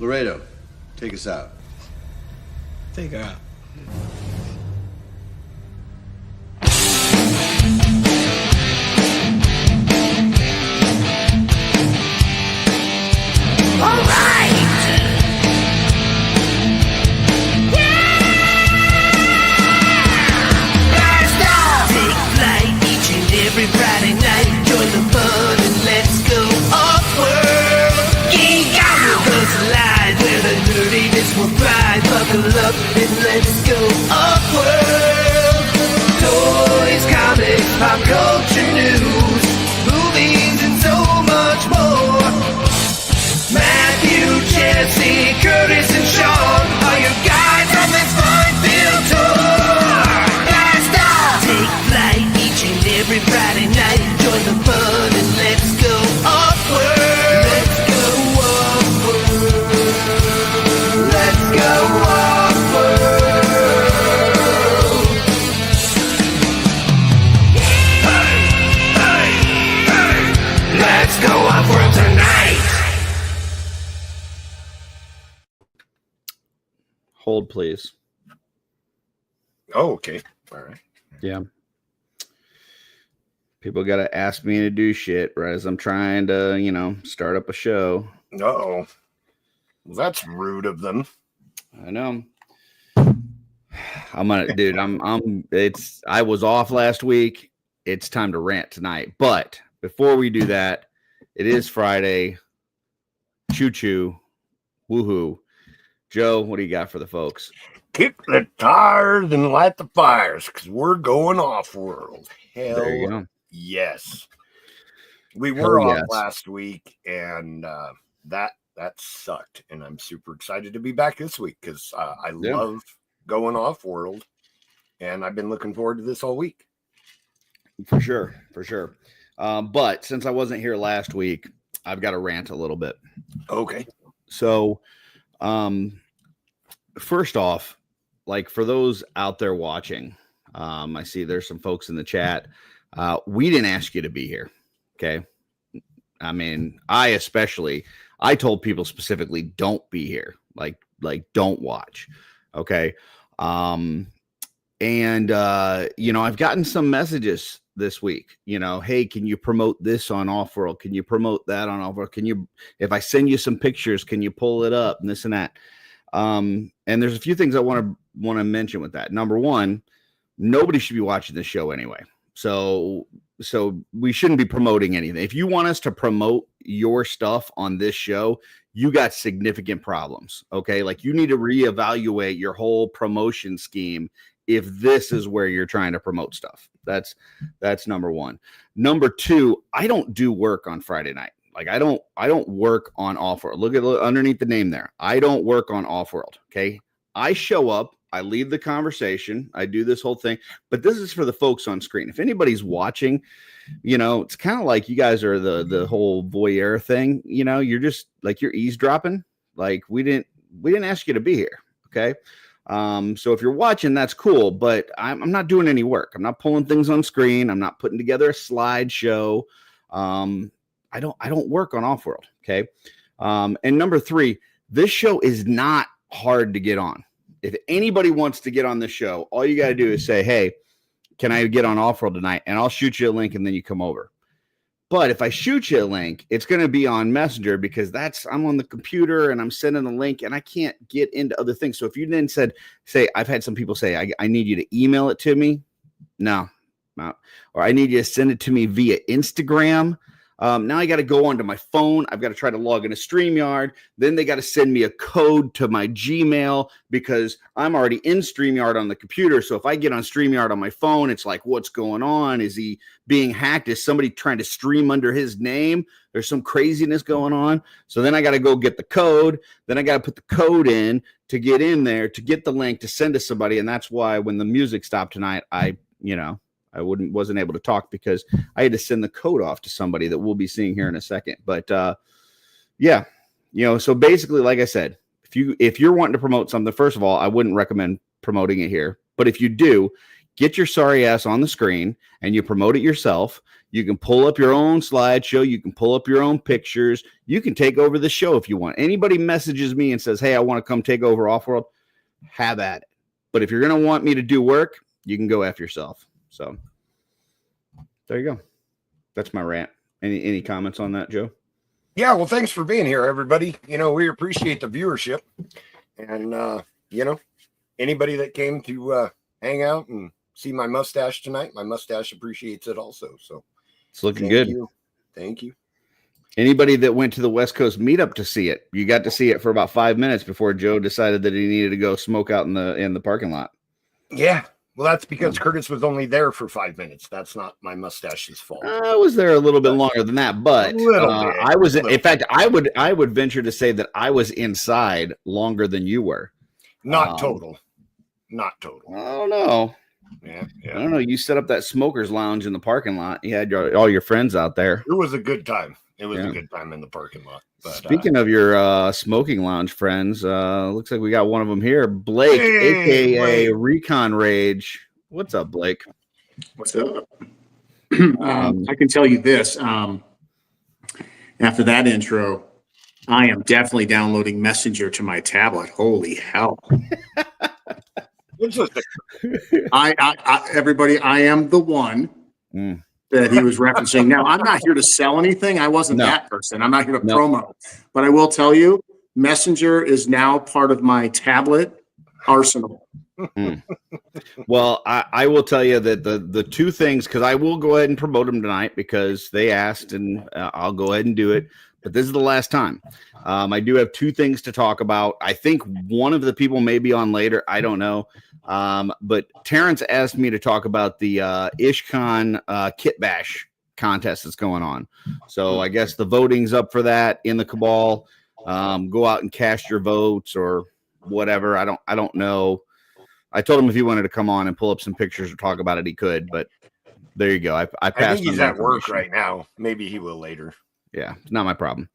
Laredo, take us out. Take her out. All right! Yeah! Blast off! Take flight each and every Friday night. Join the fun and let's go off-world. Geek out! Cause live where the nerdiness will thrive. Buckle up and let's go off-world. Toys, comics, pop culture news, movies and so much more. Matthew, Jesse, Curtis, and Sean are your guides on this fun-filled tour. Blast off! Take flight each and every Friday night. Join the fun and let's go off-world. Let's go off-world. Let's go off-world. Hey, hey, hey! Let's go off-world tonight. Hold, please. Oh, okay. All right. Yeah. People got to ask me to do shit right as I'm trying to, start up a show. Uh-oh. Well, that's rude of them. I know. I was off last week. It's time to rant tonight. But before we do that, it is Friday. Choo-choo. Woohoo. Joe, what do you got for the folks? Kick the tires and light the fires, because we're going off-world. There you Hell go. yes. We were Hell off yes. last week, and that sucked. And I'm super excited to be back this week, because I love going off-world, and I've been looking forward to this all week. For sure. But since I wasn't here last week, I've got to rant a little bit. Okay. So, first off, like for those out there watching, I see there's some folks in the chat. We didn't ask you to be here. Okay. I mean, I told people specifically, don't be here. Like don't watch. Okay. I've gotten some messages this week, hey, can you promote this on OffWorld? Can you promote that on OffWorld? If I send you some pictures, can you pull it up and this and that? And there's a few things I want to mention with that. Number one, nobody should be watching this show anyway. So we shouldn't be promoting anything. If you want us to promote your stuff on this show, you got significant problems. Okay. Like you need to reevaluate your whole promotion scheme if this is where you're trying to promote stuff. That's number one. Number two, I don't do work on Friday night. Like I don't work on OffWorld. Look underneath the name there. I don't work on OffWorld. Okay. I show up, I lead the conversation, I do this whole thing, but this is for the folks on screen. If anybody's watching, it's kind of like you guys are the whole voyeur thing. You're just like you're eavesdropping. Like we didn't ask you to be here. Okay. So if you're watching, that's cool, but I'm not doing any work. I'm not pulling things on screen. I'm not putting together a slideshow. I don't work on OffWorld. Okay. And number three, this show is not hard to get on. If anybody wants to get on the show, all you got to do is say, hey, can I get on OffWorld tonight? And I'll shoot you a link and then you come over. But if I shoot you a link, it's going to be on Messenger because I'm on the computer and I'm sending the link and I can't get into other things. So if you then say, I've had some people say, I need you to email it to me. No. Or I need you to send it to me via Instagram. Now I got to go onto my phone. I've got to try to log into StreamYard. Then they got to send me a code to my Gmail because I'm already in StreamYard on the computer. So if I get on StreamYard on my phone, it's like, what's going on? Is he being hacked? Is somebody trying to stream under his name? There's some craziness going on. So then I got to go get the code. Then I got to put the code in to get in there, to get the link to send to somebody. And that's why when the music stopped tonight, I wasn't able to talk because I had to send the code off to somebody that we'll be seeing here in a second. But so basically, like I said, if you're wanting to promote something, first of all, I wouldn't recommend promoting it here. But if you do, get your sorry ass on the screen and you promote it yourself. You can pull up your own slideshow. You can pull up your own pictures. You can take over the show if you want. Anybody messages me and says, hey, I want to come take over Offworld, have at it. But if you're going to want me to do work, you can go after yourself. So there you go. That's my rant. Any comments on that, Joe? Yeah, well, thanks for being here, everybody. We appreciate the viewership. And, anybody that came to hang out and see my mustache tonight, my mustache appreciates it also. So it's looking good. Thank you. Anybody that went to the West Coast meetup to see it, you got to see it for about 5 minutes before Joe decided that he needed to go smoke out in the parking lot. Yeah. Well, that's because Curtis was only there for 5 minutes. That's not my mustache's fault. I was there a little bit longer than that, but I was. In fact, I would venture to say that I was inside longer than you were. Not total. Not total. I don't know. Yeah. I don't know. You set up that smokers lounge in the parking lot. You had all your friends out there. It was a good time. It was a good time in the parking lot. But, speaking of your smoking lounge friends, looks like we got one of them here, Blake, aka Blake. Recon Rage. What's up, Blake? What's up? I can tell you this. After that intro, I am definitely downloading Messenger to my tablet. Holy hell! Everybody, I am the one. That he was referencing. Now, I'm not here to sell anything. I wasn't that person. I'm not here to promo. But I will tell you, Messenger is now part of my tablet arsenal. Well, I will tell you that the two things, because I will go ahead and promote them tonight because they asked, and I'll go ahead and do it. But this is the last time. I do have two things to talk about. I think one of the people may be on later. I don't know. But Terrence asked me to talk about the IshCon Kit Bash contest that's going on. So I guess the voting's up for that in the Cabal. Go out and cast your votes or whatever. I don't know. I told him if he wanted to come on and pull up some pictures or talk about it, he could. But there you go. I passed. I think he's at work right now. Maybe he will later. Yeah, it's not my problem.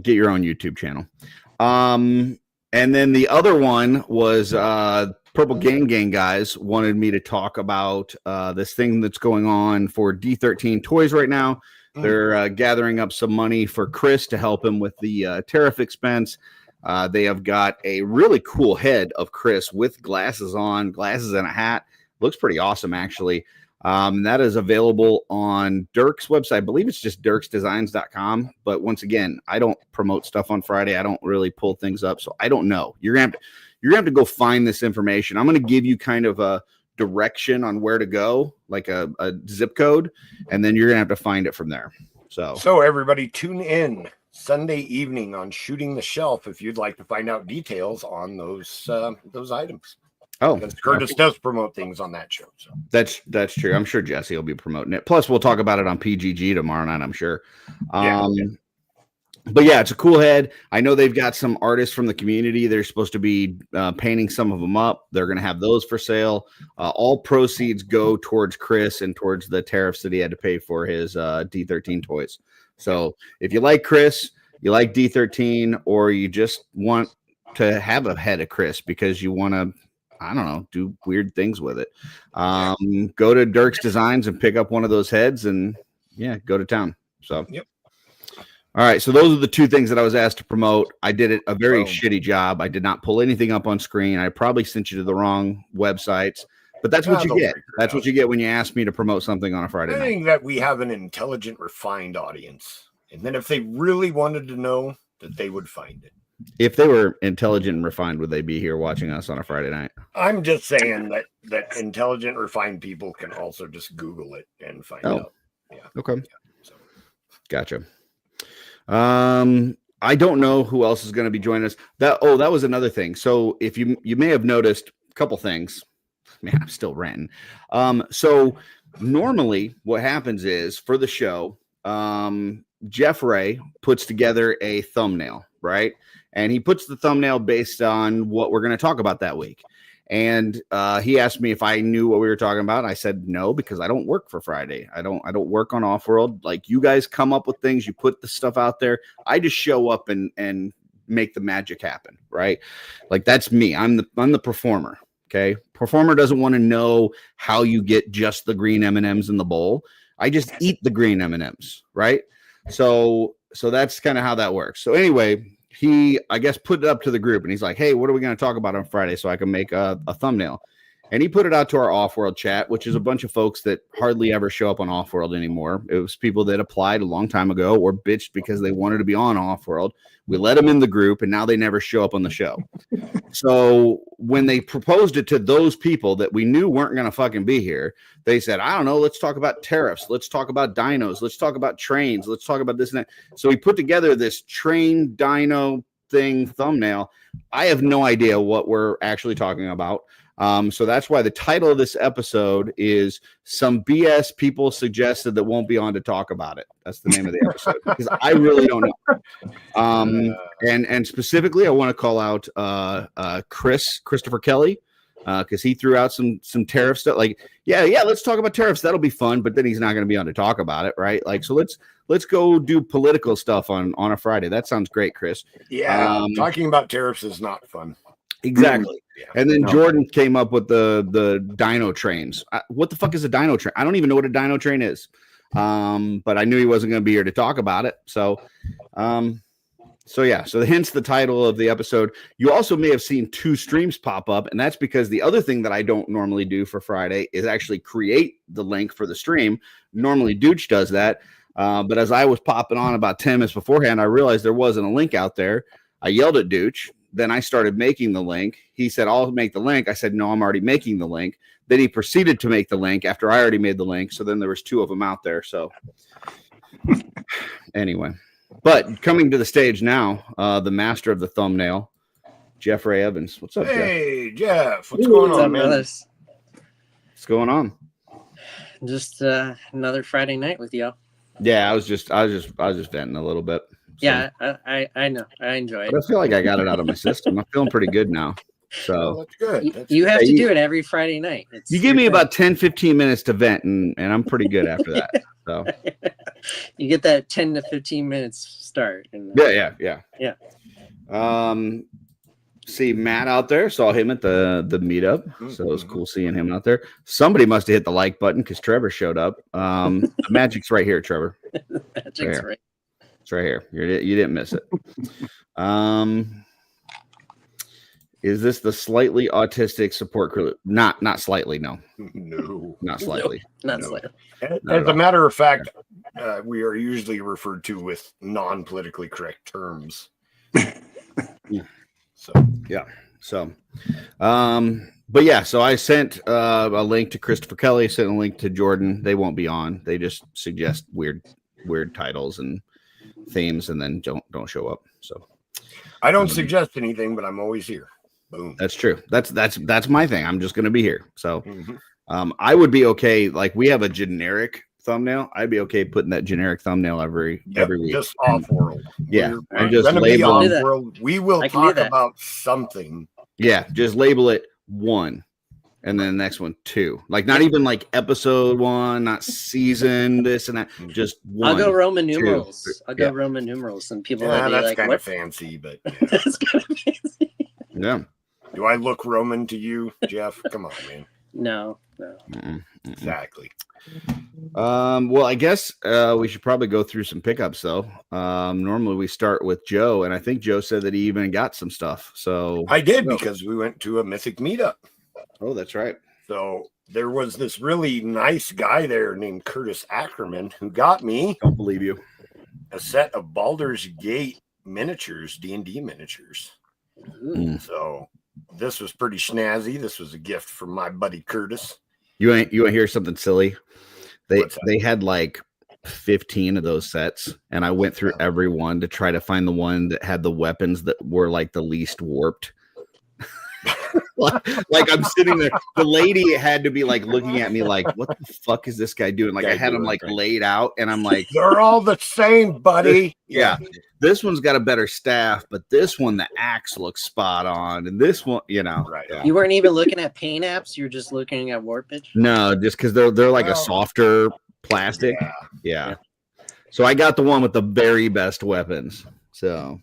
Get your own YouTube channel. And then the other one was Purple Gang guys wanted me to talk about this thing that's going on for D13 Toys right now. They're gathering up some money for Chris to help him with the tariff expense. They have got a really cool head of Chris with glasses on, glasses and a hat. Looks pretty awesome, actually. That is available on Dirk's website. I believe it's just dirksdesigns.com. But once again, I don't promote stuff on Friday. I don't really pull things up, so I don't know. You're gonna have to go find this information. I'm gonna give you kind of a direction on where to go, like a zip code, and then you're gonna have to find it from there. So everybody tune in Sunday evening on Shooting the Shelf if you'd like to find out details on those items. Oh, because Curtis does promote things on that show. So that's true. I'm sure Jesse will be promoting it. Plus, we'll talk about it on PGG tomorrow night, I'm sure. But yeah, it's a cool head. I know they've got some artists from the community. They're supposed to be painting some of them up. They're going to have those for sale. All proceeds go towards Chris and towards the tariffs that he had to pay for his D13 toys. So if you like Chris, you like D13, or you just want to have a head of Chris because you want to, I don't know, do weird things with it. Go to Dirk's Designs and pick up one of those heads and go to town. So, yep. All right. So those are the two things that I was asked to promote. I did a very shitty job. I did not pull anything up on screen. I probably sent you to the wrong websites, but that's what you get. That's what you get when you ask me to promote something on a Friday night. I think that we have an intelligent, refined audience. And then if they really wanted to know, that they would find it. If they were intelligent and refined, would they be here watching us on a Friday night? I'm just saying that intelligent, refined people can also just Google it and find out. Yeah. Okay. Yeah, so. Gotcha. I don't know who else is going to be joining us. That was another thing. So if you may have noticed a couple things. Man, I'm still ranting. So normally what happens is for the show, Jeff Ray puts together a thumbnail, right? And he puts the thumbnail based on what we're going to talk about that week. And he asked me if I knew what we were talking about. I said no, because I don't work for Friday. I don't work on Offworld. Like, you guys come up with things, you put the stuff out there. I just show up and make the magic happen, right? Like, that's me. I'm the performer. Okay, performer doesn't want to know how you get just the green M&Ms in the bowl. I just eat the green M&Ms, right? So that's kind of how that works. So anyway, he, I guess, put it up to the group, and he's like, hey, what are we going to talk about on Friday so I can make a thumbnail? And he put it out to our OffWorld chat, which is a bunch of folks that hardly ever show up on OffWorld anymore. It was people that applied a long time ago or bitched because they wanted to be on OffWorld. We let them in the group, and now they never show up on the show. So when they proposed it to those people that we knew weren't going to fucking be here, they said, I don't know, let's talk about tariffs. Let's talk about dinos. Let's talk about trains. Let's talk about this and that. So we put together this train dino thing thumbnail. I have no idea what we're actually talking about. So that's why the title of this episode is Some BS People Suggested That Won't Be On to Talk About It. That's the name of the episode, because I really don't know. And specifically, I want to call out Christopher Kelly, because he threw out some tariff stuff. Like, yeah, let's talk about tariffs. That'll be fun. But then he's not going to be on to talk about it, right? Like, so let's go do political stuff on a Friday. That sounds great, Chris. Yeah, talking about tariffs is not fun. Exactly. Yeah. And then Jordan came up with the dino trains. What the fuck is a dino train? I don't even know what a dino train is. But I knew he wasn't going to be here to talk about it. So hence the title of the episode. You also may have seen 2 streams pop up, and that's because the other thing that I don't normally do for Friday is actually create the link for the stream. Normally Dooch does that. But as I was popping on about 10 minutes beforehand, I realized there wasn't a link out there. I yelled at Dooch. Then I started making the link. He said, I'll make the link. I said, no, I'm already making the link. Then he proceeded to make the link after I already made the link. So then there was 2 of them out there. So anyway, but coming to the stage now, the master of the thumbnail, Jeffrey Evans. What's up, Hey, Jeff? What's going on, man? What's going on? Just another Friday night with y'all. Yeah, I was just venting a little bit. So. Yeah, I know. I enjoy it. But I feel like I got it out of my system. I'm feeling pretty good now. So that's good. You have to do it every Friday night. You give me about 10-15 minutes to vent, and I'm pretty good after that. So you get that 10 to 15 minutes start. And, yeah. See Matt out there. Saw him at the meetup. So it was cool seeing him out there. Somebody must have hit the like button because Trevor showed up. The magic's right here, Trevor. Magic's right. It's right here. You didn't miss it. Is this the slightly autistic support crew? Not slightly. No, not slightly. Not slightly. As a matter of fact, we are usually referred to with non-politically correct terms. But yeah, so I sent a link to Christopher Kelly, sent a link to Jordan. They won't be on. They just suggest weird titles and themes and then don't show up. So I don't suggest anything, but I'm always here. Boom. That's true. That's my thing. I'm just gonna be here. So I would be okay. Like, we have a generic thumbnail. I'd be okay putting that generic thumbnail every week. Just OffWorld. Yeah. We're And just label OffWorld. We will talk about something. Yeah, just label it 1. And then the next one 2. Like, not even like episode 1, not season, this and that. Just 1. I'll go Roman 2. numerals. I'll go Roman numerals, and people will be that's like, kind "What?" of fancy, but That's kind of fancy. Yeah. Do I look Roman to you, Jeff? Come on, man. No. Exactly. Well, I guess we should probably go through some pickups though. Normally we start with Joe, and I think Joe said that he even got some stuff. So I did, because we went to a Mythic meetup. Oh, that's right. So there was this really nice guy there named Curtis Ackerman who got me, Don't believe you, a set of Baldur's Gate miniatures, D&D miniatures. So this was pretty snazzy. This was a gift from my buddy Curtis. You want to hear something silly? They had like 15 of those sets, and I went through every one to try to find the one that had the weapons that were like the least warped. Like I'm sitting there, the lady had to be like looking at me like, what the fuck is this guy doing? Like, I had them like laid out, and I'm like, they're all the same, buddy. Yeah, this one's got a better staff, but this one, the axe looks spot on, and this one, Right. Yeah. You weren't even looking at paint apps. You were just looking at warpage. No, just because they're like a softer plastic. Yeah. So I got the one with the very best weapons. So,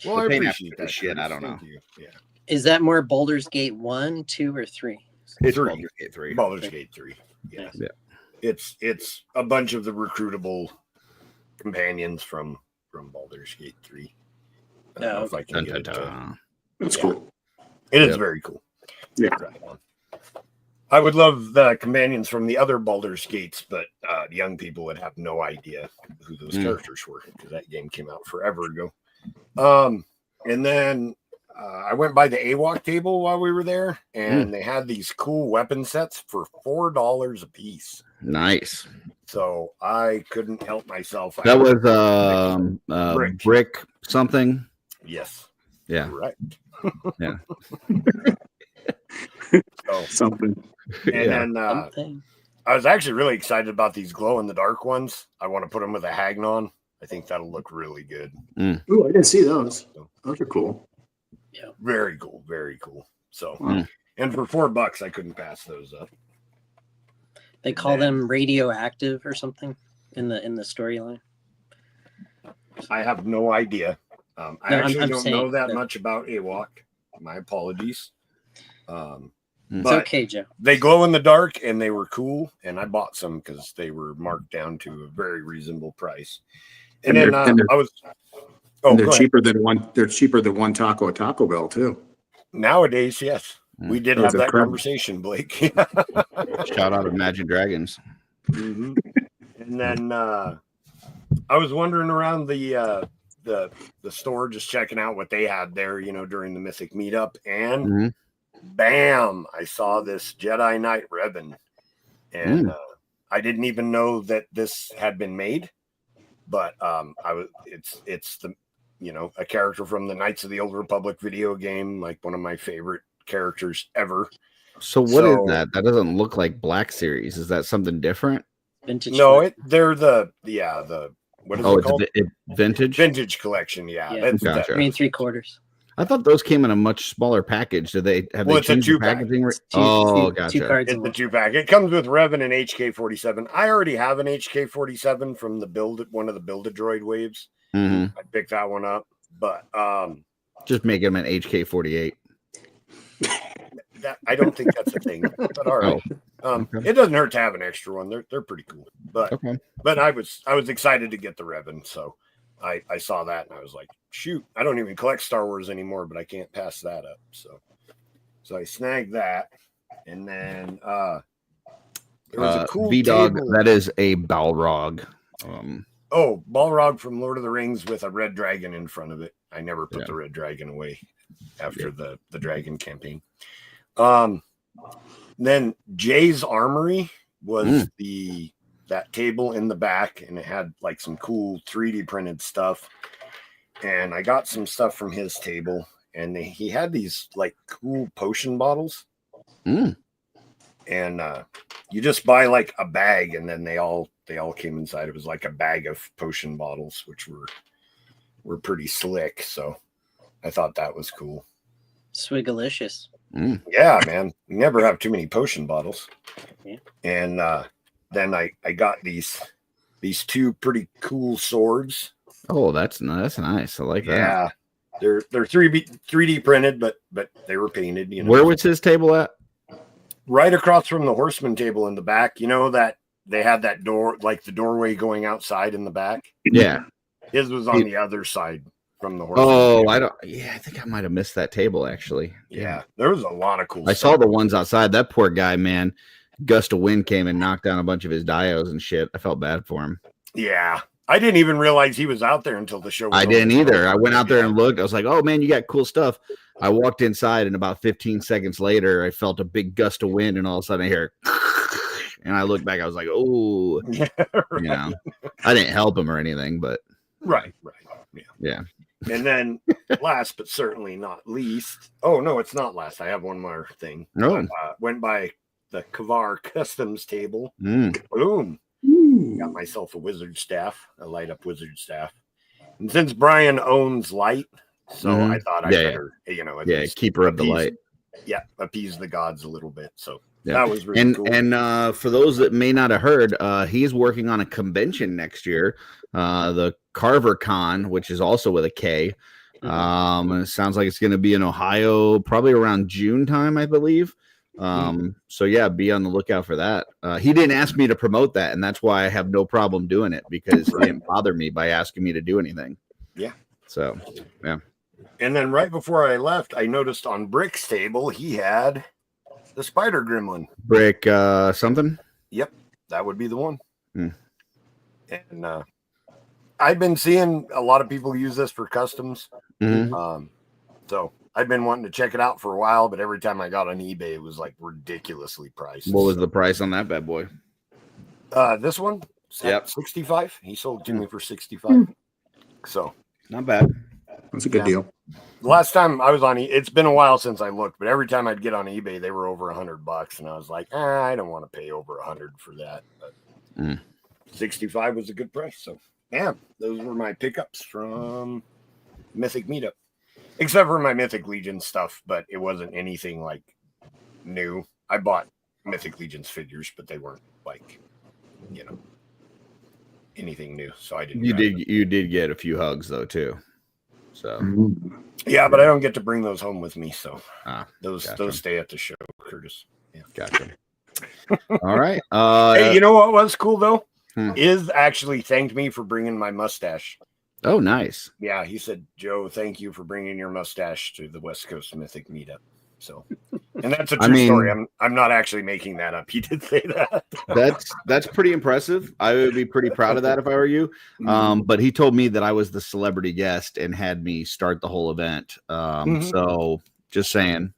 Well, I appreciate that shit. I don't know. Yeah. Is that more Baldur's Gate 1, 2, or 3? It's 3. Baldur's Gate 3. Baldur's Gate 3. Yeah. it's a bunch of the recruitable companions from Baldur's Gate 3. I don't know if I can get it to... That's cool. It is very cool. Yeah. Right on. I would love the companions from the other Baldur's Gates, but young people would have no idea who those characters were because that game came out forever ago. And then I went by the AWOC table while we were there, and they had these cool weapon sets for $4 a piece. Nice. So I couldn't help myself. That was brick something. Yes. Yeah. Correct. Yeah. So, Something. And then I was actually really excited about these glow in the dark ones. I want to put them with a Hagnon. I think that'll look really good. Ooh, I didn't see those. Those are cool. Yeah. Very cool. Very cool. So, and for $4, I couldn't pass those up. They call them radioactive or something in the storyline. I have no idea. I actually I'm don't saying know that much about AWOC. My apologies. It's But okay, Joe. they glow in the dark and they were cool, and I bought some because they were marked down to a very reasonable price. And then I was they're cheaper than one. They're cheaper than one taco at Taco Bell too. Nowadays, yes. We did have that conversation, Blake. Shout out to Imagine Dragons. And then I was wandering around the store just checking out what they had there, during the Mythic meetup, and bam, I saw this Jedi Knight Revan, and I didn't even know that this had been made, but it's the a character from the Knights of the Old Republic video game, like one of my favorite characters ever. So what is that? That doesn't look like Black Series. Is that something different? Vintage. No, they're the what is it called? Vintage collection. Yeah. Gotcha. 3 3/4. I thought those came in a much smaller package. Did they have they changed the packaging? Gotcha. 2 cards. It's the 2-pack. It comes with Revan and HK-47. I already have an HK-47 from one of the Build-A-Droid waves. I picked that one up, but just make him an HK-48. I don't think that's a thing, but all right. It doesn't hurt to have an extra one. They're pretty cool, but I was excited to get the Revan, so I saw that and I was like, shoot, I don't even collect Star Wars anymore, but I can't pass that up. So I snagged that, and then there was a cool V-Dog. table. That is a Balrog. Balrog from Lord of the Rings with a red dragon in front of it. I never put the red dragon away after the dragon campaign. Then Jay's Armory was that table in the back, and it had like some cool 3D printed stuff. And I got some stuff from his table, and he had these like cool potion bottles. And you just buy like a bag, and then they all came inside. It was like a bag of potion bottles, which were pretty slick. So I thought that was cool. Swigalicious. Yeah, man. You never have too many potion bottles. Yeah. And then I got these 2 pretty cool swords. Oh, that's nice. I like that. Yeah. They're 3D printed, but they were painted. Where was his table at? Right across from the horseman table in the back. You know that they had that door, like the doorway going outside in the back? Yeah. His was on the other side from the horseman table. I think I might have missed that table actually. Yeah. There was a lot of cool I stuff. saw the ones outside. That poor guy, man. Gust of wind came and knocked down a bunch of his diodes and shit. I felt bad for him. Yeah. I didn't even realize he was out there until the show was I over. didn't either. I went out there and looked. I was like, oh man, you got cool stuff. I walked inside, and about 15 seconds later, I felt a big gust of wind, and all of a sudden I hear, and I looked back. I was like, oh, right. I didn't help him or anything, but right. Yeah. And then last but certainly not least, no, it's not last. I have one more thing. No. Went by the Kavar Customs table. Boom. Got myself a wizard staff, a light up wizard staff. And since Brian owns light, so I thought I better, keeper of the light. Yeah, appease the gods a little bit. So Yeah. That was really cool. And for those that may not have heard, he's working on a convention next year, the Carver Con, which is also with a K. And it sounds like it's going to be in Ohio, probably around June time, I believe. So yeah, be on the lookout for that. He didn't ask me to promote that, and that's why I have no problem doing it, because he didn't bother me by asking me to do anything. Yeah. So yeah. And then right before I left, I noticed on Brick's table he had the spider gremlin. Brick something? Yep, that would be the one. Hmm. And I've been seeing a lot of people use this for customs. So I've been wanting to check it out for a while, but every time I got on eBay, it was like ridiculously priced. What was the price on that bad boy? This one? Yep. 65. He sold it to me for 65. So not bad. That's a good deal. The last time I was on, it's been a while since I looked, but every time I'd get on eBay, they were over $100, and I was like, I don't want to pay over 100 for that. But 65 was a good price. So yeah, those were my pickups from Mythic Meetup, except for my Mythic Legion stuff, but it wasn't anything like new. I bought Mythic Legion's figures, but they weren't like, anything new. So I didn't. You did get a few hugs though too. So yeah, but I don't get to bring those home with me. So those stay at the show, Curtis. Yeah. Gotcha. All right. Hey, you know what was cool though? Is actually thanked me for bringing my mustache. Oh, nice. Yeah, he said, Joe, thank you for bringing your mustache to the West Coast Mythic Meetup. So, and that's a true story. I'm not actually making that up. He did say that. That's pretty impressive. I would be pretty proud of that if I were you. But he told me that I was the celebrity guest and had me start the whole event. So just saying,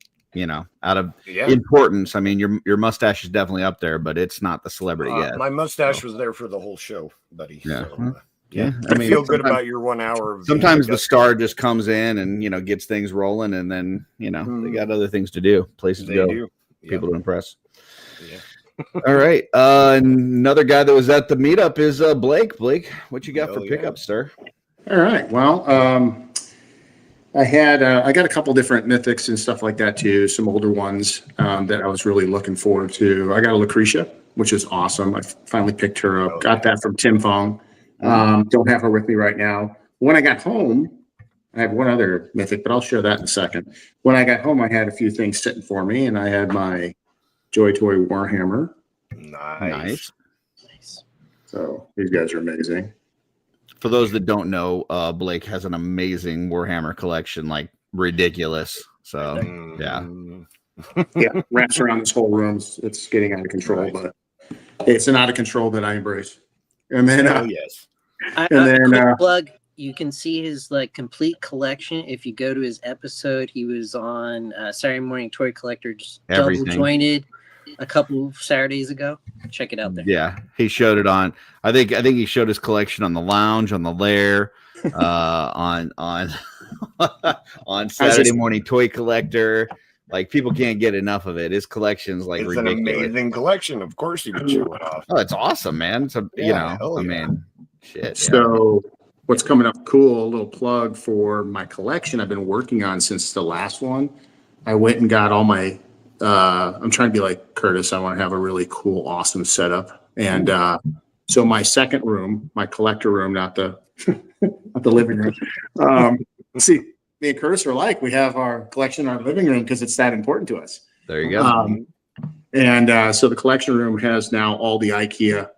out of importance, I mean, your mustache is definitely up there, but it's not the celebrity guest. My mustache was there for the whole show, buddy. Yeah. So, yeah, I feel good about your 1 hour. Sometimes the star just comes in and gets things rolling, and then they got other things to do, places to go, people to impress. Yeah. All right. Another guy that was at the meetup is Blake. Blake, what you got for pickups, sir? All right. Well, I got a couple different mythics and stuff like that too. Some older ones that I was really looking forward to. I got a Lucretia, which is awesome. I finally picked her up. Got that from Tim Fong. Don't have her with me right now. When I got home, I have one other mythic, but I'll share that in a second. When I got home, I had a few things sitting for me, and I had my Joy Toy Warhammer. Nice. So these guys are amazing. For those that don't know, Blake has an amazing Warhammer collection, like ridiculous. So yeah, wraps around this whole room. It's getting out of control, but it's an out of control that I embrace. And then, quick plug. You can see his complete collection if you go to his episode. He was on Saturday Morning Toy Collector, just double jointed a couple of Saturdays ago. Check it out there. Yeah, he showed it on. I think he showed his collection on the lounge, on the lair, on Saturday Morning Toy Collector. Like, people can't get enough of it. His collection's like it's ridiculous. An amazing collection. Of course, he would show it off. Oh, it's awesome, man. So I mean, shit. So what's coming up cool? A little plug for my collection I've been working on since the last one. I went and got all my. I'm trying to be like Curtis. I want to have a really cool, awesome setup. And so my second room, my collector room, not the not the living room. See. Me and Curtis are like, we have our collection in our living room because it's that important to us. There you go. And so the collection room has now all the IKEA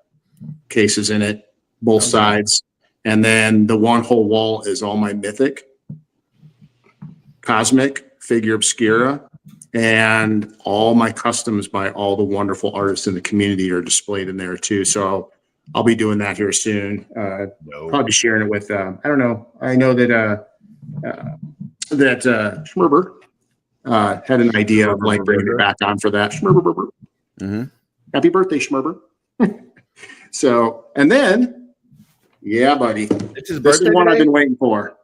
cases in it, both sides. And then the one whole wall is all my mythic, cosmic, figure obscura, and all my customs by all the wonderful artists in the community are displayed in there too. So I'll be doing that here soon. Probably sharing it with, I don't know. I know that, Schmerber had an idea of bringing it back on for that. Schmerber. Happy birthday, Schmerber. So, and then, buddy, it's his birthday. This is one I've been waiting for.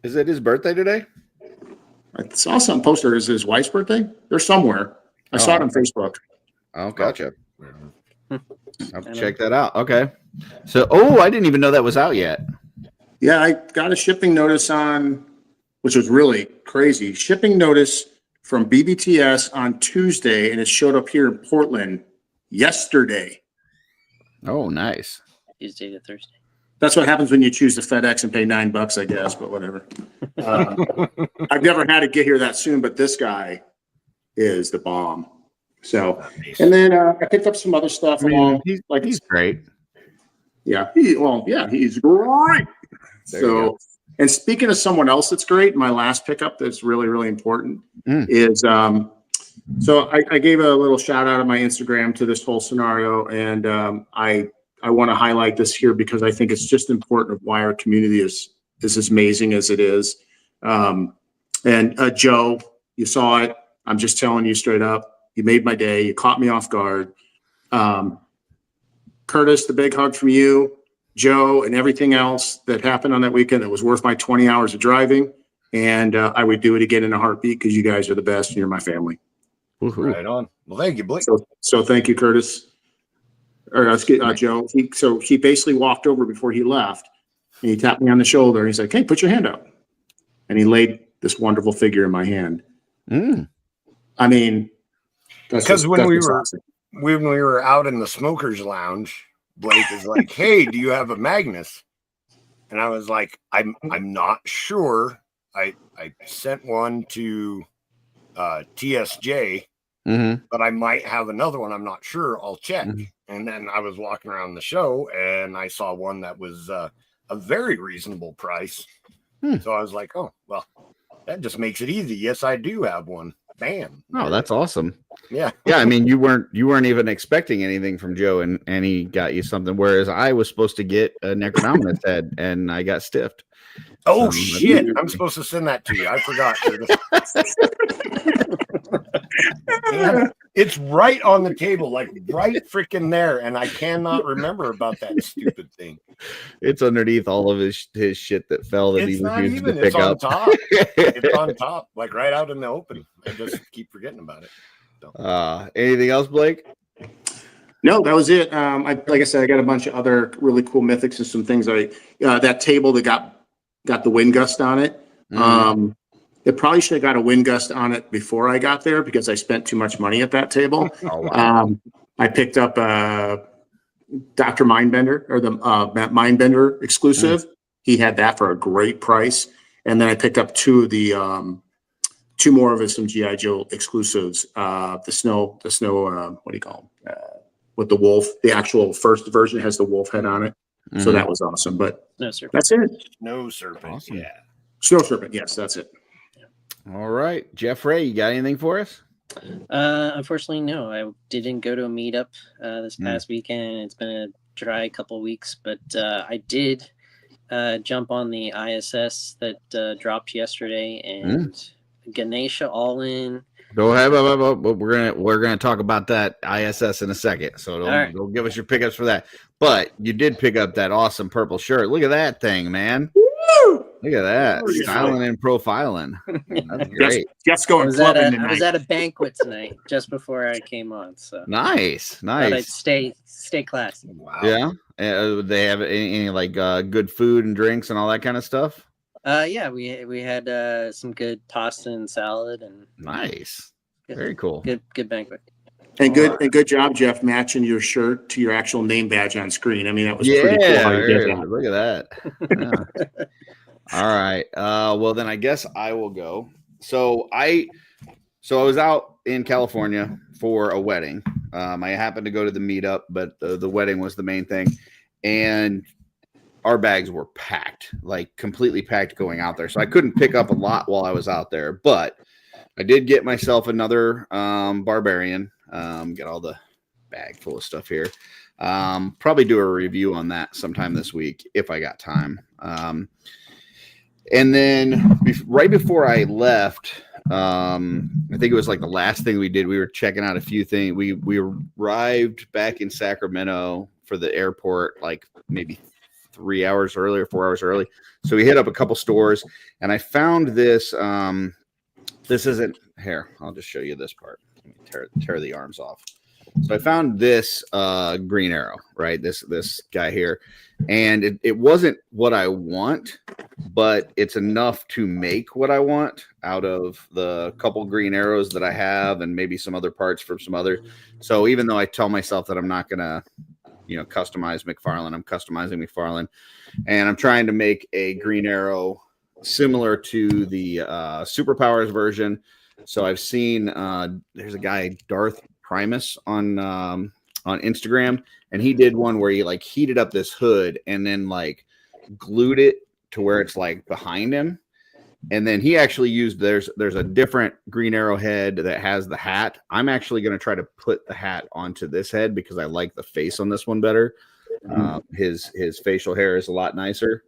Is it his birthday today? I saw some poster. Is his wife's birthday? They're somewhere. I saw it on Facebook. Oh, gotcha. I'll check that out. Okay. So, I didn't even know that was out yet. Yeah, I got a shipping notice on, which was really crazy. Shipping notice from BBTS on Tuesday, and it showed up here in Portland yesterday. Oh, nice. Tuesday to Thursday. That's what happens when you choose the FedEx and pay $9, I guess, but whatever. I've never had it get here that soon, but this guy is the bomb. So, and then I picked up some other stuff along. He's great. Yeah, he's great. So, and speaking of someone else that's great, my last pickup that's really, really important is so I gave a little shout out on my Instagram to this whole scenario, and I want to highlight this here because I think it's just important of why our community is as amazing as it is. And Joe, you saw it. I'm just telling you straight up. You made my day. You caught me off guard. Curtis, the big hug from you, Joe, and everything else that happened on that weekend that was worth my 20 hours of driving. And I would do it again in a heartbeat because you guys are the best and you're my family. Woo-hoo. Right on. Well, thank you, Blake. So thank you, Curtis. Or Joe. He basically walked over before he left and he tapped me on the shoulder. And he's like, "Hey, put your hand up." And he laid this wonderful figure in my hand. I mean, because when we were out in the smokers lounge, Blake is like, "Hey, do you have a Magnus?" And I was like, I'm not sure. I sent one to TSJ, but I might have another one. I'm not sure. I'll check. And then I was walking around the show and I saw one that was a very reasonable price. So I was like, "Oh, well, that just makes it easy. Yes, I do have one." Bam. Oh, that's awesome. Yeah. Yeah. I mean, you weren't even expecting anything from Joe and he got you something. Whereas I was supposed to get a Necronominus head and I got stiffed. Oh, shit. I'm supposed to send that to you. I forgot. Man, it's right on the table, like right freaking there. And I cannot remember about that stupid thing. It's underneath all of his shit that fell that he refused to pick up. On top. It's on top, like right out in the open. I just keep forgetting about it. So. Anything else, Blake? No, that was it. Like I said, I got a bunch of other really cool mythics and some things. That table that got the wind gust on it. It probably should have got a wind gust on it before I got there because I spent too much money at that table. Oh, wow. I picked up Dr. Mindbender or the Mindbender exclusive. He had that for a great price. And then I picked up two more of some G.I. Joe exclusives. The snow, what do you call them? With the wolf. The actual first version has the wolf head on it. So that was awesome. But that's it. Snow Serpent. Awesome. Yeah. Snow Serpent. Yes, that's it. All right. Jeffrey, you got anything for us? Unfortunately, no. I didn't go to a meetup this past weekend. It's been a dry couple weeks, but I did jump on the ISS that dropped yesterday and Ganesha All In. Go ahead, we're gonna talk about that ISS in a second. So don't give us your pickups for that. But you did pick up that awesome purple shirt. Look at that thing, man. Look at that. Styling and profiling. That's great. Jeff's going clubbing tonight. I was at a banquet tonight just before I came on. So nice. But I'd stay classy. Wow. Yeah. They have any like good food and drinks and all that kind of stuff? Yeah, we had some good pasta and salad and nice. Very cool. Good banquet. And good job, Jeff, matching your shirt to your actual name badge on screen. I mean, that was pretty cool how you did that. Look at that. Yeah. All right. Well, then I guess I will go. So I was out in California for a wedding. I happened to go to the meetup, but the wedding was the main thing. And our bags were packed, like completely packed going out there. So I couldn't pick up a lot while I was out there, but I did get myself another Barbarian. Get all the bag full of stuff here. Probably do a review on that sometime this week if I got time. And then right before I left, I think it was like the last thing we did. We were checking out a few things. We arrived back in Sacramento for the airport, like maybe 3 hours early or 4 hours early. So we hit up a couple stores and I found this, this isn't here. I'll just show you this part. Let me tear the arms off. So I found this Green Arrow, right? This guy here. And it wasn't what I want, but it's enough to make what I want out of the couple Green Arrows that I have and maybe some other parts from some other. So even though I tell myself that I'm not going to, customize McFarlane, I'm customizing McFarlane. And I'm trying to make a Green Arrow similar to the Superpowers version. So I've seen there's a guy, Darth Primus, on Instagram, and he did one where he like heated up this hood and then like glued it to where it's like behind him. And then he actually used there's a different Green Arrow head that has the hat. I'm actually going to try to put the hat onto this head because I like the face on this one better. His facial hair is a lot nicer.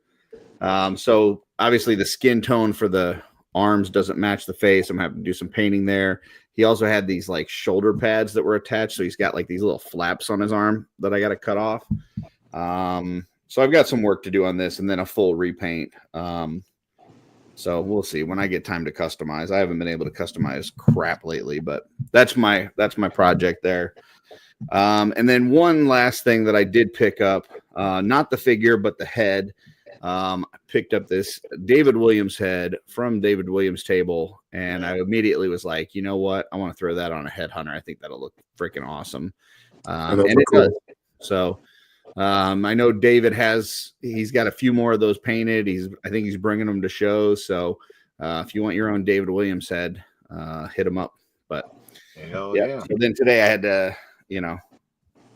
So obviously the skin tone for the arms doesn't match the face. I'm having to do some painting there. He also had these like shoulder pads that were attached. So he's got like these little flaps on his arm that I got to cut off. So I've got some work to do on this and then a full repaint. So we'll see when I get time to customize. I haven't been able to customize crap lately, but that's my project there. And then one last thing that I did pick up, not the figure, but the head. I picked up this David Williams head from David Williams Table, and I immediately was like, you know what? I want to throw that on a headhunter. I think that'll look freaking awesome. And it does. So I know David he's got a few more of those painted. I think he's bringing them to shows. So if you want your own David Williams head, hit him up. But yeah. So then today I had to,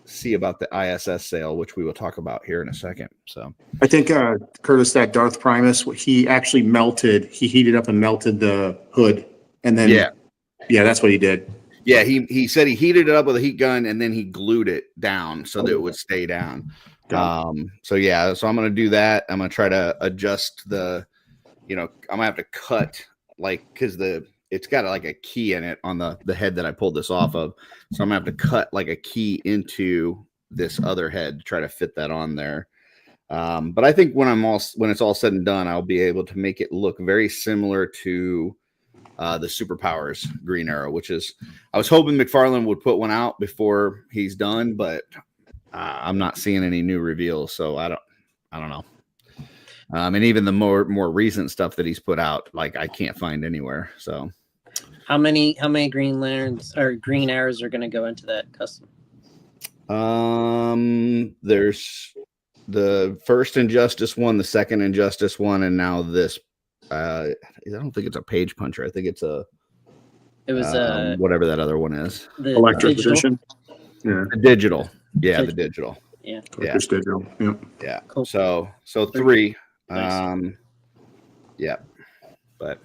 see about the ISS sale, which we will talk about here in a second. So I think Curtis, that Darth Primus, he actually heated up and melted the hood, and then that's what he did. Yeah, he said he heated it up with a heat gun and then he glued it down so that it would stay down. So I'm gonna do that. I'm gonna try to adjust I'm gonna have to cut because it's got like a key in it on the head that I pulled this off of. So I'm gonna have to cut like a key into this other head to try to fit that on there. But I think when it's all said and done, I'll be able to make it look very similar to the Superpowers Green Arrow, which is, I was hoping McFarlane would put one out before he's done, but I'm not seeing any new reveals, so I don't know. And even the more recent stuff that he's put out, like I can't find anywhere. So how many Green Lanterns or Green Arrows are going to go into that custom? There's the first Injustice one, the second Injustice one, and now this. I don't think it's a page puncher. I think it's whatever that other one is. The Electric Edition. Yeah, the digital. Yeah, the digital. Yeah, digital. Yep. Yeah. Cool. So 3. Nice. Yeah, but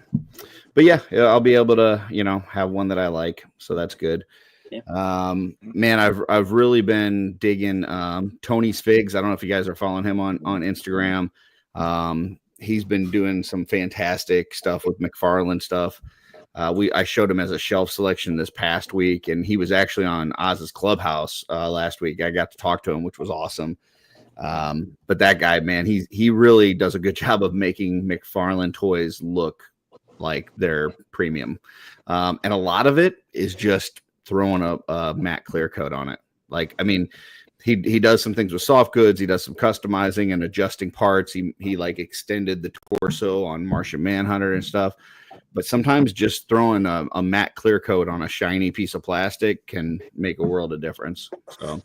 yeah, I'll be able to have one that I like. So that's good. Yeah. Man, I've really been digging Tony's Figs. I don't know if you guys are following him on Instagram. He's been doing some fantastic stuff with McFarlane stuff. I showed him as a shelf selection this past week, and he was actually on Oz's Clubhouse last week. I got to talk to him, which was awesome. But that guy, man, he really does a good job of making McFarlane toys look like they're premium. And a lot of it is just throwing a matte clear coat on it. Like, I mean, he does some things with soft goods. He does some customizing and adjusting parts. He like extended the torso on Martian Manhunter and stuff. But sometimes just throwing a matte clear coat on a shiny piece of plastic can make a world of difference. So,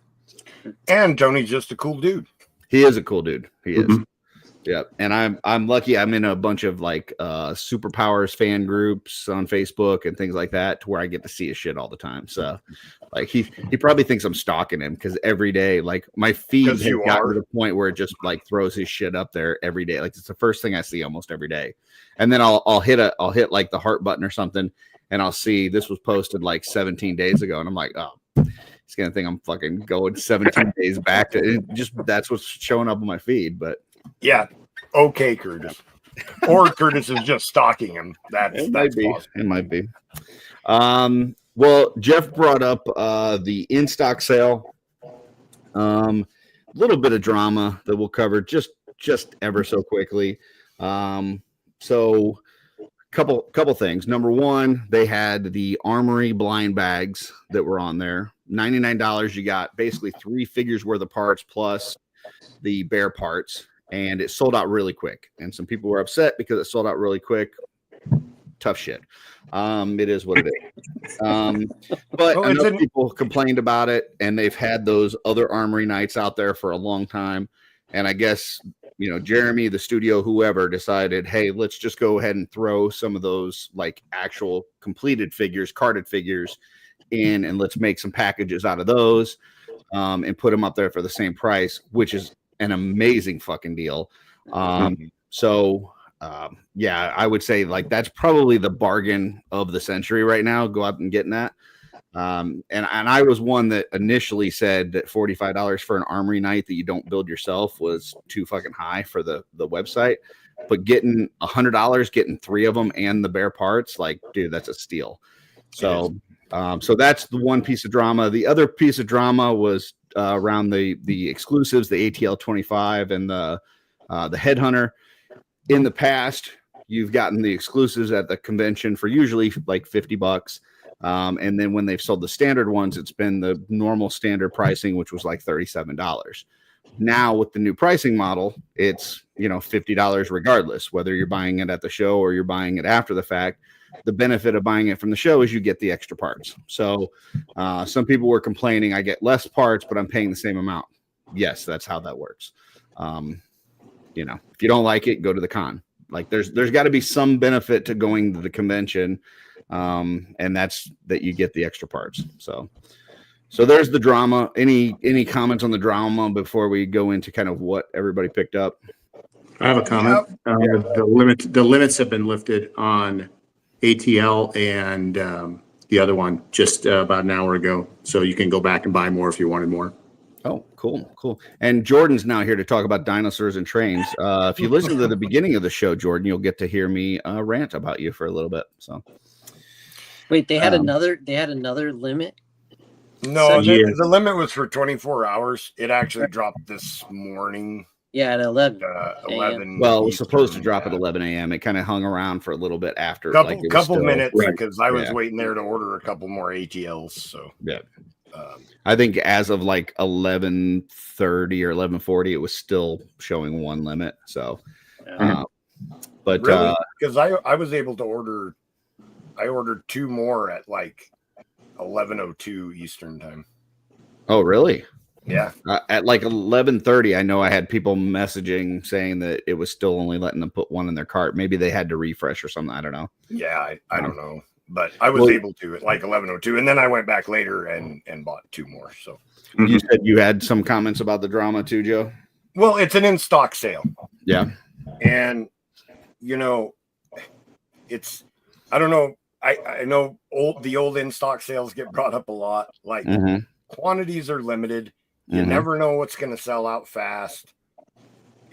and Tony's just a cool dude. He is a cool dude. He is. Yeah, and I'm lucky. I'm in a bunch of like Superpowers fan groups on Facebook and things like that, to where I get to see his shit all the time. So, like he probably thinks I'm stalking him, because every day, like my feed has gotten to the point where it just like throws his shit up there every day. Like it's the first thing I see almost every day, and then I'll hit like the heart button or something, and I'll see this was posted like 17 days ago, and I'm like, oh, he's gonna think I'm fucking going 17 days back to just that's what's showing up on my feed, but. Yeah. Okay, Curtis. Or Curtis is just stalking him. It might be. Awesome. It might be. Well, Jeff brought up the in-stock sale. A little bit of drama that we'll cover just ever so quickly. So couple things. Number one, they had the Armory blind bags that were on there. $99. You got basically 3 figures worth of parts plus the bare parts. And it sold out really quick. And some people were upset because it sold out really quick. Tough shit. It is what it is. But I know people complained about it, and they've had those other Armory nights out there for a long time. And I guess Jeremy, the studio, whoever decided, hey, let's just go ahead and throw some of those like actual completed figures, carded figures in, and let's make some packages out of those and put them up there for the same price, which is an amazing fucking deal. Yeah, I would say like that's probably the bargain of the century right now. Go out and getting that. And I was one that initially said that $45 for an armory night that you don't build yourself was too fucking high for the website. But getting $100, getting 3 of them and the bare parts, like, dude, that's a steal. So that's the one piece of drama. The other piece of drama was around the exclusives, the ATL 25 and the Headhunter. In the past, you've gotten the exclusives at the convention for usually like $50. And then when they've sold the standard ones, it's been the normal standard pricing, which was like $37. Now with the new pricing model, it's $50 regardless, whether you're buying it at the show or you're buying it after the fact. The benefit of buying it from the show is you get the extra parts. So some people were complaining, I get less parts, but I'm paying the same amount. Yes, that's how that works. If you don't like it, go to the con. Like there's got to be some benefit to going to the convention. And that's that you get the extra parts. So there's the drama. Any comments on the drama before we go into kind of what everybody picked up? I have a comment. The limits have been lifted on ATL and the other one just about an hour ago. So you can go back and buy more if you wanted more. Oh, cool. And Jordan's now here to talk about dinosaurs and trains. If you listen to the beginning of the show, Jordan, you'll get to hear me rant about you for a little bit. So. Wait, they had another limit? No, the limit was for 24 hours. It actually dropped this morning. Yeah, at 11. 11. Well, it was supposed to drop at 11 a.m. It kind of hung around for a little bit after. Couple minutes because I was waiting there to order a couple more ATLs. So yeah. I think as of like 11:30 or 11:40, it was still showing one limit. So, but because I was able to ordered 2 more at like 11:02 Eastern time. Oh, really? Yeah. At like 11:30, I know I had people messaging saying that it was still only letting them put one in their cart. Maybe they had to refresh or something. I don't know. Yeah, I don't know. But I was able to at like 11:02, and then I went back later and bought 2 more. So you said you had some comments about the drama too, Joe? Well, it's an in-stock sale. Yeah. And it's I don't know. I know the old in-stock sales get brought up a lot. Like quantities are limited. You never know what's going to sell out fast.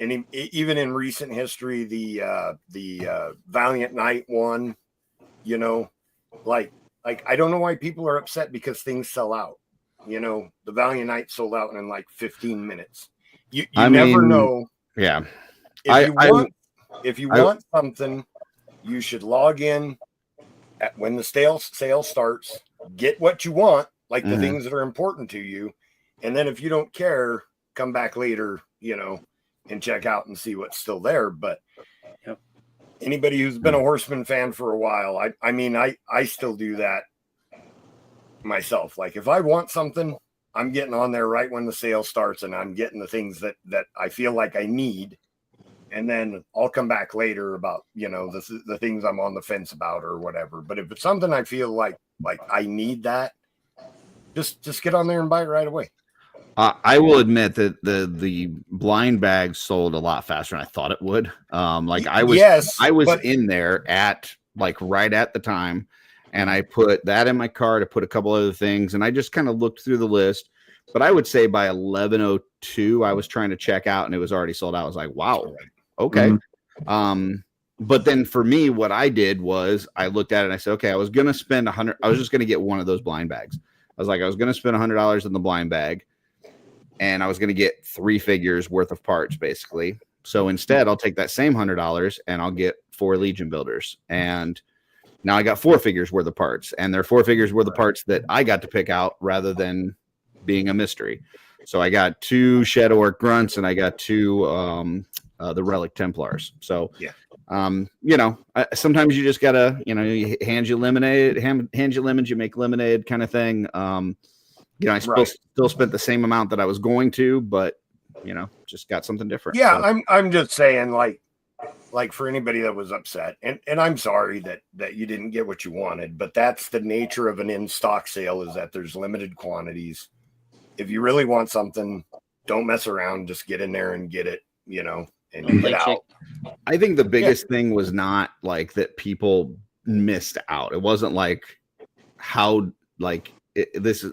And even in recent history, the Valiant Knight one, like I don't know why people are upset because things sell out. The Valiant Knight sold out in like 15 minutes. You never know. Yeah. If you want something, you should log in when the sale starts, get what you want, like the things that are important to you. And then if you don't care, come back later, and check out and see what's still there. But anybody who's been a Horseman fan for a while, I still do that myself. Like if I want something, I'm getting on there right when the sale starts and I'm getting the things that I feel like I need. And then I'll come back later about, the things I'm on the fence about or whatever. But if it's something I feel like I need that, just get on there and buy it right away. I will admit that the blind bags sold a lot faster than I thought it would. I was in there at like right at the time, and I put that in my cart. I put a couple other things, and I just kind of looked through the list. But I would say by 11:02, I was trying to check out, and it was already sold out. I was like, wow, okay. But then for me, what I did was I looked at it and I said, okay, I was going to spend $100. I was just going to get one of those blind bags. I was going to spend $100 in the blind bag, and I was going to get 3 figures worth of parts, basically. So instead, I'll take that same $100 and I'll get 4 Legion builders. And now I got 4 figures worth of parts, and they're 4 figures worth of parts that I got to pick out rather than being a mystery. So I got 2 Shadow Orc Grunts, and I got 2 the Relic Templars. So, sometimes you just gotta, you hand you lemons, you make lemonade kind of thing. I still spent the same amount that I was going to, but just got something different. Yeah, So. I'm just saying, like for anybody that was upset, and I'm sorry that you didn't get what you wanted, but that's the nature of an in-stock sale, is that there's limited quantities. If you really want something, don't mess around, just get in there and get it, and get out. I think the biggest thing was not like that people missed out. It wasn't like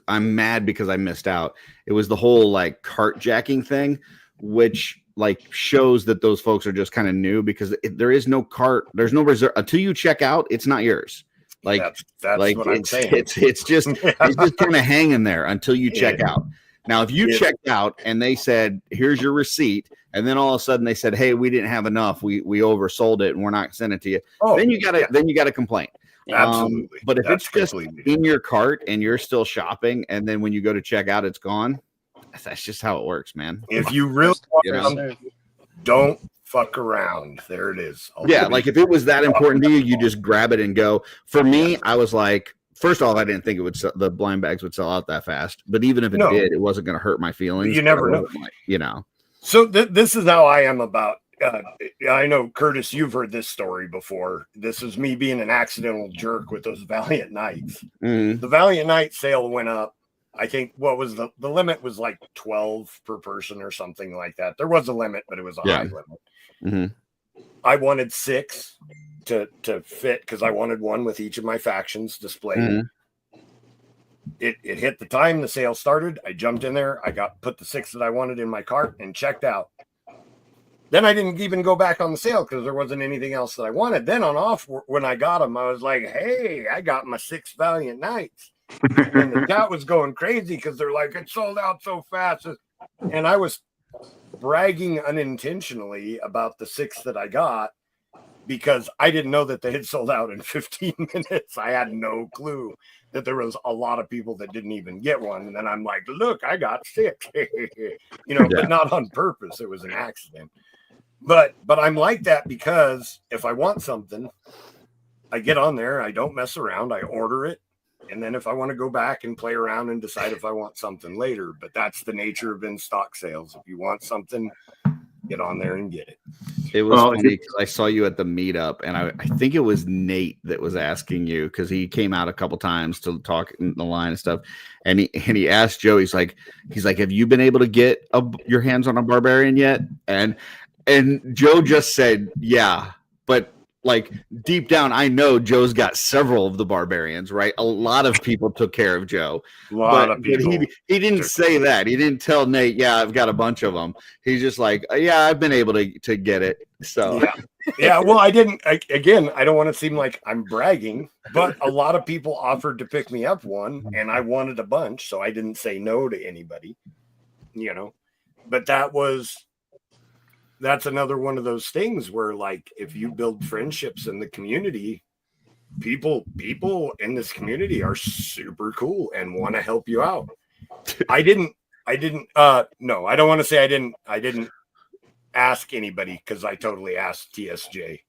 I'm mad because I missed out. It was the whole like cart jacking thing, which like shows that those folks are just kind of new, because there is no cart, there's no reserve until you check out. It's not yours. Like that's like what I'm saying. It's just kind of hanging there until you check out. Now, if you checked out and they said, "Here's your receipt," and then all of a sudden they said, "Hey, we didn't have enough. We oversold it, and we're not sending it to you." Then you gotta complain. Absolutely. But if it's just in your cart and you're still shopping, and then when you go to check out, it's gone. That's just how it works, man. If you really don't fuck around. There it is. Like if it was that important to you, you just grab it and go. For me, I was like, first off, I didn't think the blind bags would sell out that fast. But even if it did, it wasn't going to hurt my feelings. You never know. So this is how I am about. I know, Curtis, you've heard this story before. This is me being an accidental jerk with those Valiant Nights. Mm-hmm. The Valiant Night sale went up. I think what was the limit was like 12 per person or something like that. There was a limit, but it was a high limit. Mm-hmm. I wanted 6 to fit because I wanted one with each of my factions displayed. Mm-hmm. It hit the time the sale started. I jumped in there. I put the 6 that I wanted in my cart and checked out. Then I didn't even go back on the sale because there wasn't anything else that I wanted. Then on off, when I got them, I was like, "Hey, I got my 6 Valiant Knights." And the chat was going crazy because they're like, "It sold out so fast." And I was bragging unintentionally about the 6 that I got because I didn't know that they had sold out in 15 minutes. I had no clue that there was a lot of people that didn't even get one. And then I'm like, "Look, I got 6," but not on purpose. It was an accident. But I'm like that because if I want something, I get on there, I don't mess around, I order it. And then if I want to go back and play around and decide if I want something later, but that's the nature of in-stock sales. If you want something, get on there and get it. It was funny because I saw you at the meetup, and I think it was Nate that was asking you because he came out a couple times to talk in the line and stuff. And he asked Joe, he's like, "Have you been able to get your hands on a barbarian yet?" And Joe just said, "Yeah," but like deep down, I know Joe's got several of the barbarians, right? A lot of people took care of Joe. A lot of people. But he didn't say that. He didn't tell Nate, "Yeah, I've got a bunch of them." He's just like, "Yeah, I've been able to get it." So yeah. Well, I didn't. I don't want to seem like I'm bragging, but a lot of people offered to pick me up one, and I wanted a bunch, so I didn't say no to anybody. But that's another one of those things where, like, if you build friendships in the community, people in this community are super cool and want to help you out. No, I don't want to say I didn't ask anybody because I totally asked TSJ.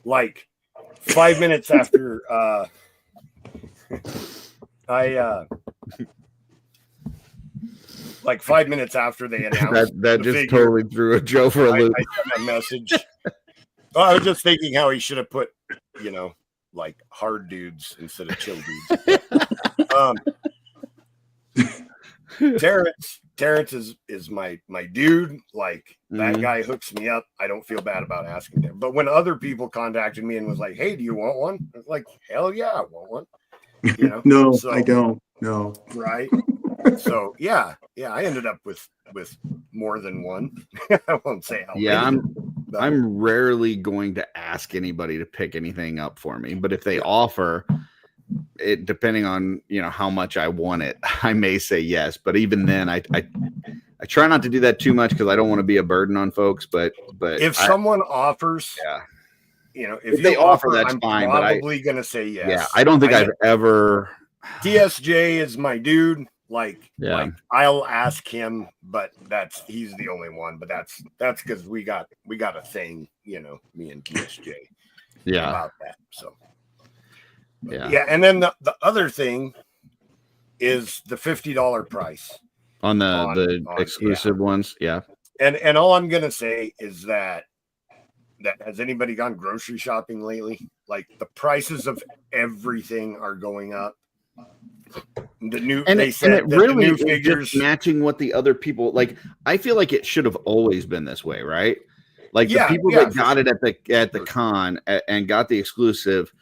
Like 5 minutes after like 5 minutes after they announced that just figure, totally threw a Joe for a loop. I sent a message. I was just thinking how he should have put, like hard dudes instead of chill dudes. Terrence is my dude. Like that guy hooks me up. I don't feel bad about asking him. But when other people contacted me and was like, "Hey, do you want one?" I was like, "Hell yeah, I want one." No, so, I don't. No. Right. So yeah, I ended up with more than one. I won't say how. Yeah, I'm rarely going to ask anybody to pick anything up for me, but if they offer it, depending on how much I want it, I may say yes. But even then, I try not to do that too much because I don't want to be a burden on folks. But if someone offers, if they offer, that's I'm fine. Probably gonna say yes. Yeah, I don't think I've ever. TSJ is my dude. Like I'll ask him, but he's the only one. But that's because we got a thing, me and TSJ. Yeah, about that. So yeah, and then the other thing is the $50 price on the exclusive ones. Yeah, And all I'm gonna say is that has anybody gone grocery shopping lately? Like the prices of everything are going up. The new and they it, said and it that really the new is figures just matching what the other people like. I feel like it should have always been this way, right? Like the people that got it at the con and got the exclusive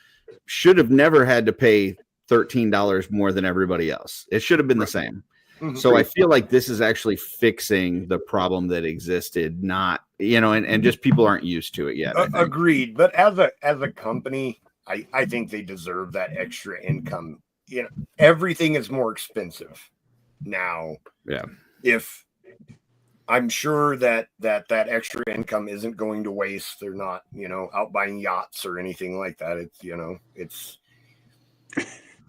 should have never had to pay $13 more than everybody else. It should have been the same. Mm-hmm. So I feel like this is actually fixing the problem that existed, not, and just people aren't used to it yet. Agreed. But as a company, I think they deserve that extra income. Everything is more expensive now. Yeah. If I'm sure that extra income isn't going to waste. They're not, out buying yachts or anything like that. It's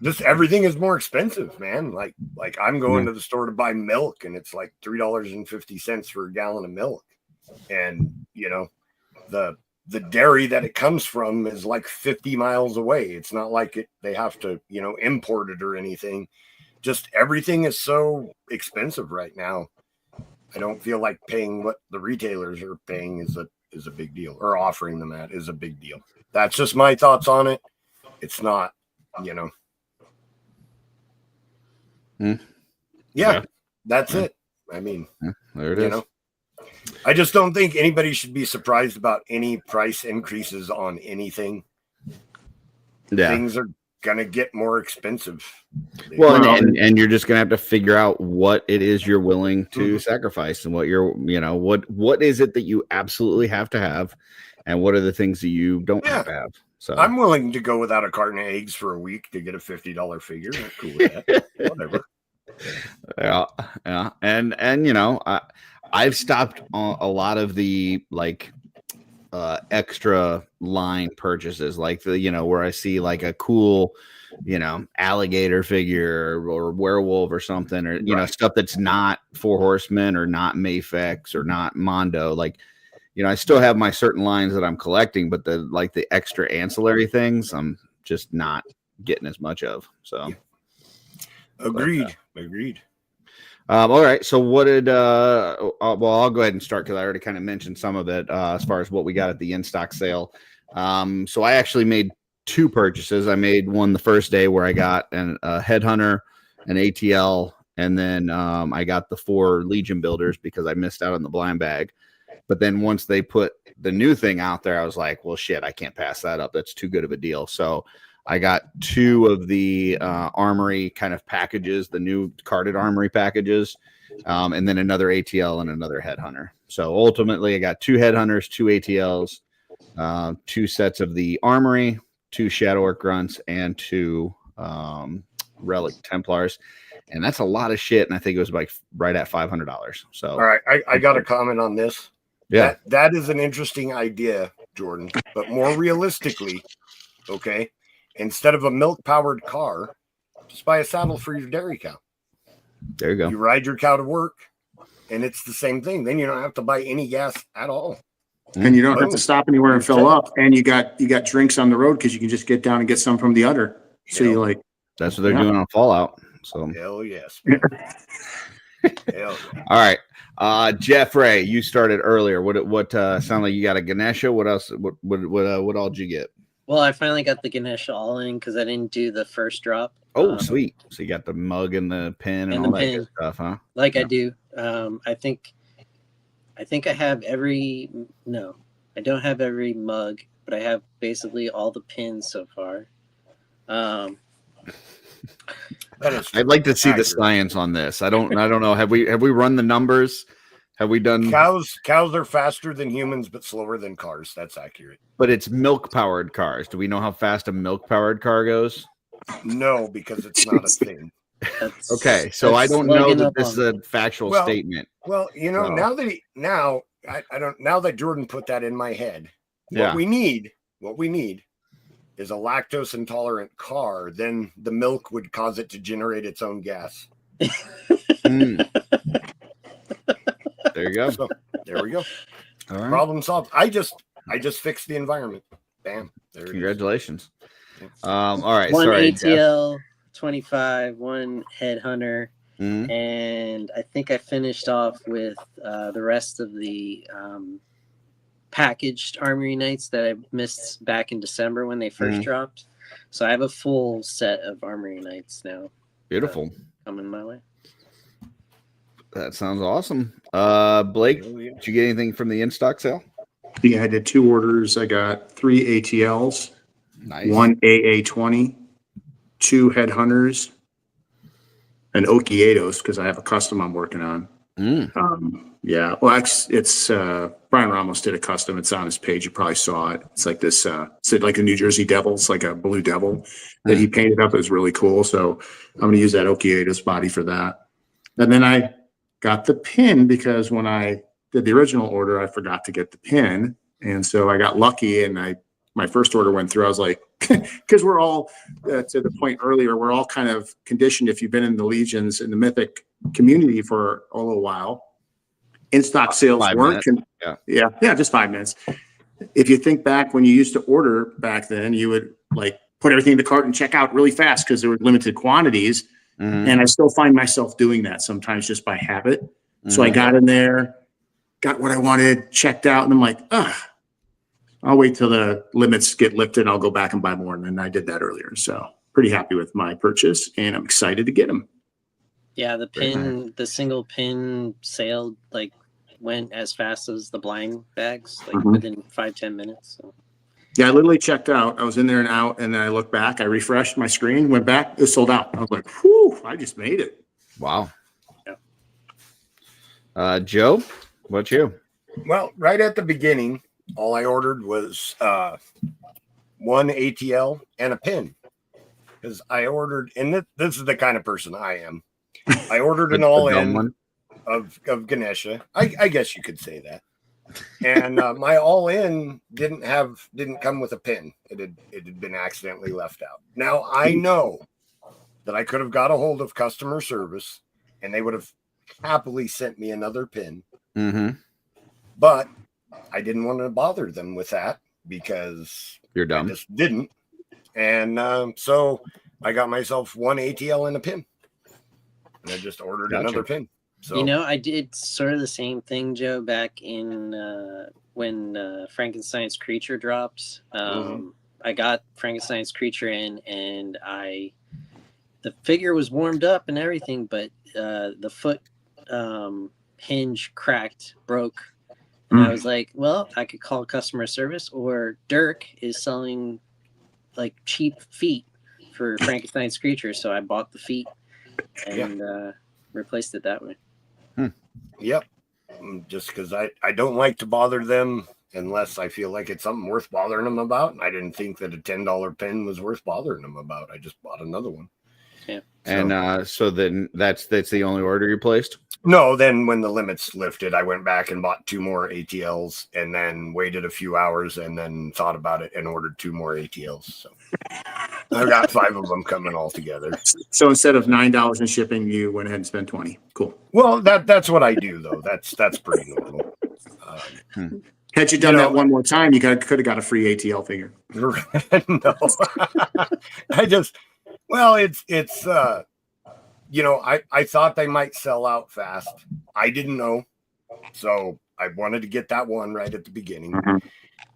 just everything is more expensive, man. Like I'm going to the store to buy milk, and it's like $3.50 for a gallon of milk, and the dairy that it comes from is like 50 miles away. It's not like they have to import it or anything. Just everything is so expensive right now. I don't feel like paying what the retailers are paying is a big deal, or offering them at is a big deal. That's just my thoughts on it. It's not, Yeah, that's it. I mean, there it is. I just don't think anybody should be surprised about any price increases on anything. Yeah. Things are gonna get more expensive. Well, and you're just gonna have to figure out what it is you're willing to sacrifice, and what what is it that you absolutely have to have, and what are the things that you don't have to have. So I'm willing to go without a carton of eggs for a week to get a $50 figure. I'm cool with that. Whatever. Yeah, and I've stopped a lot of the extra line purchases, like where I see like a cool alligator figure or werewolf or something, or stuff that's not Four Horsemen or not Mafex or not Mondo. Like I still have my certain lines that I'm collecting, but the extra ancillary things I'm just not getting as much of. So agreed. All right. So what did I'll go ahead and start, because I already kind of mentioned some of it as far as what we got at the in-stock sale. So I actually made two purchases. I made one the first day where I got a Headhunter, an ATL, and then I got the 4 Legion builders because I missed out on the blind bag. But then once they put the new thing out there, I was like, well, shit, I can't pass that up. That's too good of a deal. So I got 2 of the armory kind of packages, the new carded armory packages, and then another ATL and another Headhunter. So ultimately, I got 2 Headhunters, 2 ATLs, 2 sets of the armory, 2 Shadow Orc Grunts, and 2 Relic Templars. And that's a lot of shit. And I think it was like right at $500. So, all right, I got a comment on this. Yeah, that is an interesting idea, Jordan. But more realistically, okay, instead of a milk-powered car, just buy a saddle for your dairy cow. There you go. You ride your cow to work, and it's the same thing. Then you don't have to buy any gas at all. And you don't have to stop anywhere and fill up. And you got drinks on the road because you can just get down and get some from the udder. So that's what they're doing on Fallout. So hell yes. Hell. All right. Jeff Ray, you started earlier. What sound like you got a Ganesha? What else? What all did you get? Well, I finally got the Ganesha all in because I didn't do the first drop. Oh, sweet. So you got the mug and the pin and all that good stuff, huh? Like I do. I think I have no, I don't have every mug, but I have basically all the pins so far. I'd like to see the science on this. I don't know. Have we run the numbers? Have we done cows are faster than humans but slower than cars. That's accurate. But it's milk powered cars. Do we know how fast a milk powered car goes? No, because it's not a thing. Okay, so I don't know that this is a factual statement. Well, now that Jordan put that in my head, what we need is a lactose intolerant car. Then the milk would cause it to generate its own gas. There you go. So, there we go. All right. Problem solved. I just fixed the environment. Bam. There Congratulations. All right. One sorry, ATL, Jeff. 25, one Headhunter, And I think I finished off with the rest of the packaged Armory Knights that I missed back in December when they first dropped. So I have a full set of Armory Knights now. Beautiful. Coming my way. That sounds awesome. Blake, did you get anything from the in-stock sale? Yeah, I did 2 orders. I got 3 ATLs, Nice. 1 AA20, 2 Headhunters, and Okiedos because I have a custom I'm working on. Yeah, well, it's Brian Ramos did a custom. It's on his page. You probably saw it. It's like this, it's like a New Jersey Devil. It's like a blue devil that he painted up. It was really cool. So I'm going to use that Okiedos body for that. And then I got the pin because when I did the original order, I forgot to get the pin. And so I got lucky and my first order went through. I was like, because we're all, to the point earlier, we're all kind of conditioned if you've been in the Legions and the Mythic community for a little while. In-stock sales weren't. Yeah, just 5 minutes. If you think back when you used to order back then, you would like put everything in the cart and check out really fast because there were limited quantities. And I still find myself doing that sometimes just by habit. So I got in there, got what I wanted, checked out, and I'm like, I'll wait till the limits get lifted and I'll go back and buy more. And then I did that earlier. So pretty happy with my purchase and I'm excited to get them. Yeah, the single pin sale went as fast as the blind bags, within 5-10 minutes. So. Yeah, I literally checked out. I was in there and out, and then I looked back. I refreshed my screen, went back. It was sold out. I was like, whew, I just made it. Wow. Yeah. Joe, what's you? Well, right at the beginning, all I ordered was 1 ATL and a pin. Because I ordered, and this is the kind of person I am. I ordered an all-in of Ganesha. I guess you could say that. And my all-in didn't come with a pin. It had been accidentally left out. Now I know that I could have got a hold of customer service and they would have happily sent me another pin. But I didn't want to bother them with that because you're dumb. I just didn't. And so I got myself 1 ATL and a pin. And I just ordered another pin. So, I did sort of the same thing, Joe, back in when Frankenstein's Creature dropped. I got Frankenstein's Creature in, and the figure was warmed up and everything, but the foot hinge broke. And I was like, well, I could call customer service, or Dirk is selling like cheap feet for Frankenstein's Creature. So I bought the feet and replaced it that way. Yep. Just because I don't like to bother them unless I feel like it's something worth bothering them about. And I didn't think that a $10 pin was worth bothering them about. I just bought another one. Yeah. And so then that's the only order you placed? No, then when the limits lifted, I went back and bought 2 more ATLs and then waited a few hours and then thought about it and ordered 2 more ATLs. So I've got 5 of them coming all together. So instead of $9 in shipping, you went ahead and spent 20. Cool. Well, that's what I do though. That's pretty normal. Had you done that one more time, you could have got a free ATL figure. No, it's I thought they might sell out fast. I didn't know. So I wanted to get that one right at the beginning.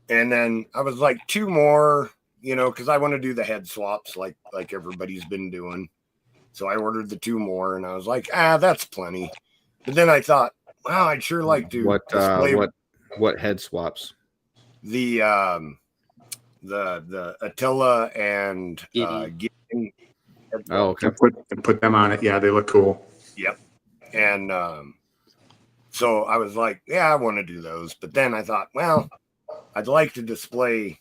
And then I was like 2 more, because I want to do the head swaps like everybody's been doing. So I ordered the 2 more and I was like, that's plenty. But then I thought, wow, I'd sure like to what head swaps? The Attila and Gideon. Oh, okay. Put them on it. Yeah, they look cool. Yep. And so I was like, I want to do those. But then I thought, well, I'd like to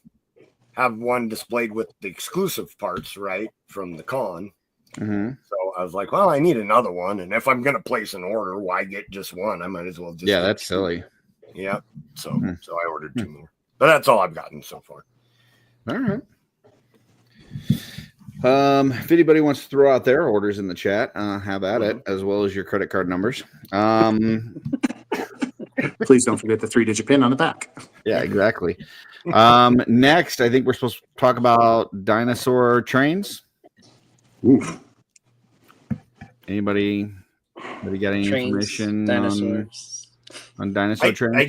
have one displayed with the exclusive parts, right, from the con. So I was like, well, I need another one. And if I'm going to place an order, why get just one? I might as well just. Yeah, that's silly. Yeah. So I ordered 2 more. But that's all I've gotten so far. All right. If anybody wants to throw out their orders in the chat, have at it, as well as your credit card numbers. Please don't forget the 3-digit pin on the back. Yeah, exactly. Next, I think we're supposed to talk about dinosaur trains. Oof. Anybody Have you got any Trains, information dinosaurs. on dinosaur trains? I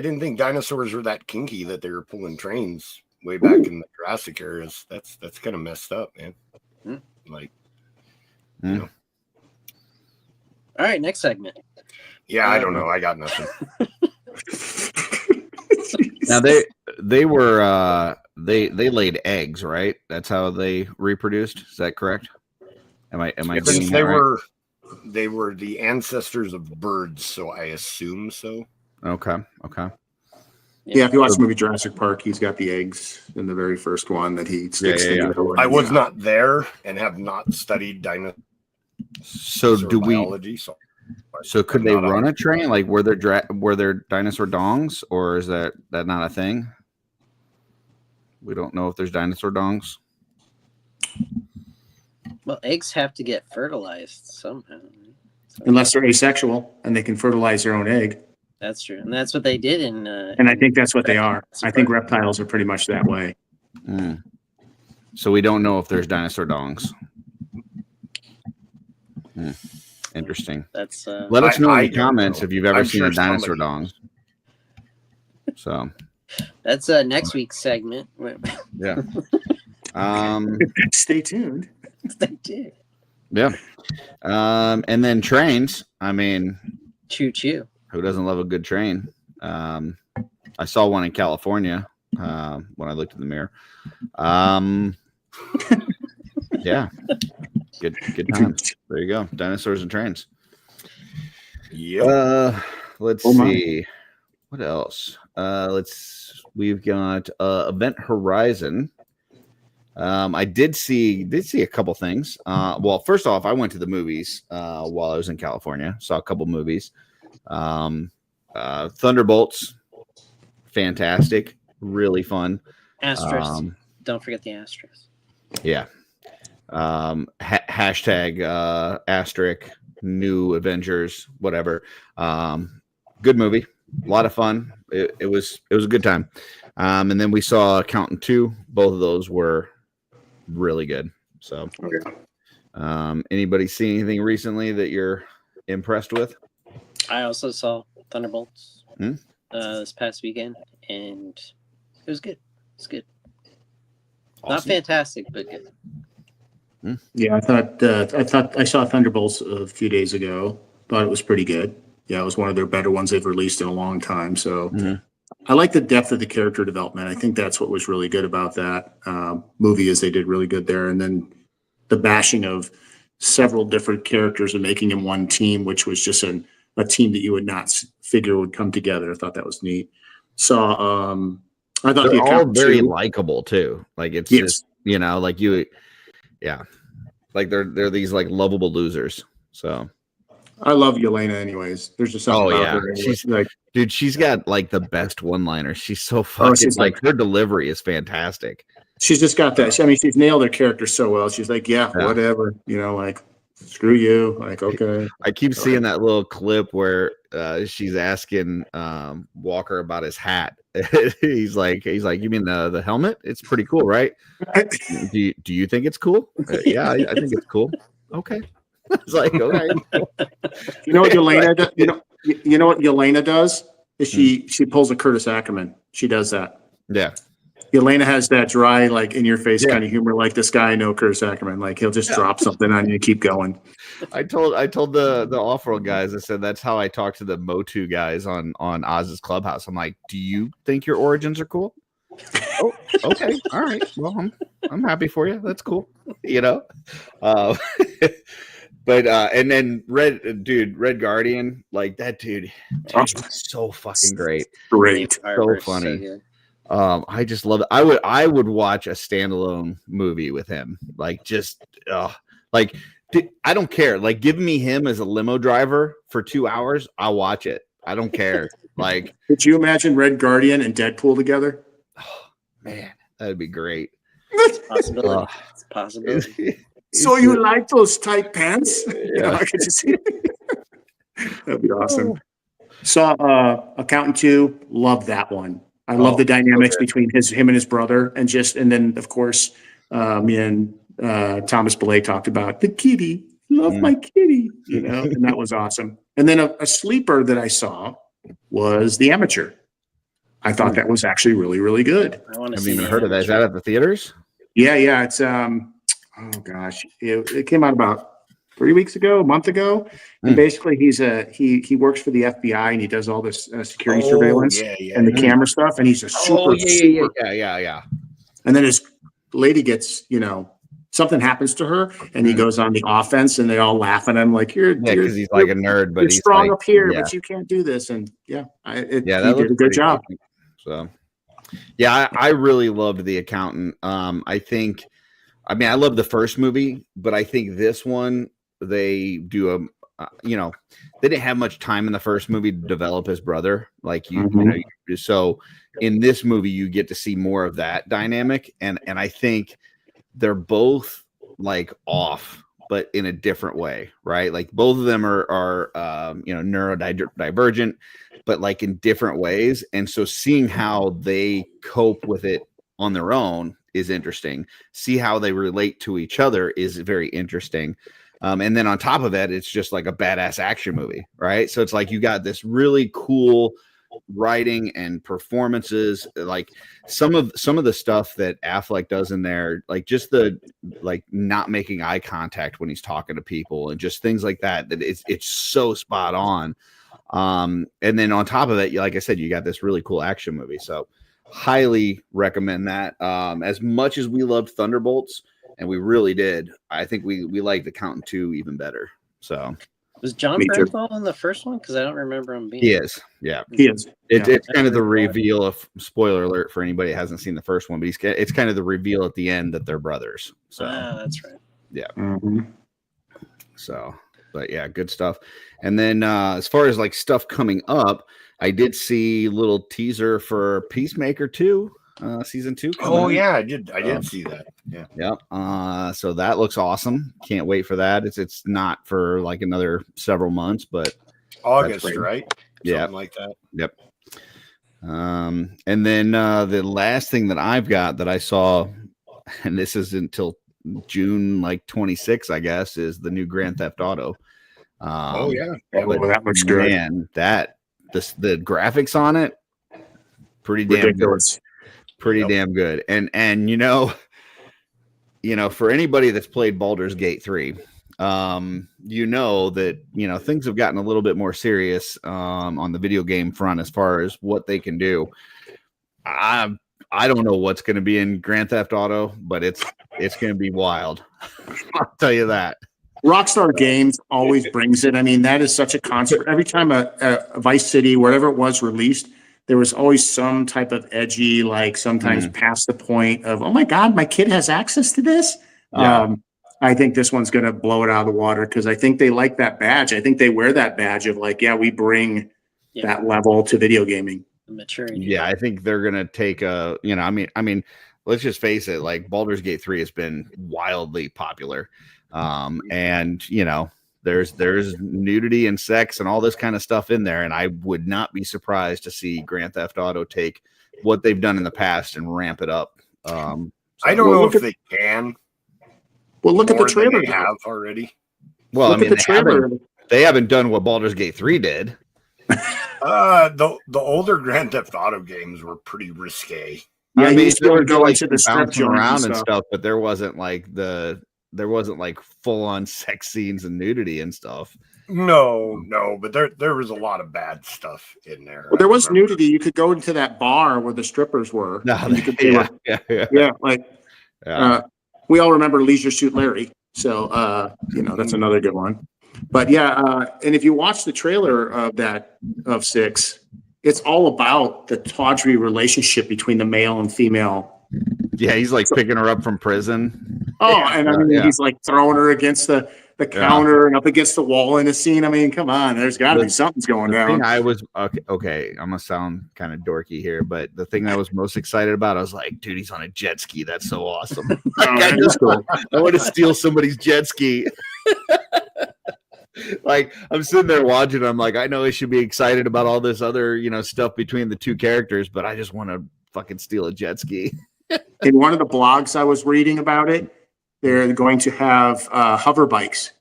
didn't think dinosaurs were that kinky that they were pulling trains way back in the Jurassic eras. That's kind of messed up, man. Like, you know. All right, next segment. Yeah, I don't know. I got nothing. Now they were they laid eggs, right? That's how they reproduced. Is that correct? Am I getting that right? They were the ancestors of birds, so I assume so. Okay. Yeah, if you watch the movie Jurassic Park, he's got the eggs in the very first one that he sticks in the middle. I was not there and have not studied dinosaur biology. So could they run a train? Like were there dinosaur dongs, or is that not a thing? We don't know if there's dinosaur dongs. Well, eggs have to get fertilized somehow. Unless they're asexual and they can fertilize their own egg. That's true, and that's what they did in. And I think that's what they are. I think reptiles are pretty much that way. So we don't know if there's dinosaur dongs. Interesting. That's. Let us know in the comments if you've ever seen a dinosaur dong. So. That's next week's segment. Yeah. Stay tuned. Stay tuned. Yeah. And then trains. I mean, choo choo. Who doesn't love a good train? I saw one in California when I looked in the mirror. Yeah. Good times. There you go. Dinosaurs and trains. Yeah. Let's see. What else? We've got Event Horizon. I did see a couple things. Well, first off, I went to the movies while I was in California. Saw a couple movies. Thunderbolts, fantastic, really fun. Asterisk. Don't forget the asterisk. Yeah. Hashtag asterisk new Avengers, whatever. Good movie, a lot of fun. It was a good time. And then we saw Accountant 2. Both of those were really good. So, anybody see anything recently that you're impressed with? I also saw Thunderbolts this past weekend, and it was good. It's good. Awesome. Not fantastic, but good. Yeah, I thought I saw Thunderbolts a few days ago. Thought it was pretty good. Yeah, it was one of their better ones they've released in a long time. So I like the depth of the character development. I think that's what was really good about that movie is they did really good there. And then the bashing of several different characters and making them one team, which was just a team that you would not figure would come together. I thought that was neat. So I thought they're all very likable too. Like it's just, like you, yeah, like they're these like lovable losers. So I love Yelena anyways. There's just something about her. She's like, dude, she's got like the best one-liners. She's so fucking her delivery is fantastic. She's just got that. I mean, she's nailed her character so well. She's like, yeah. Whatever, like screw you. Like, okay. I keep seeing that little clip where she's asking Walker about his hat. he's like, you mean the helmet? It's pretty cool, right? Do you think it's cool? Yeah, I think it's cool. Okay. It's like, okay. You know what Yelena does? You know what Yelena does? Is she pulls a Curtis Ackerman. She does that. Yeah. Yelena has that dry, like in your face kind of humor, like this guy I know, Curtis Ackerman. Like he'll just drop something on you and keep going. I told the OffWorld guys, I said that's how I talk to the Motu guys on Oz's Clubhouse. I'm like, do you think your origins are cool? Oh, okay. All right. Well, I'm happy for you. That's cool. But and then Red Guardian, like that dude so fucking great. Great. So funny. I just love it. I would watch a standalone movie with him. Like just I don't care. Like give me him as a limo driver for 2 hours. I'll watch it. I don't care. Like could you imagine Red Guardian and Deadpool together? Oh man, that'd be great. It's a possibility. It's a possibility. So you like those tight pants? I could just see it. That'd be awesome. Saw Accountant 2, love that one. I love the dynamics between him and his brother, and then of course me and Thomas Belay talked about the kitty. love my kitty, and that was awesome. And then a sleeper that I saw was The Amateur. I thought that was actually really, really good. I want to haven't even heard of that. Is that at the theaters? Yeah. It's oh gosh, it came out about 3 weeks ago, a month ago, and basically he works for the FBI and he does all this security surveillance and the camera stuff, and he's a super. Yeah. And then his lady gets, something happens to her, and he goes on the offense, and they all laugh at him like you're because he's like a nerd, but you're he's strong like, up here, but you can't do this. And he did a good job. Cool. So, yeah, I really loved The Accountant. I love the first movie, but I think this one they do they didn't have much time in the first movie to develop his brother, like so in this movie you get to see more of that dynamic, and I think they're both like off, but in a different way, right? Like both of them are neurodivergent, but like in different ways. And so seeing how they cope with it on their own is interesting. See how they relate to each other is very interesting. And then on top of that, it's just like a badass action movie, right? So it's like you got this really cool writing and performances, like some of the stuff that Affleck does in there, like just the not making eye contact when he's talking to people and just things like that it's so spot on. And then on top of that, like I said, you got this really cool action movie. So highly recommend that. As much as we loved Thunderbolts, and we really did, I think we liked The Accountant 2 even better. So was John Bernthal in the first one? Because I don't remember him being. He is, yeah. He is. It's kind of the reveal of, spoiler alert for anybody who hasn't seen the first one, but it's kind of the reveal at the end that they're brothers. So that's right. Yeah. So, but yeah, good stuff. And then as far as like stuff coming up, I did see a little teaser for Peacemaker 2. Season 2. Oh yeah, I did see that. Yeah. So that looks awesome. Can't wait for that. It's not for like another several months, but August, right? Yeah, something like that. Yep. And then the last thing that I've got that I saw, and this is until June like 26, I guess, is the new Grand Theft Auto. Oh yeah, that looks good. Man, the graphics on it, pretty damn good. Pretty damn good. And for anybody that's played Baldur's Gate 3, that things have gotten a little bit more serious on the video game front as far as what they can do. I don't know what's going to be in Grand Theft Auto, but it's going to be wild. I'll tell you that. Rockstar Games always brings it. I mean, that is such a concept. Every time a Vice City, wherever it was released, there was always some type of edgy, like sometimes past the point of, oh my God, my kid has access to this. Yeah. I think this one's going to blow it out of the water because I think they like that badge. I think they wear that badge of like, yeah, we bring that level to video gaming. Maturity. Yeah, I think they're going to take I mean, let's just face it, like Baldur's Gate 3 has been wildly popular. And there's nudity and sex and all this kind of stuff in there. And I would not be surprised to see Grand Theft Auto take what they've done in the past and ramp it up. I don't know if they can. Well, look at the trailer. They have already. Well, look at the trailer. They haven't done what Baldur's Gate 3 did. The older Grand Theft Auto games were pretty risque. Yeah, I mean, you were going to the strip around and stuff, but there wasn't like full on sex scenes and nudity and stuff. No, but there was a lot of bad stuff in there. Well, there was nudity. You could go into that bar where the strippers were. We all remember Leisure Suit Larry. So, that's another good one. But and if you watch the trailer of 6, it's all about the tawdry relationship between the male and female. Yeah, he's like picking her up from prison. Oh, and he's like throwing her against the counter and up against the wall in a scene. I mean, come on, there's got to be something's going down. I was okay. I'm gonna sound kind of dorky here, but the thing I was most excited about, I was like, dude, he's on a jet ski. That's so awesome. I want to steal somebody's jet ski. Like I'm sitting there watching. I'm like, I know I should be excited about all this other, stuff between the two characters, but I just want to fucking steal a jet ski. In one of the blogs I was reading about it, they're going to have hover bikes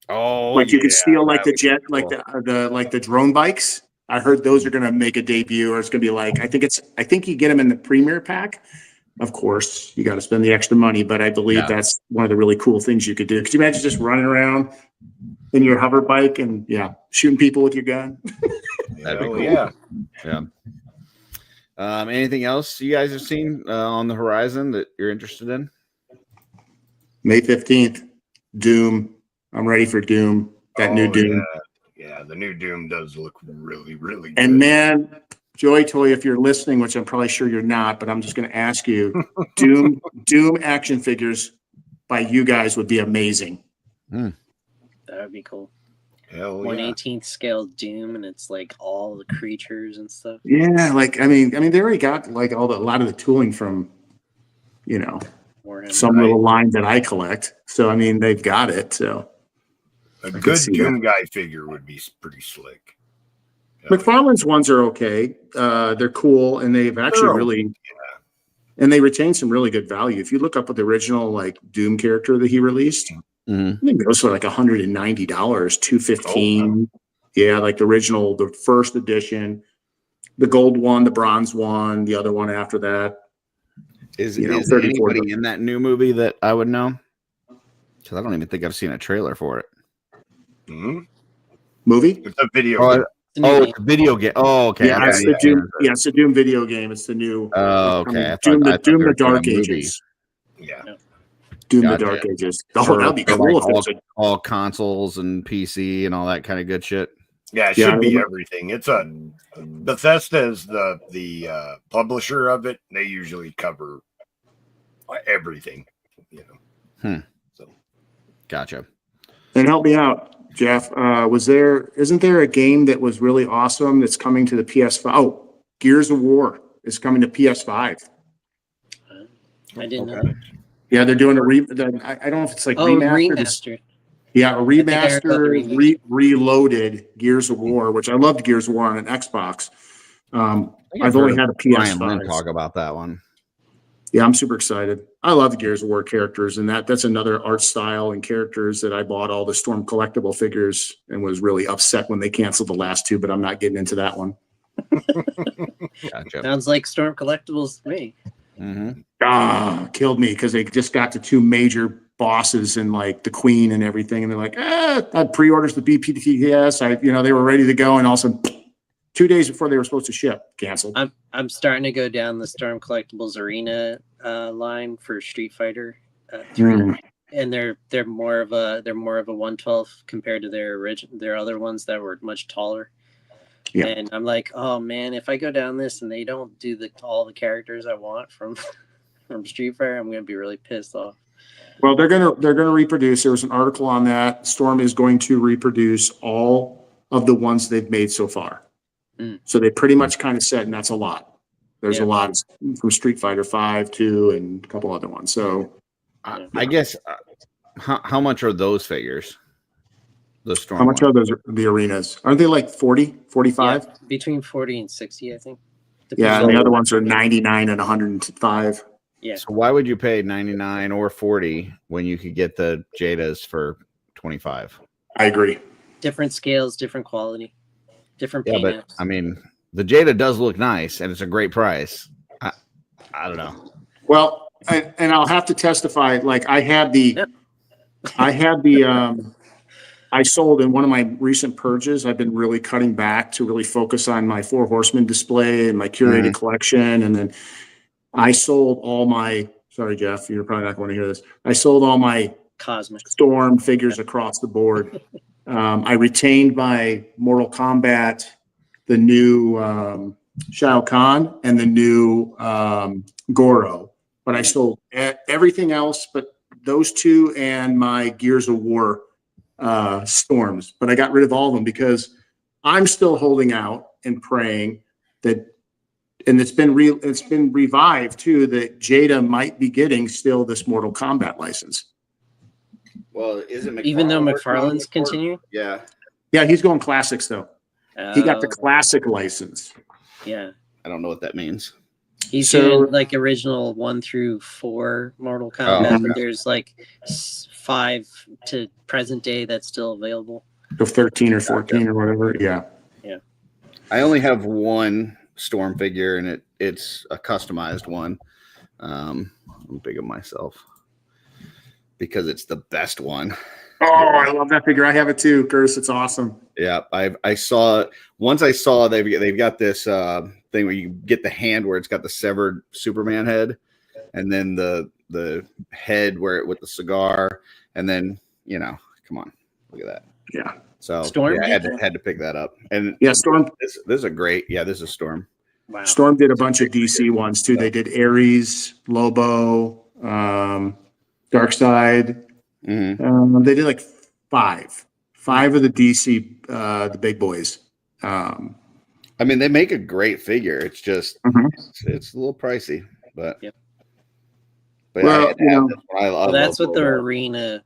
Oh, like you could steal like the that jet, would be like the drone bikes. I heard those are going to make a debut, or it's going to be like I think you get them in the premiere pack. Of course, you got to spend the extra money, but I believe that's one of the really cool things you could do. Could you imagine just running around in your hover bike and shooting people with your gun? That'd be cool. Yeah. Anything else you guys have seen on the horizon that you're interested in? May 15th, Doom. I'm ready for Doom. That new Doom. Yeah, the new Doom does look really, really good. And man, Joy Toy, if you're listening, which I'm probably sure you're not, but I'm just going to ask you, Doom action figures by you guys would be amazing. That would be cool. Hell 1/18th scale Doom, and it's like all the creatures and stuff. Yeah, like I mean, they already got like a lot of the tooling from, Warhammer, some little line that I collect. So I mean, they've got it. So a good Doom guy figure would be pretty slick. McFarlane's ones are okay. They're cool, and they've actually and they retain some really good value. If you look up at the original like Doom character that he released, I think it was for like $190, $215. Yeah, like the original, the first edition, the gold one, the bronze one, the other one after that. Is anybody in that new movie that I would know? Because I don't even think I've seen a trailer for it. Movie? It's a video. It's a video game. Oh, okay. Yeah, it's the Doom. Yeah, it's the Doom video game. It's the new. Oh, okay. Doom the Dark Ages. Yeah. Doom the Dark Ages. Oh, that'd be cool. All consoles and PC and all that kind of good shit. Yeah, it should be everything. It's Bethesda is the publisher of it. They usually cover everything. So, gotcha. And help me out, Jeff. Isn't there a game that was really awesome that's coming to the PS5? Oh, Gears of War is coming to PS5. I didn't know. Yeah, they're doing I don't know if it's like remastered. Yeah, a remastered, reloaded Gears of War, which I loved Gears of War on an Xbox. I've only had a PS5. Ryan Lynn talk about that one. Yeah, I'm super excited. I love the Gears of War characters, and that's another art style and characters that I bought all the Storm collectible figures and was really upset when they canceled the last two, but I'm not getting into that one. Gotcha. Sounds like Storm collectibles to me. Killed me because they just got to two major bosses and like the Queen and everything, and they're like, I pre-orders the BPTS. They were ready to go, and all of a sudden, 2 days before they were supposed to ship, canceled. I'm starting to go down the Storm Collectibles Arena line for Street Fighter 3, and they're more of a 1/12 compared to their other ones that were much taller. Yeah. And I'm like, oh man, if I go down this and they don't do all the characters I want from Street Fighter, I'm gonna be really pissed off. Well, they're gonna reproduce. There was an article on that. Storm is going to reproduce all of the ones they've made so far. So they pretty much kind of said, and that's a lot. There's a lot from Street Fighter 5, 2, and a couple other ones. So I guess how much are those figures? The Storm. How much are those the arenas? Aren't they like 40, 45? Yeah, between 40 and 60, I think. Yeah, and the other ones are 99 and 105. Yeah. So why would you pay 99 or 40 when you could get the Jadas for 25? I agree. Different scales, different quality, different paint but apps. I mean, the Jada does look nice, and it's a great price. I don't know. Well, and I'll have to testify. Like I sold in one of my recent purges. I've been really cutting back to really focus on my Four Horsemen display and my curated collection. And then I sold all my, sorry, Jeff, you're probably not going to hear this. I sold all my Cosmic Storm figures across the board. I retained my Mortal Kombat, the new Shao Kahn, and the new Goro. But I sold everything else but those two and my Gears of War Storms. But I got rid of all of them because I'm still holding out and praying that, and it's been revived too, that Jada might be getting still this Mortal Kombat license. Well, isn't even though McFarlane's continuing? Yeah, he's going classics though. He got the classic license. Yeah, I don't know what that means. He's doing like original 1 through 4 Mortal Kombat, but there's like 5 to present day that's still available. So 13 or 14 or whatever. Yeah. Yeah. I only have one Storm figure, and it's a customized one. I'm big of myself because it's the best one. Oh, I love that figure. I have it too, Curse. It's awesome. Yeah, I saw once I saw they've got this thing where you get the hand where it's got the severed Superman head, and then the head with the cigar, and then come on, look at that. Yeah. So Storm, I had to pick that up. And yeah, Storm. This is a great. Yeah, this is Storm. Wow. Storm did a bunch of DC ones too. They did Ares, Lobo, Darkseid. Mm-hmm. They did like five of the DC, the big boys. I mean, they make a great figure. It's just it's a little pricey, but yep. But well, that's what the arena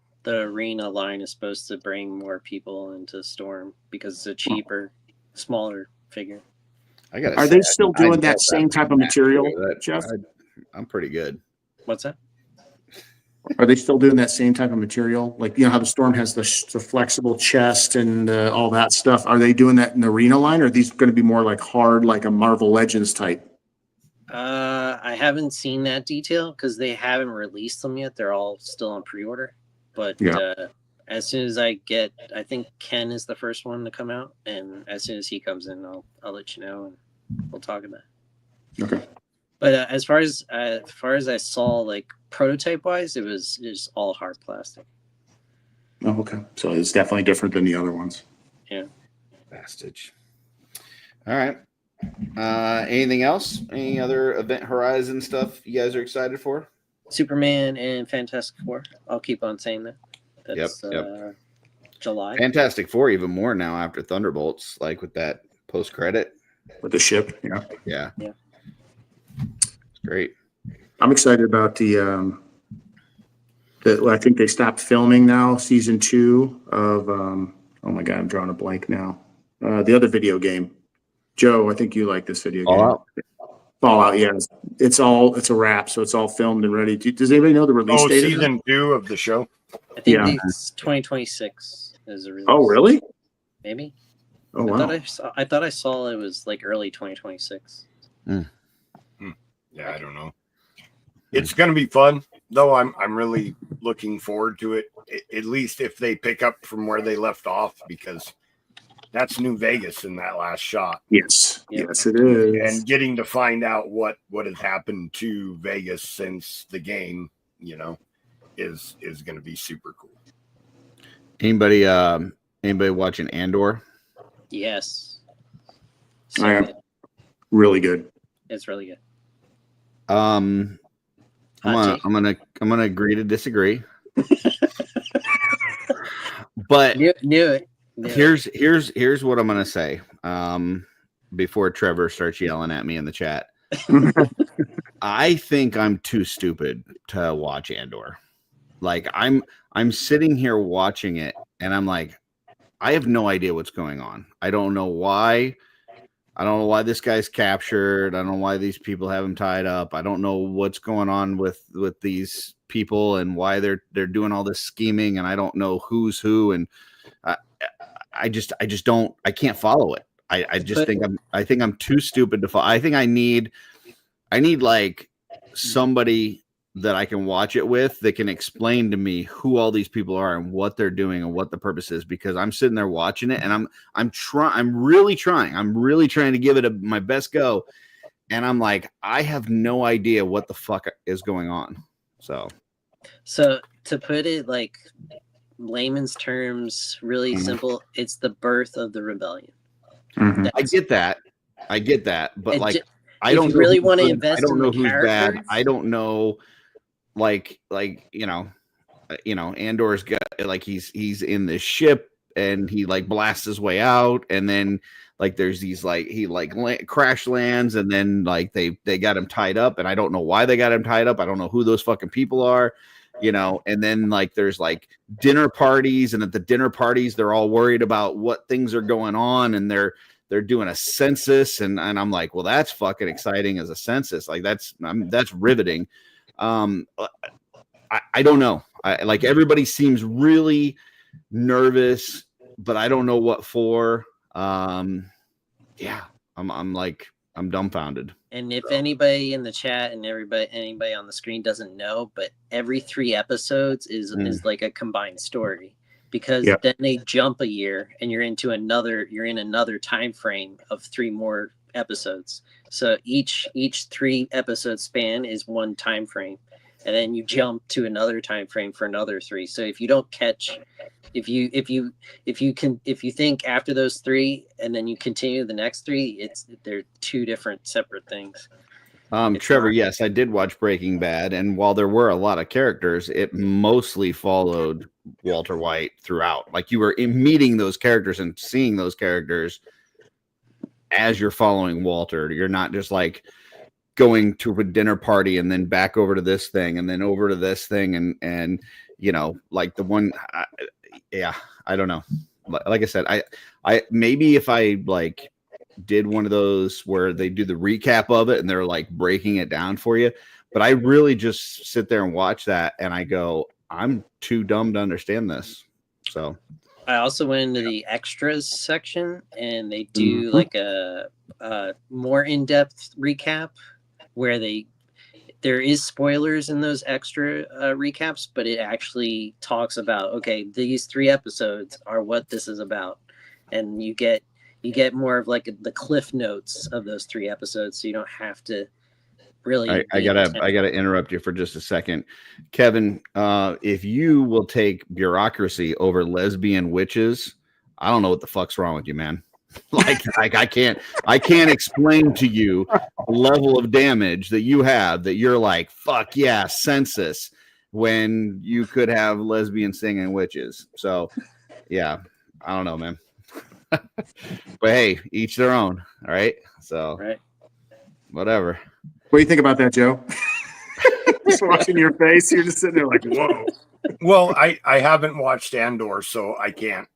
line is supposed to bring more people into Storm because it's a cheaper, smaller figure. Are they still doing that same type of material, Jeff? I'm pretty good. What's that? Are they still doing that same type of material? Like, how the Storm has the flexible chest and all that stuff. Are they doing that in the arena line, or are these going to be more like hard, like a Marvel Legends type? I haven't seen that detail because they haven't released them yet. They're all still on pre-order. But as soon as I think Ken is the first one to come out, and as soon as he comes in, I'll let you know and we'll talk about it. Okay. But as far as I saw, like prototype wise, it was all hard plastic. Oh, okay. So it's definitely different than the other ones. Yeah. Bastage. All right. Anything else? Any other Event Horizon stuff you guys are excited for? Superman and Fantastic Four. I'll keep on saying that. That's July. Fantastic Four even more now after Thunderbolts, like with that post credit with the ship. Yeah. It's great. I'm excited about the I think they stopped filming now, season 2 of oh my god, I'm drawing a blank now. The other video game. Joe, I think you like this video game. Fallout, yeah. It's a wrap, so it's all filmed and ready. Does anybody know the release date? Season 2 of the show? I think it's 2026 is the release. Oh, really? Maybe. Oh, wow. I thought I saw it was like early 2026. Yeah, I don't know. It's going to be fun, though. I'm really looking forward to it. At least if they pick up from where they left off, because that's New Vegas in that last shot. Yes, yes, it is. And getting to find out what has happened to Vegas since the game, is going to be super cool. Anybody watching Andor? Yes. I am. Really good. It's really good. I'm gonna agree to disagree. But knew it. Here's what I'm gonna say. Before Trevor starts yelling at me in the chat, I think I'm too stupid to watch Andor. Like I'm sitting here watching it, and I'm like, I have no idea what's going on. I don't know why. I don't know why this guy's captured. I don't know why these people have him tied up. I don't know what's going on with these people and why they're doing all this scheming, and I don't know who's who, and I just don't. I can't follow it. I think I'm too stupid to follow. I think I need like somebody that I can watch it with that can explain to me who all these people are and what they're doing and what the purpose is, because I'm sitting there watching it and I'm really trying to give it my best go. And I'm like, I have no idea what the fuck is going on. So to put it like layman's terms, really simple, it's the birth of the rebellion. I get that. But like, I don't really want to invest. I don't know who's characters. bad. I don't know. Like Andor's got like he's in this ship and he like blasts his way out, and then like there's these like he like crash lands, and then like they got him tied up, and I don't know why they got him tied up. I don't know who those fucking people are, and then like there's like dinner parties, and at the dinner parties they're all worried about what things are going on, and they're they're doing a census, and I'm like, well, that's fucking exciting as a census. Like that's riveting. I don't know. Like everybody seems really nervous, but I don't know what for. Yeah, I'm dumbfounded. And if anybody in the chat and anybody on the screen doesn't know, but every 3 episodes is like a combined story, because then they jump a year and you're in another time frame of 3 more episodes. So each 3 episode span is one time frame, and then you jump to another time frame for another 3. So if you don't catch, if you think after those 3 and then you continue the next 3, they're 2 different separate things. Trevor, yes, I did watch Breaking Bad, and while there were a lot of characters, it mostly followed Walter White throughout. Like you were meeting those characters and seeing those characters as you're following Walter. You're not just like going to a dinner party and then back over to this thing and then over to this thing and you know, like the one. I don't know. Like I said, I maybe if I like did one of those where they do the recap of it and they're like breaking it down for you, but I really just sit there and watch that and I go, I'm too dumb to understand this. So I also went into the extras section and they do like a more in-depth recap where there is spoilers in those extra recaps, but it actually talks about, okay, these 3 episodes are what this is about. And you get more of like the cliff notes of those 3 episodes. So you don't have to really. I gotta interrupt you for just a second. Kevin, if you will take bureaucracy over lesbian witches, I don't know what the fuck's wrong with you, man. Like I can't explain to you the level of damage that you have that you're like, fuck yeah, census, when you could have lesbian singing witches. So yeah, I don't know, man. But hey, each their own. All right. So whatever. What do you think about that, Joe? Just watching your face, you're just sitting there like, whoa. Well, I haven't watched Andor, so I can't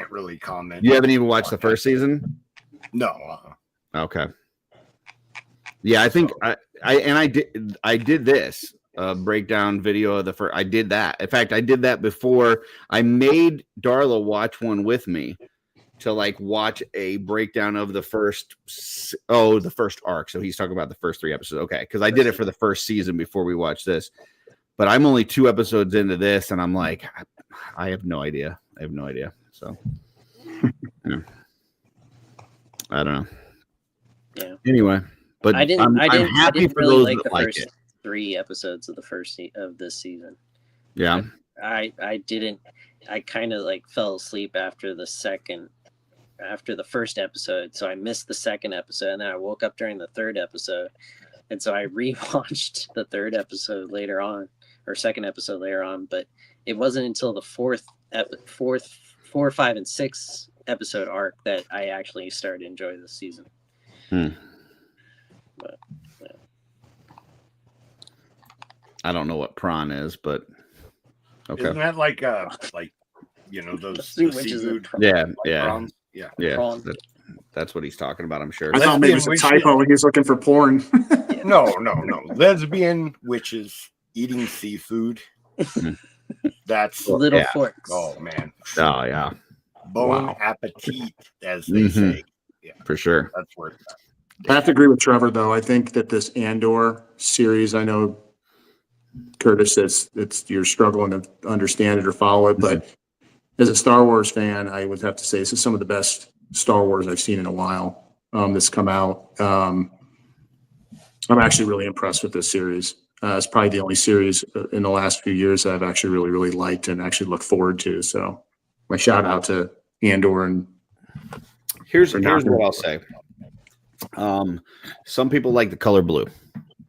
really comment. You haven't even watched the first season? No. Okay. Yeah, I think I did this breakdown video of the first. I did that. In fact, I did that before I made Darla watch one with me to like watch a breakdown of the first arc. So he's talking about the first 3 episodes. Okay, because I did it for the first season before we watched this. But I'm only 2 episodes into this, and I'm like, I have no idea. So, yeah. I don't know. Yeah. Anyway, but I'm happy for really those like the first 3 episodes of of this season. Yeah. I kind of like fell asleep after the first episode, so I missed the second episode, and then I woke up during the 3rd episode, and so I rewatched the 3rd episode later on, or 2nd episode later on. But it wasn't until the 4, 5, and 6 episode arc that I actually started to enjoy this season. But yeah. I don't know what prawn is, but okay. Isn't that like you know those seafood? Yeah. Prawns? Yeah. That's what he's talking about, I'm sure. I thought maybe it was a typo when he was looking for porn. No. Lesbian witches eating seafood. That's little forks. Oh man. Oh yeah. Bon appetit, as they say. Yeah, for sure. That's where I have to agree with Trevor, though. I think that this Andor series, I know Curtis says you're struggling to understand it or follow it, but as a Star Wars fan, I would have to say this is some of the best Star Wars I've seen in a while that's come out. I'm actually really impressed with this series. It's probably the only series in the last few years that I've actually really, really liked and actually look forward to. So my shout out to Andor. And here's what I'll say. Some people like the color blue.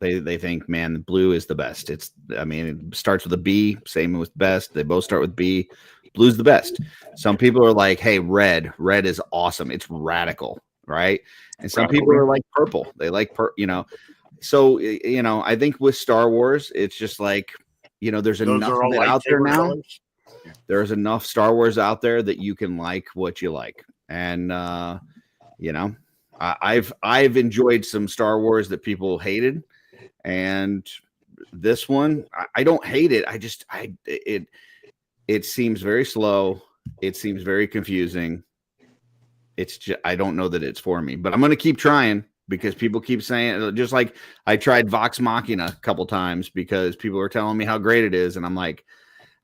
They think, man, blue is the best. It starts with a B, same with best. They both start with B. Blue's the best. Some people are like, hey, red is awesome. It's radical, right? And some people are like purple. They like So, I think with Star Wars, it's just like, there's enough of it out there now. Colors. There's enough Star Wars out there that you can like what you like. And, you know, I've enjoyed some Star Wars that people hated, and this one I don't hate it. It seems very slow. It seems very confusing. It's just, I don't know that it's for me, but I'm going to keep trying because people keep saying, just like I tried Vox Machina a couple times because people were telling me how great it is. And I'm like,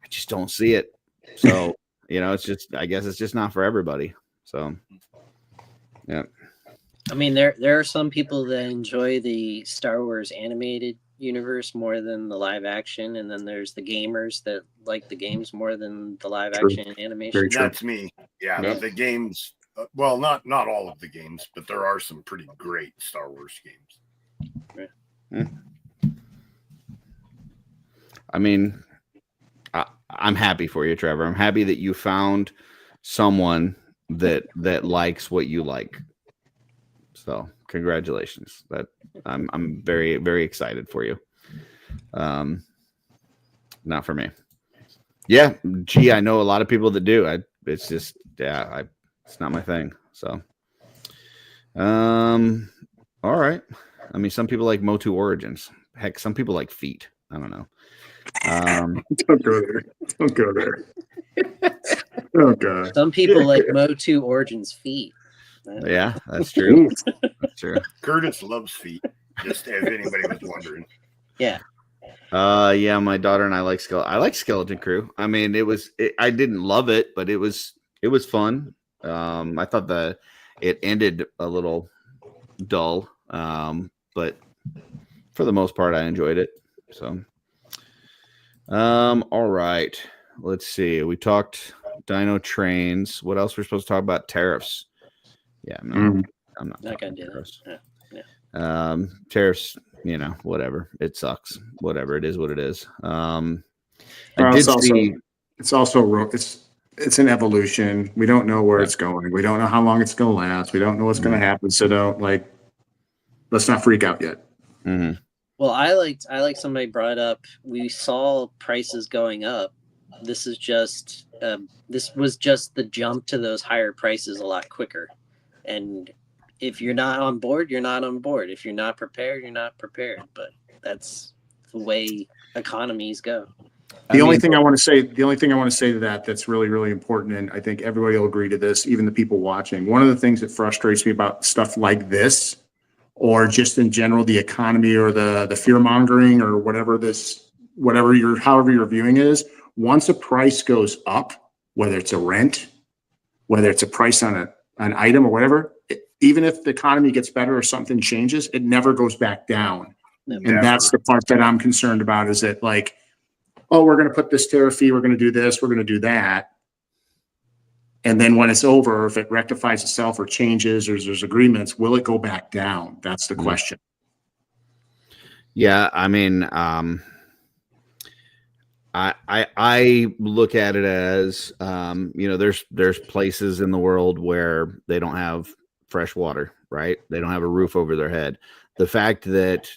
I just don't see it. So, you know, it's just, I guess it's just not for everybody. So, yeah. I mean, there are some people that enjoy the Star Wars animated universe more than the live action, and then there's the gamers that like the games more than the live action and animation. That's me. Yeah, the games. Well, not all of the games, but there are some pretty great Star Wars games. Yeah. I mean, I'm happy for you, Trevor. I'm happy that you found someone that likes what you like. So, congratulations. That I'm very, very excited for you. Not for me. Yeah, gee, I know a lot of people that do. It's just, yeah, it's not my thing. So, all right. I mean, some people like Motu Origins. Heck, some people like feet. I don't know. Don't go there. Don't go there. Oh God. Some people like Motu Origins feet. Yeah, that's true. That's true. Curtis loves feet, just as anybody was wondering. Yeah. Yeah, my daughter and I like Skeleton Crew. I mean, I didn't love it, but it was fun. I thought it ended a little dull, but for the most part, I enjoyed it. So, all right, let's see. We talked Dino Trains. What else we're supposed to talk about? Tariffs. Yeah, I'm not gonna do tariffs. that. Yeah. Tariffs. You know, whatever. It sucks. Whatever. It is what it is. It's an evolution. We don't know where it's going. We don't know how long it's going to last. We don't know what's going to happen. So let's not freak out yet. Mm-hmm. Well, I like somebody brought up, we saw prices going up. This was just the jump to those higher prices a lot quicker. And if you're not on board, you're not on board. If you're not prepared, you're not prepared. But that's the way economies go. The only thing I want to say to that's really, really important, and I think everybody will agree to this, even the people watching. One of the things that frustrates me about stuff like this, or just in general, the economy or the fear mongering or however your viewing is, once a price goes up, whether it's a rent, whether it's a price on an item or whatever, even if the economy gets better or something changes, it never goes back down. Never. And that's the part that I'm concerned about, is that like, oh, we're going to put this tariff fee, we're going to do this, we're going to do that. And then when it's over, if it rectifies itself or changes or there's agreements, will it go back down? That's the question. Yeah, I mean, I look at it as, there's places in the world where they don't have fresh water, right? They don't have a roof over their head. The fact that,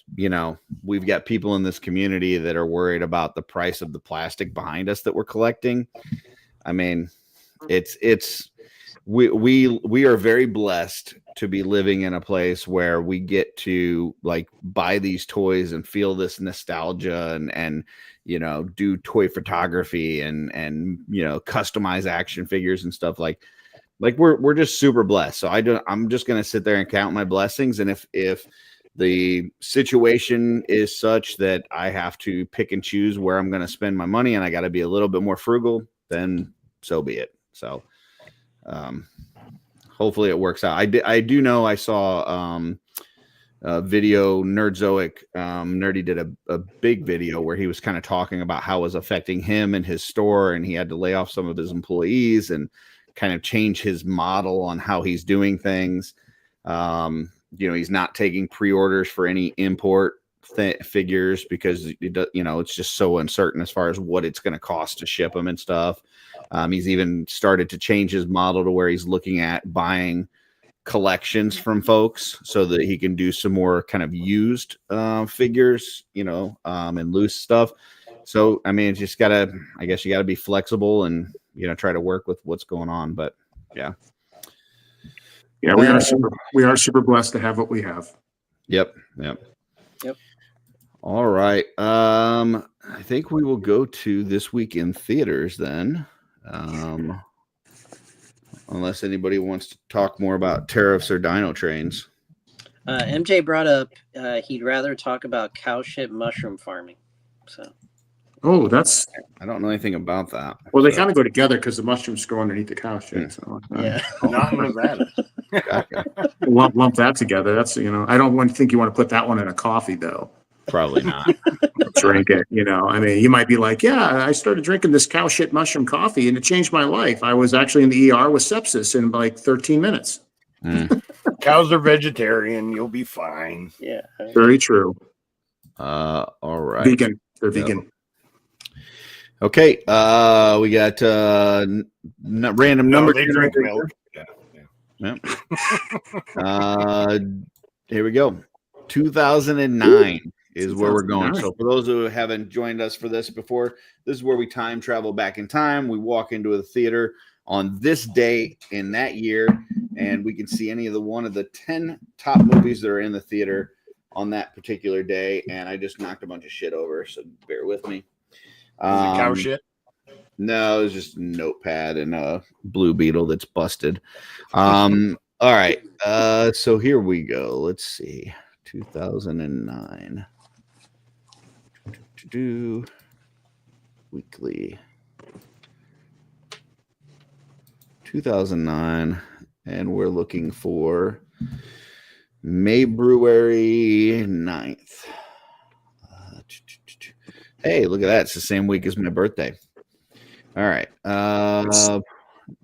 we've got people in this community that are worried about the price of the plastic behind us that we're collecting. I mean, we are very blessed to be living in a place where we get to like buy these toys and feel this nostalgia and do toy photography and customize action figures and stuff like we're just super blessed. So I'm just going to sit there and count my blessings. And if the situation is such that I have to pick and choose where I'm going to spend my money and I got to be a little bit more frugal, then so be it. So, hopefully it works out. I do know I saw, a video Nerdzoic, Nerdy did a big video where he was kind of talking about how it was affecting him and his store, and he had to lay off some of his employees and kind of change his model on how he's doing things. He's not taking pre-orders for any import figures because it's just so uncertain as far as what it's going to cost to ship them and stuff. He's even started to change his model to where he's looking at buying collections from folks so that he can do some more kind of used figures, and loose stuff. So, I mean, it's just I guess you gotta be flexible and, try to work with what's going on. But yeah. Yeah, we are super blessed to have what we have. Yep. All right. I think we will go to this week in theaters then. Unless anybody wants to talk more about tariffs or dino trains. MJ brought up he'd rather talk about cow shit mushroom farming. So. Oh, I don't know anything about that. Well, they kind of go together because the mushrooms grow underneath the cow shit. So, yeah. Not in Nevada. Gotcha. lump that together. That's, I don't think you want to put that one in a coffee though. Probably not. Drink it, I mean, you might be like, yeah, I started drinking this cow shit mushroom coffee and it changed my life. I was actually in the ER with sepsis in like 13 minutes. Cows are vegetarian. You'll be fine. Yeah. Very true. All right. Vegan. They're vegan. Okay. We got random number. They drink milk. Yeah. Here we go. 2009 is where we're going. So for those who haven't joined us for this before, this is where we time travel back in time. We walk into a theater on this day in that year, and we can see any of one of the 10 top movies that are in the theater on that particular day. And I just knocked a bunch of shit over, so bear with me. Is it cow shit? No, it's just a notepad and a Blue Beetle that's busted. All right. So here we go. Let's see. 2009. Weekly. 2009. And we're looking for February 9th. Hey, look at that. It's the same week as my birthday. All right.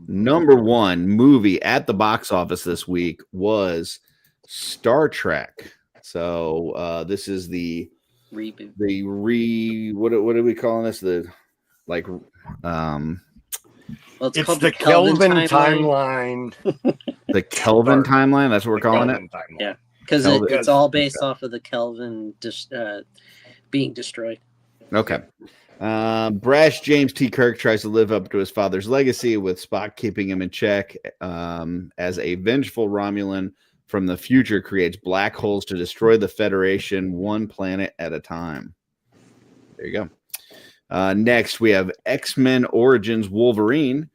Number one movie at the box office this week was Star Trek. So this is the reboot. What are we calling this? Well, it's the Kelvin timeline. The Kelvin timeline. That's what we're calling it. Yeah, because it's all based off of the Kelvin being destroyed. Okay. Brash James T. Kirk tries to live up to his father's legacy, with Spock keeping him in check as a vengeful Romulan from the future creates black holes to destroy the Federation one planet at a time. There you go. Next, we have X-Men Origins Wolverine,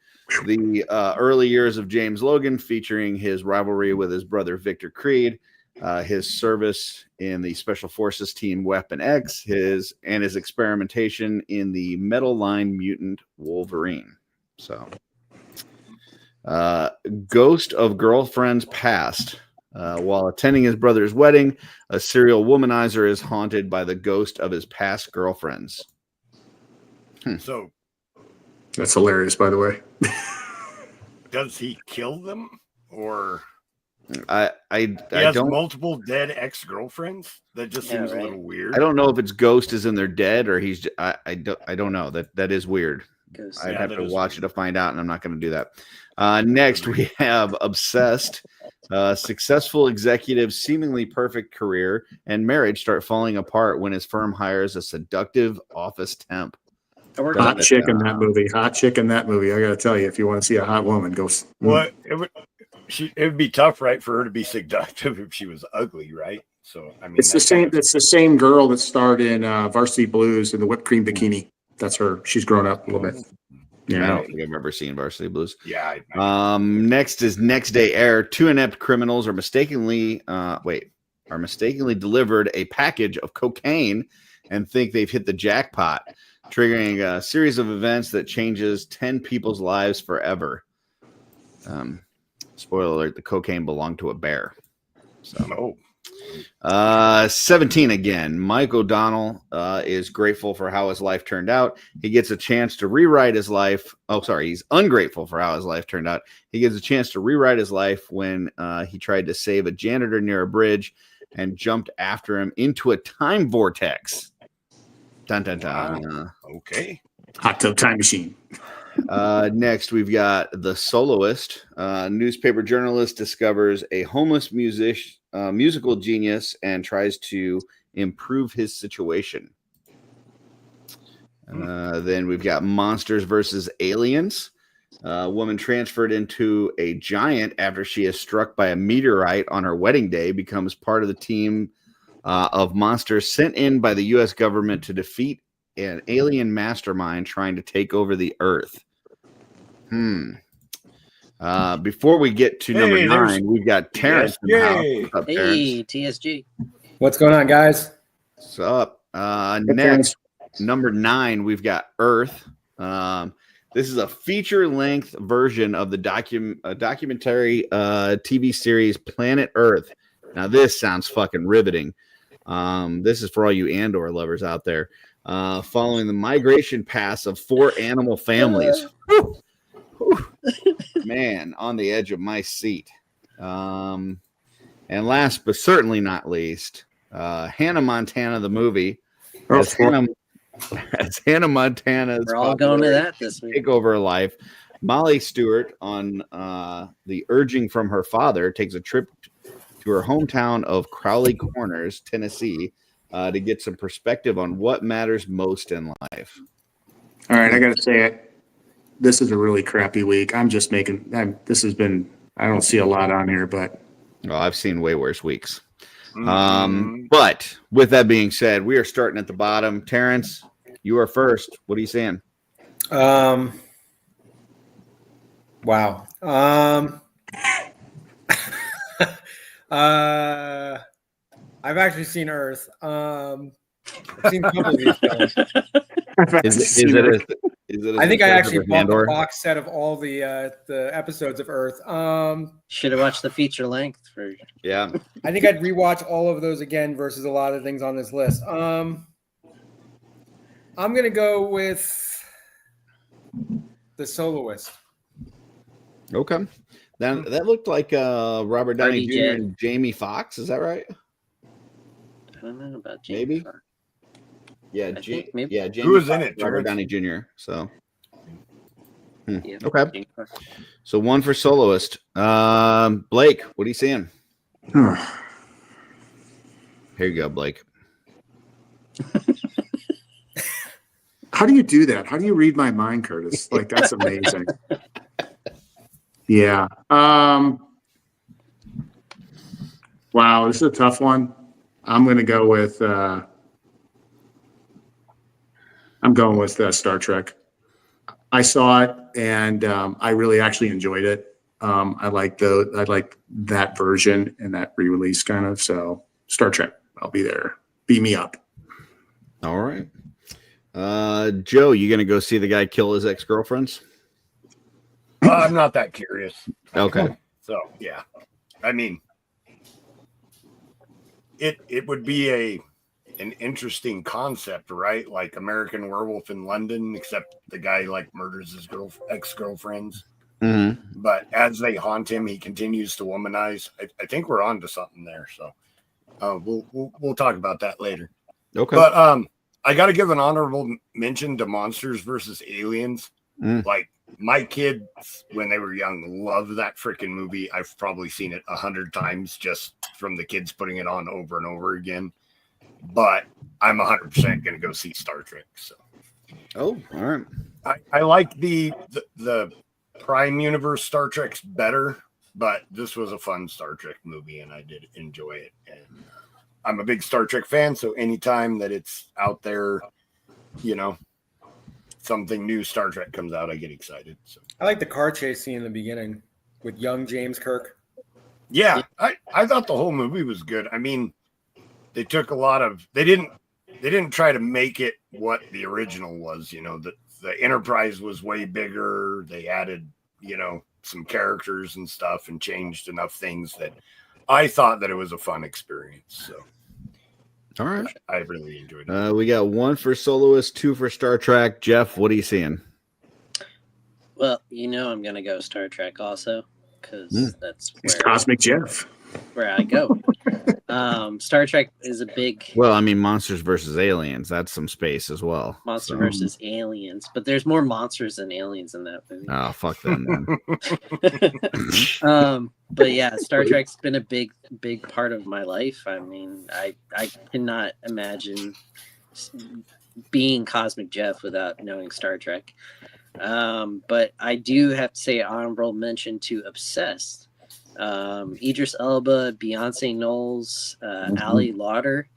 the early years of James Logan, featuring his rivalry with his brother Victor Creed, his service in the Special Forces Team Weapon X, his experimentation in the Metal Line Mutant Wolverine. So, Ghost of Girlfriends Past. While attending his brother's wedding, a serial womanizer is haunted by the ghost of his past girlfriends. So, that's hilarious, by the way. Does he kill them, or I he has don't multiple dead ex-girlfriends? That just seems a little weird. I don't know if it's ghost is in their dead or he's. I don't know. That is weird. I'd have to watch it to find out, and I'm not going to do that. Next, we have Obsessed. Successful executive, seemingly perfect career and marriage start falling apart when his firm hires a seductive office temp. Hot chick in that movie. Hot chick in that movie. I got to tell you, if you want to see a hot woman, go. Well, it would be tough, right, for her to be seductive if she was ugly, right? So I mean, it's the same. It's the same girl that starred in Varsity Blues in the whipped cream bikini. That's her. She's grown up a little bit. Yeah, I don't think I've ever seen Varsity Blues. Yeah. Next is Next Day Air. Two inept criminals are mistakenly delivered a package of cocaine and think they've hit the jackpot, triggering a series of events that changes 10 people's lives forever. Spoiler alert: the cocaine belonged to a bear. So, 17 again. Mike O'Donnell is grateful for how his life turned out. He gets a chance to rewrite his life. Oh, sorry. He's ungrateful for how his life turned out. He gets a chance to rewrite his life when he tried to save a janitor near a bridge and jumped after him into a time vortex. Dun, dun, dun. Wow. Okay. Hot tub time machine. Next, we've got The Soloist. Newspaper journalist discovers a homeless musical genius and tries to improve his situation. Then we've got Monsters versus Aliens. A woman transferred into a giant after she is struck by a meteorite on her wedding day becomes part of the team of monsters sent in by the U.S. government to defeat an alien mastermind trying to take over the Earth. Before we get to number 9, we've got Terrence in the house. What's up, hey, TSG. What's going on, guys? What's up? Next, number 9, we've got Earth. This is a feature-length version of the documentary TV series Planet Earth. Now, this sounds fucking riveting. This is for all you Andor lovers out there. Following the migration paths of 4 animal families. Man, on the edge of my seat. And last but certainly not least, Hannah Montana, the movie. As Hannah Montana's we're all going to that this week. Take over her life. Molly Stewart, on the urging from her father, takes a trip to her hometown of Crowley Corners, Tennessee, to get some perspective on what matters most in life. All right, I got to say it. This is a really crappy week. I don't see a lot on here, but. Well, I've seen way worse weeks. But with that being said, we are starting at the bottom. Terrence, you are first. What are you saying? Wow. I've actually seen Earth. I've seen a couple of these films. I think I actually bought the box set of all the episodes of Earth. Should have watched the feature length version. Yeah. I think I'd rewatch all of those again versus a lot of things on this list. I'm gonna go with The Soloist. Okay. Then that looked like Robert Downey Jr. and Jamie Foxx. Is that right? I don't know about Jamie Foxx. Yeah, maybe. Jamie Who was Foxx, in it? Robert Downey Jr. So, Yeah, okay. So 1 for Soloist. Blake, what are you seeing? Here you go, Blake. How do you do that? How do you read my mind, Curtis? Like, that's amazing. Yeah. Wow, this is a tough one. I'm going to go with Star Trek. I saw it and I really actually enjoyed it. I like that version and that re-release kind of. So Star Trek, I'll be there. Beam me up. All right. Joe, you going to go see the guy kill his ex-girlfriends? I'm not that curious. Okay. So, yeah. I mean, it would be an interesting concept, right? Like American Werewolf in London, except the guy like murders his ex-girlfriends. Mm-hmm. But as they haunt him, he continues to womanize. I think we're on to something there. So we'll talk about that later. Okay. But I got to give an honorable mention to Monsters versus Aliens. Like my kids, when they were young, loved that freaking movie. I've probably seen it 100 times just from the kids putting it on over and over again. But I'm 100% going to go see Star Trek. So, all right. I like the Prime Universe Star Trek's better, but this was a fun Star Trek movie, and I did enjoy it. And I'm a big Star Trek fan, so anytime that it's out there, something new Star Trek comes out, I get excited. So I like the car chase scene in the beginning with young James Kirk. Yeah, I thought the whole movie was good. I mean, they took a lot of they didn't try to make it what the original was. The Enterprise was way bigger. They added, some characters and stuff and changed enough things that I thought that it was a fun experience. So, all right, I really enjoyed it. We got 1 for Soloist, 2 for Star Trek. Jeff, what are you seeing? Well, I'm gonna go Star Trek also because that's it's Cosmic Jeff. Where I go. Star Trek is a big. Well, I mean, Monsters versus Aliens. That's some space as well. Monster versus Aliens, but there's more monsters than aliens in that movie. Oh, fuck them, man. But yeah, Star Trek's been a big part of my life. I mean, I cannot imagine being Cosmic Jeff without knowing Star Trek. But I do have to say honorable mention to Obsessed. Idris Elba, Beyonce Knowles, Ali Lauder,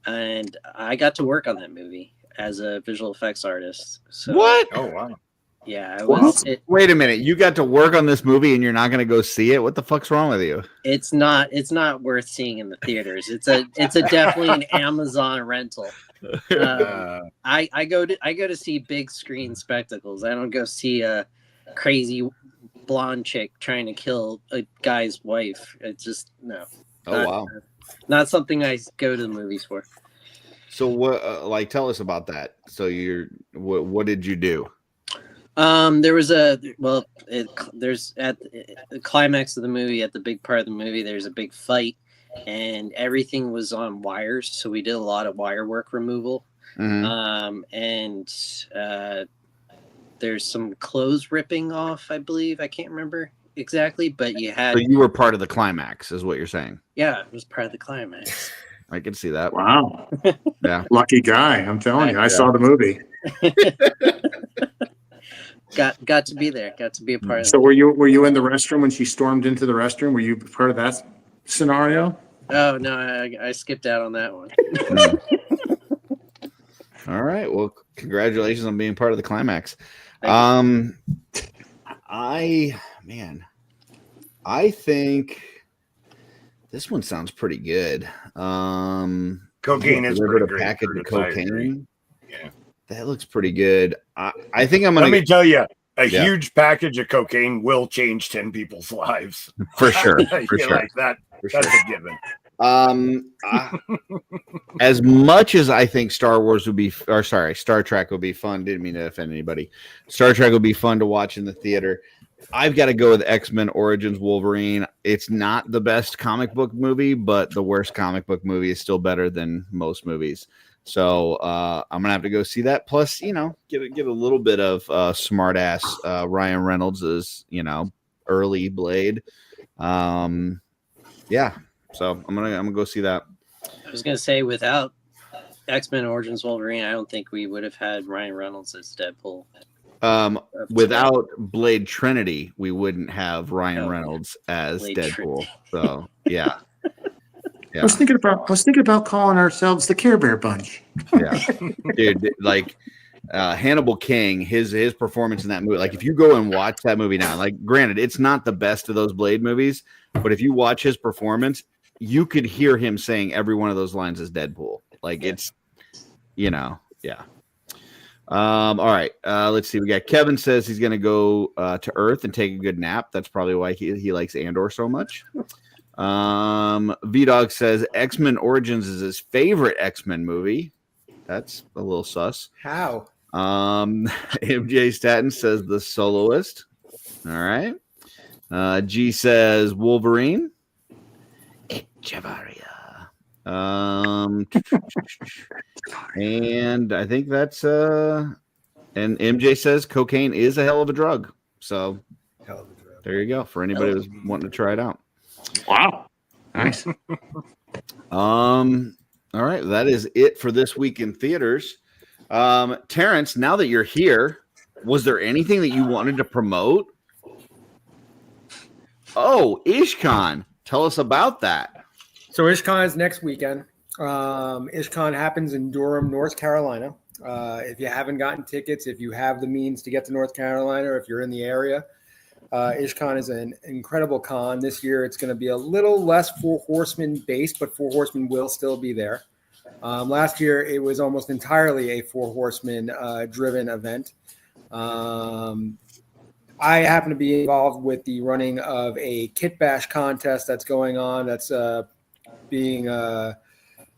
and I got to work on that movie as a visual effects artist. So, what? Oh wow! Yeah, I was. Wait a minute, you got to work on this movie and you're not going to go see it? What the fuck's wrong with you? It's not worth seeing in the theaters. It's a definitely an Amazon rental. I go to see big screen spectacles. I don't go see a crazy blonde chick trying to kill a guy's wife. It's just no. Wow. Not something I go to the movies for. So what? Tell us about that. So what did you do? There was there's at the climax of the movie, at the big part of the movie, there's a big fight, and everything was on wires. So we did a lot of wire work removal. Mm-hmm. There's some clothes ripping off, I believe. I can't remember exactly, but you had. So you were part of the climax, is what you're saying? Yeah, it was part of the climax. I can see that. Wow. Yeah. Lucky guy. I'm telling you. I saw the movie. Got to be there. Got to be a part of it. So were you in the restroom when she stormed into the restroom? Were you part of that scenario? Oh no, I skipped out on that one. All right. Well, congratulations on being part of the climax. I think this one sounds pretty good. Cocaine is pretty great. Package of cocaine. Yeah, that looks pretty good. I think I'm gonna. Let me tell you, a huge package of cocaine will change 10 people's lives for sure. For sure, like that. That's a given. As much as I think Star Trek would be fun. Didn't mean to offend anybody. Star Trek would be fun to watch in the theater. I've got to go with X-Men Origins Wolverine. It's not the best comic book movie, but the worst comic book movie is still better than most movies. So I'm gonna have to go see that. Plus, get a little bit of smart ass Ryan Reynolds' early Blade. Yeah. So I'm gonna go see that. I was gonna say, without X-Men Origins Wolverine, I don't think we would have had Ryan Reynolds as Deadpool. Without Blade Trinity, we wouldn't have Ryan Reynolds as Blade Deadpool. Trinity. So yeah. I was thinking about calling ourselves the Care Bear Bunch. Yeah, dude, Hannibal King, his performance in that movie. Like, if you go and watch that movie now, granted, it's not the best of those Blade movies, but if you watch his performance, you could hear him saying every one of those lines as Deadpool. It's, yeah. All right. Let's see. We got Kevin says he's going to go to Earth and take a good nap. That's probably why he likes Andor so much. V-Dog says X-Men Origins is his favorite X-Men movie. That's a little sus. How? MJ Staten says The Soloist. All right. G says Wolverine. Echevarria. And I think that's and MJ says cocaine is a hell of a drug. So there you go for anybody who's wanting to try it out. Wow. Nice. All right, that is it for this week in theaters. Terrence, now that you're here, was there anything that you wanted to promote? Oh, IshCon. Tell us about that. So IshCon is next weekend. IshCon happens in Durham, North Carolina. If you haven't gotten tickets, if you have the means to get to North Carolina, or if you're in the area, IshCon is an incredible con. This year, it's going to be a little less Four Horsemen based, but Four Horsemen will still be there. Last year, it was almost entirely a Four Horsemen driven event. I happen to be involved with the running of a kit bash contest that's going on. That's being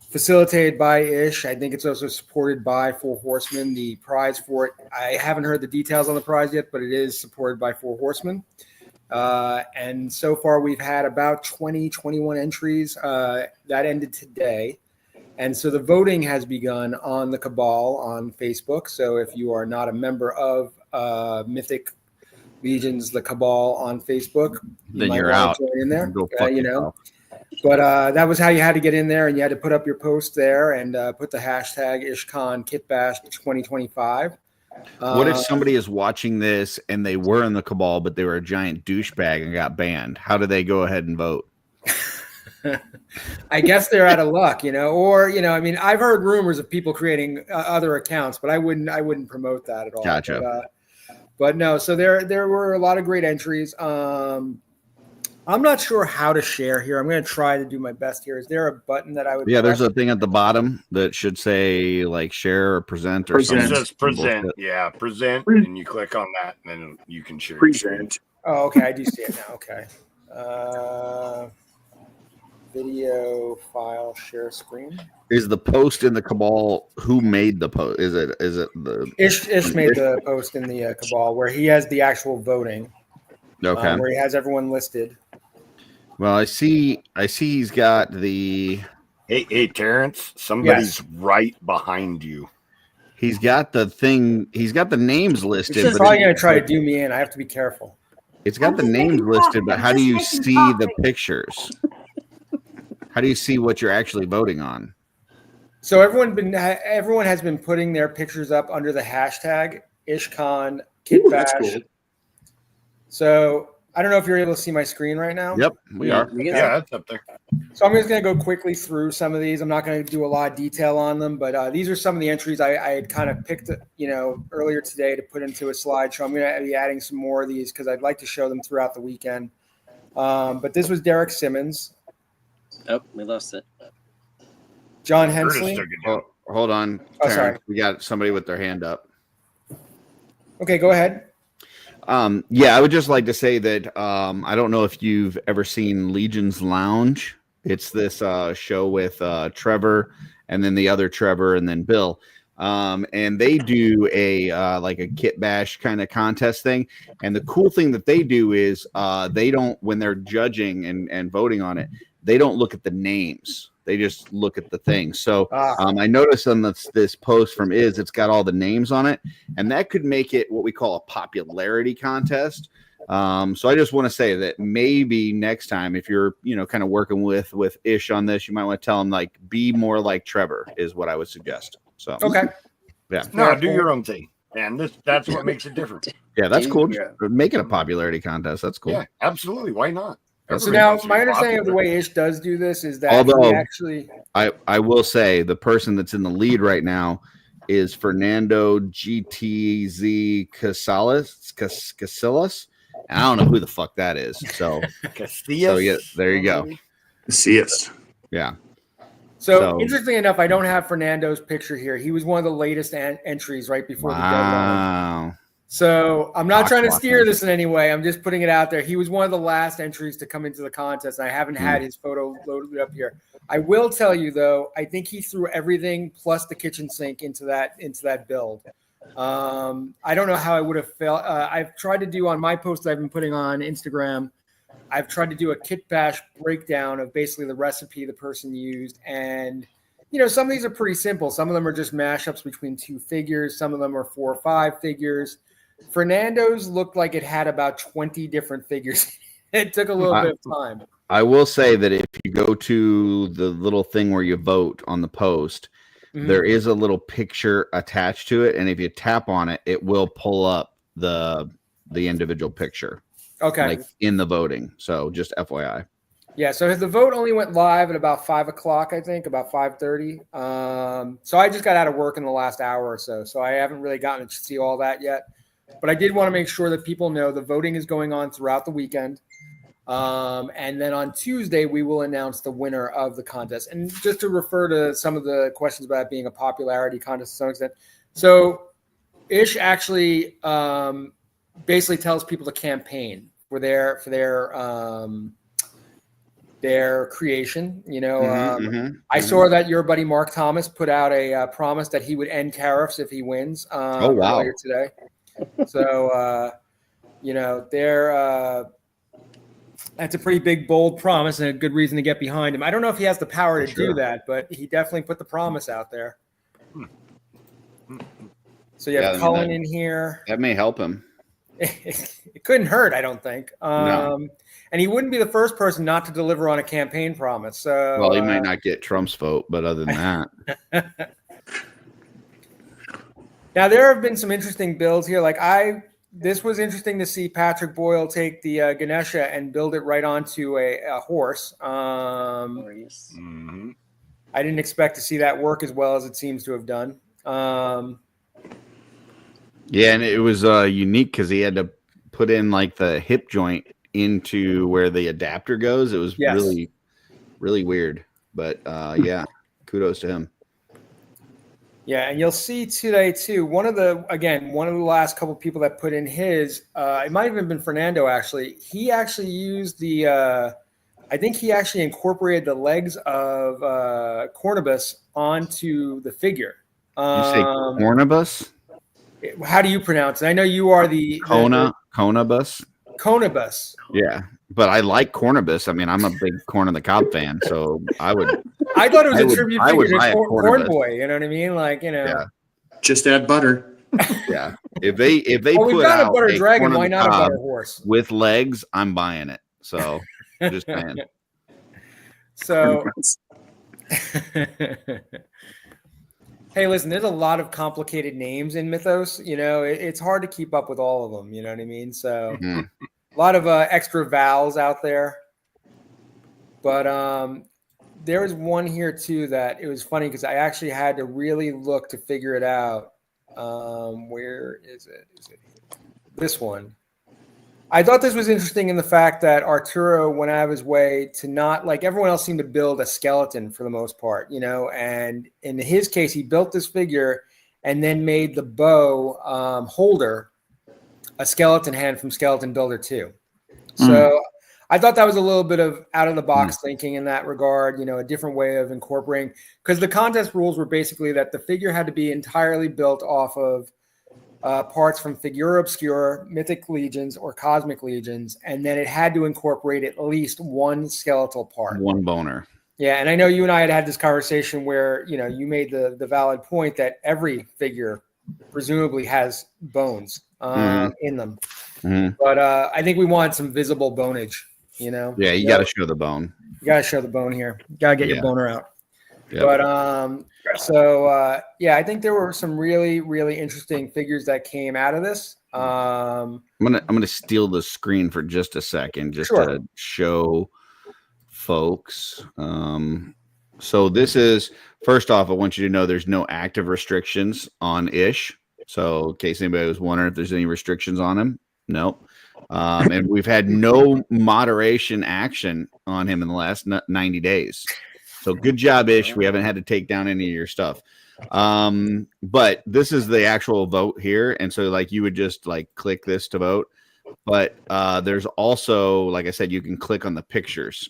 facilitated by Ish. I think it's also supported by Four Horsemen. The prize for it, I haven't heard the details on the prize yet, but it is supported by Four Horsemen. And so far, we've had about 21 entries. That ended today. And so the voting has begun on the Cabal on Facebook. So if you are not a member of Mythic Legions, the Cabal on Facebook, then you're out. Join in there, But that was how you had to get in there, and you had to put up your post there and put the hashtag IshCon Kitbash 2025. What if somebody is watching this and they were in the cabal, but they were a giant douchebag and got banned? How do they go ahead and vote? I guess they're out of luck, or, I mean, I've heard rumors of people creating other accounts, but I wouldn't promote that at all. Gotcha. But no, so there were a lot of great entries. I'm not sure how to share here. I'm going to try to do my best here. Is there a button that I would? Yeah, there's a thing at the bottom that should say like share or present or something. It says present. Yeah, present, and you click on that, and then you can share. Present. Oh, okay. I do see it now. Okay. Video file share screen. Is the post in the cabal? Who made the post? Is it the Ish made the post in the cabal where he has the actual voting. Okay. Where he has everyone listed. Well, I see he's got the. Hey, Terrence, somebody's right behind you. He's got the thing. He's got the names listed. It's probably going to try to do me in. I have to be careful. It's got the names listed, but how do you see the pictures? How do you see what you're actually voting on? So everyone has been putting their pictures up under the hashtag IshCon Kitbash. That's cool. So I don't know if you're able to see my screen right now. Yep, we are. Yeah, that's up there. So I'm just going to go quickly through some of these. I'm not going to do a lot of detail on them, but these are some of the entries I had kind of picked, earlier today to put into a slideshow. I'm going to be adding some more of these because I'd like to show them throughout the weekend. But this was Derek Simmons. Oh, we lost it. John Hensley. Oh, hold on. Oh, sorry. We got somebody with their hand up. Okay, go ahead. Yeah, I would just like to say that I don't know if you've ever seen Legion's Lounge. It's this show with Trevor and then the other Trevor and then Bill. And they do a like a kit bash kind of contest thing. And the cool thing that they do is they don't, when they're judging and voting on it, they don't look at the names. They just look at the thing. So I noticed on this post from it's got all the names on it, and that could make it what we call a popularity contest. So I just want to say that maybe next time, if you're kind of working with Ish on this, you might want to tell him like be more like Trevor is what I would suggest. So okay, yeah, no, do your own thing, and that's what makes it different. Yeah, that's cool. Make it a popularity contest. That's cool. Yeah, absolutely. Why not? So now, my understanding of the way Ish does do this is that although he actually, I will say the person that's in the lead right now is Fernando GTZ Casillas. And I don't know who the fuck that is. So yeah, there you go. Casillas. Yeah. So interestingly enough, I don't have Fernando's picture here. He was one of the latest entries right before the deadline. So I'm not trying to steer this in any way. I'm just putting it out there. He was one of the last entries to come into the contest, and I haven't had his photo loaded up here. I will tell you though, I think he threw everything plus the kitchen sink into that build. I don't know how I would have felt. I've tried to do on my post that I've been putting on Instagram. I've tried to do a kit bash breakdown of basically the recipe the person used, and some of these are pretty simple. Some of them are just mashups between two figures. Some of them are 4 or 5 figures. Fernando's looked like it had about 20 different figures. It took a little bit of time. I will say that if you go to the little thing where you vote on the post, there is a little picture attached to it, and if you tap on it, it will pull up the individual picture. Okay. Like in the voting. So just FYI. Yeah, so the vote only went live at about 5 o'clock, I think, about 5:30. So I just got out of work in the last hour or so I haven't really gotten to see all that yet. But I did want to make sure that people know the voting is going on throughout the weekend. And then on Tuesday, we will announce the winner of the contest. And just to refer to some of the questions about it being a popularity contest to some extent. So Ish actually basically tells people to campaign for their creation. I saw that your buddy Mark Thomas put out a promise that he would end tariffs if he wins earlier today. So, that's a pretty big, bold promise and a good reason to get behind him. I don't know if he has the power to do that, but he definitely put the promise out there. So you have Cullen in here. That may help him. It couldn't hurt, I don't think. No. And he wouldn't be the first person not to deliver on a campaign promise. So, well, he might not get Trump's vote, but other than that. Now there have been some interesting builds here. This was interesting to see Patrick Boyle take the Ganesha and build it right onto a horse. Mm-hmm. I didn't expect to see that work as well as it seems to have done. Yeah, and it was unique because he had to put in like the hip joint into where the adapter goes. It was really, really weird. But yeah, kudos to him. Yeah, and you'll see today too. One of the last couple of people that put in his, it might have even been Fernando. Actually, he actually used the. I think he actually incorporated the legs of Cornubus onto the figure. You say Cornubus? How do you pronounce it? I know you are the Cornubus. Cornubus. Yeah, but I like Cornubus. I mean, I'm a big Corn on the Cob fan, so I would. I thought it was a tribute figure to Corn Cornubus. Boy. You know what I mean? Like, you know. Yeah. Just add butter. Yeah. If they well, put we've got out a butter dragon, why not a Cob butter horse with legs? I'm buying it. So just saying. So. Hey, listen, there's a lot of complicated names in Mythos. You know, it's hard to keep up with all of them. You know what I mean? So a lot of extra vowels out there. But there was one here, too, that it was funny because I actually had to really look to figure it out. Where is it? Is it this one? I thought this was interesting in the fact that Arturo went out of his way to not, like everyone else seemed to build a skeleton for the most part, you know, and in his case, he built this figure and then made the bow holder a skeleton hand from Skeleton Builder 2. So I thought that was a little bit of out of the box thinking in that regard, you know, a different way of incorporating, because the contest rules were basically that the figure had to be entirely built off of parts from Figura Obscura, Mythic Legions, or Cosmic Legions, and then it had to incorporate at least one skeletal part. One boner. Yeah, and I know you and I had this conversation where, you know, you made the valid point that every figure presumably has bones in them. But I think we want some visible bonage, you know? Yeah, you got to show the bone. You got to show the bone here. You got to get your boner out. Yep. But yeah, I think there were some really, really interesting figures that came out of this. I'm gonna steal the screen for just a second, just to show folks. So this is, first off, I want you to know there's no active restrictions on Ish. So in case anybody was wondering if there's any restrictions on him, nope. And we've had no moderation action on him in the last 90 days. So good job, Ish. We haven't had to take down any of your stuff. But this is the actual vote here. And so like you would just like click this to vote. But there's also, like I said, you can click on the pictures.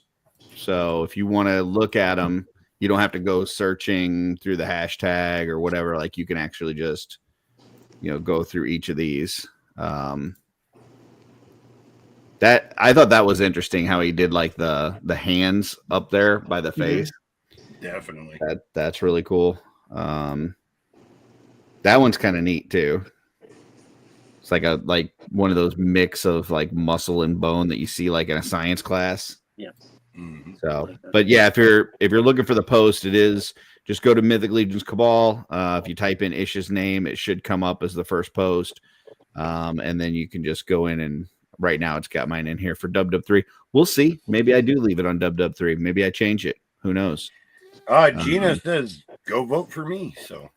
So if you want to look at them, you don't have to go searching through the hashtag or whatever. Like you can actually just, you know, go through each of these. That I thought that was interesting how he did like the hands up there by the face. Definitely. That's really cool. That one's kind of neat too. It's like one of those mix of like muscle and bone that you see like in a science class. Yeah. So, but yeah, if you're looking for the post, it is just go to Mythic Legions Cabal. If you type in Ish's name, it should come up as the first post. And then you can just go in, and right now it's got mine in here for Dub 3. We'll see. Maybe I do leave it on Dub 3. Maybe I change it. Who knows? Gina says, go vote for me. So,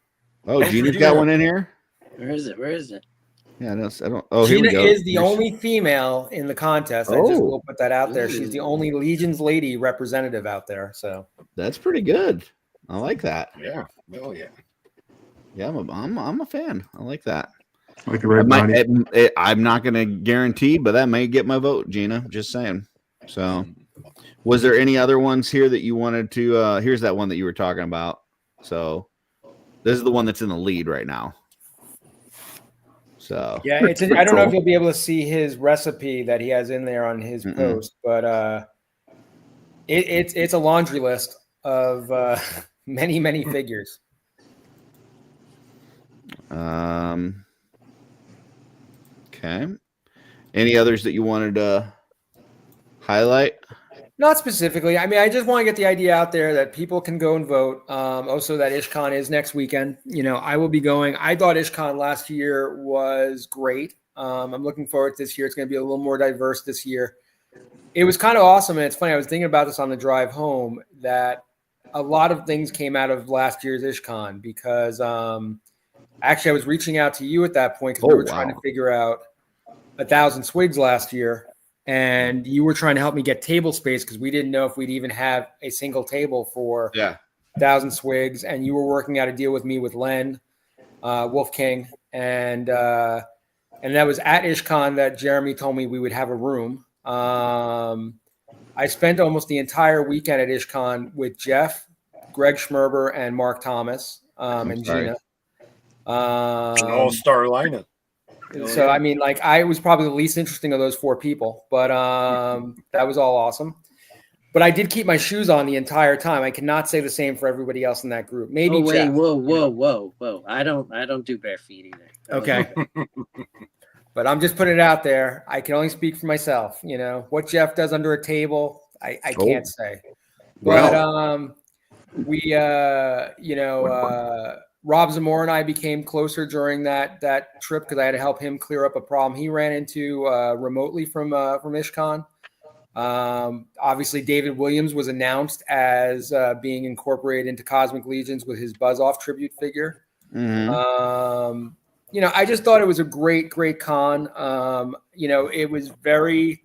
Gina's got one in here. Where is it? Yeah, I don't. Oh, Gina here we go. is the only female in the contest. I just will put that out there. She's the only Legion's Lady representative out there. So that's pretty good. I like that. Yeah. Oh yeah. Yeah, I'm a fan. I like that. Like a red body. I'm not going to guarantee, but that may get my vote, Gina. Just saying. So, was there any other ones here that you wanted to? Here's that one that you were talking about. So, this is the one that's in the lead right now. So yeah, I don't know if you'll be able to see his recipe that he has in there on his post, but it's a laundry list of many figures. Okay. Any others that you wanted to highlight? Not specifically. I mean, I just want to get the idea out there that people can go and vote. Also, that IshCon is next weekend. I will be going. I thought IshCon last year was great. I'm looking forward to this year. It's going to be a little more diverse this year. It was kind of awesome. And it's funny. I was thinking about this on the drive home that a lot of things came out of last year's IshCon because actually I was reaching out to you at that point because we were trying to figure out 1,000 swigs last year. And you were trying to help me get table space because we didn't know if we'd even have a single table for 1,000 swigs. And you were working out a deal with me with Len, Wolf King. And that was at IshCon that Jeremy told me we would have a room. I spent almost the entire weekend at IshCon with Jeff, Greg Schmerber, and Mark Thomas, and Gina. An all-star lineup. So, I mean, like, I was probably the least interesting of those 4 people, but that was all awesome. But I did keep my shoes on the entire time. I cannot say the same for everybody else in that group. Maybe wait, Jeff. whoa. I don't do bare feet either. Okay. But I'm just putting it out there. I can only speak for myself. What Jeff does under a table, I can't say. But we, Rob Zamora and I became closer during that trip because I had to help him clear up a problem he ran into remotely from IshCon. Obviously, David Williams was announced as being incorporated into Cosmic Legions with his Buzz Off tribute figure. Mm-hmm. I just thought it was a great con. It was very,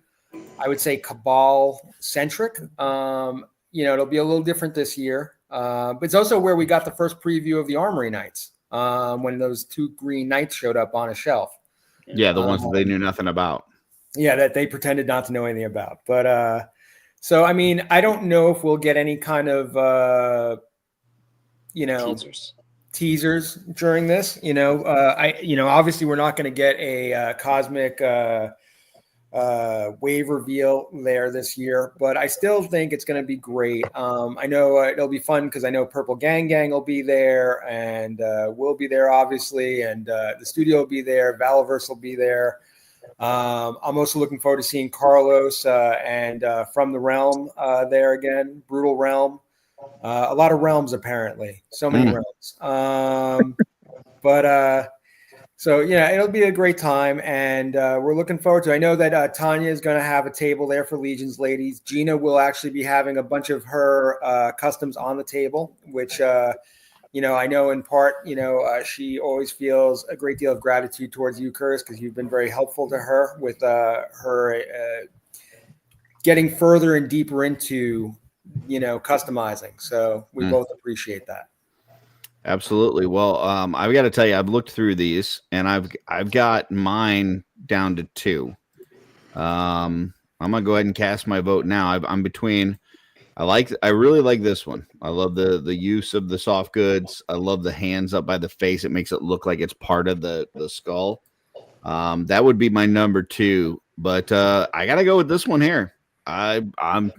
I would say, Cabal centric. It'll be a little different this year. But it's also where we got the first preview of the Armory Knights when those 2 green knights showed up on a shelf. Yeah, the ones that they knew nothing about. Yeah, that they pretended not to know anything about. But so, I mean, I don't know if we'll get any kind of, teasers during this. Obviously we're not going to get a cosmic wave reveal there this year, but I still think it's going to be great. I know it'll be fun because I know Purple Gang will be there, and we'll be there obviously, and the studio will be there, Valaverse will be there. I'm also looking forward to seeing Carlos and From the Realm there again, Brutal Realm. A lot of realms, apparently. So many realms. So, yeah, it'll be a great time, and we're looking forward to it. I know that Tanya is going to have a table there for Legion's ladies. Gina will actually be having a bunch of her customs on the table, which, I know in part, she always feels a great deal of gratitude towards you, Curtis, because you've been very helpful to her with her getting further and deeper into customizing. So we both appreciate that. Absolutely. Well, I've got to tell you, I've looked through these and I've got mine down to 2. I'm gonna go ahead and cast my vote now. I'm between. I really like this one. I love the use of the soft goods. I love the hands up by the face. It makes it look like it's part of the skull. That would be my number 2. But I gotta go with this one here. I'm.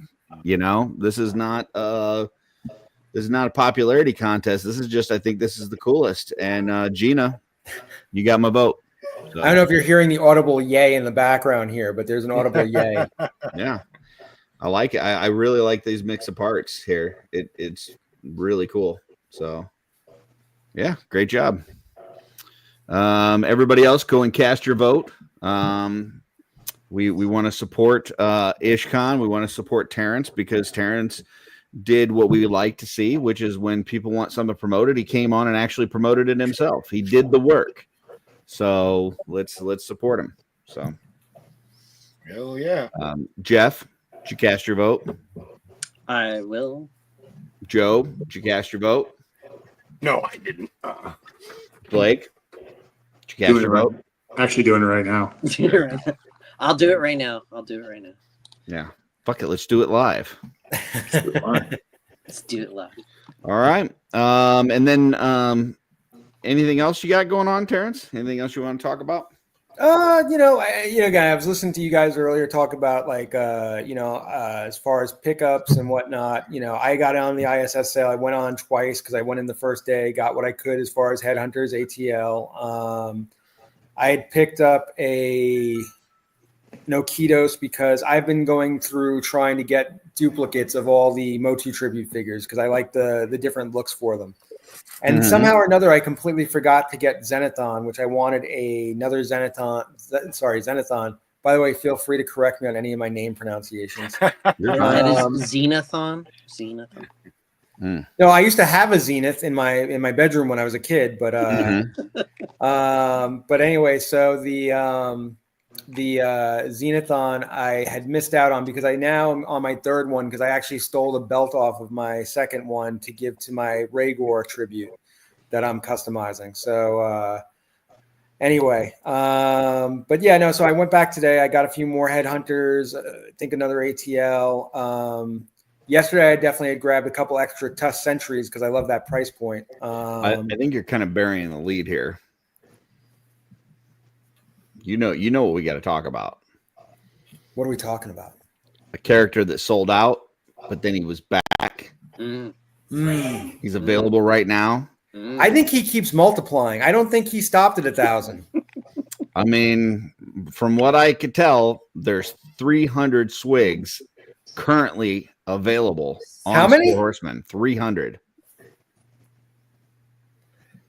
This is not a popularity contest. This is just, I think this is the coolest. And Gina, you got my vote. So. I don't know if you're hearing the audible yay in the background here, but there's an audible yay. Yeah, I like it. I really like these mix of parts here. It's really cool. So, yeah, great job. Everybody else, go and cast your vote. We want to support IshCon. We want to support Terrence because Terrence did what we like to see, which is when people want something promoted, he came on and actually promoted it himself. He did the work. So let's support him. So, hell yeah. Jeff, did you cast your vote? I will. Joe, did you cast your vote? No, I didn't. Blake, did you cast your vote? Actually doing it right now. I'll do it right now. Yeah. Fuck it. Let's do it live. Let's do it live. All right. And then anything else you got going on, Terrence? Anything else you want to talk about? I was listening to you guys earlier talk about as far as pickups and whatnot. I got on the ISS sale. I went on twice because I went in the first day, got what I could as far as Headhunters, ATL. I had picked up the no Kitos, because I've been going through trying to get duplicates of all the Motu tribute figures because I like the different looks for them. And somehow or another, I completely forgot to get Zenithon, which I wanted another Zenithon. By the way, feel free to correct me on any of my name pronunciations. That is Zenithon. Zenithon. No, I used to have a Zenith in my bedroom when I was a kid, but but anyway, so the Zenithon I had missed out on because I now am on my third one because I actually stole the belt off of my second one to give to my Rhaegor tribute that I'm customizing. So anyway, but yeah, no. So I went back today. I got a few more headhunters. I think another ATL. Yesterday, I definitely had grabbed a couple extra Tusk Sentries because I love that price point. I think you're kind of burying the lead here. You know what we got to talk about. What are we talking about? A character that sold out, but then he was back. He's available right now. I think he keeps multiplying. I don't think he stopped at 1,000. I mean, from what I could tell, there's 300 swigs currently available on How many? Horseman. 300.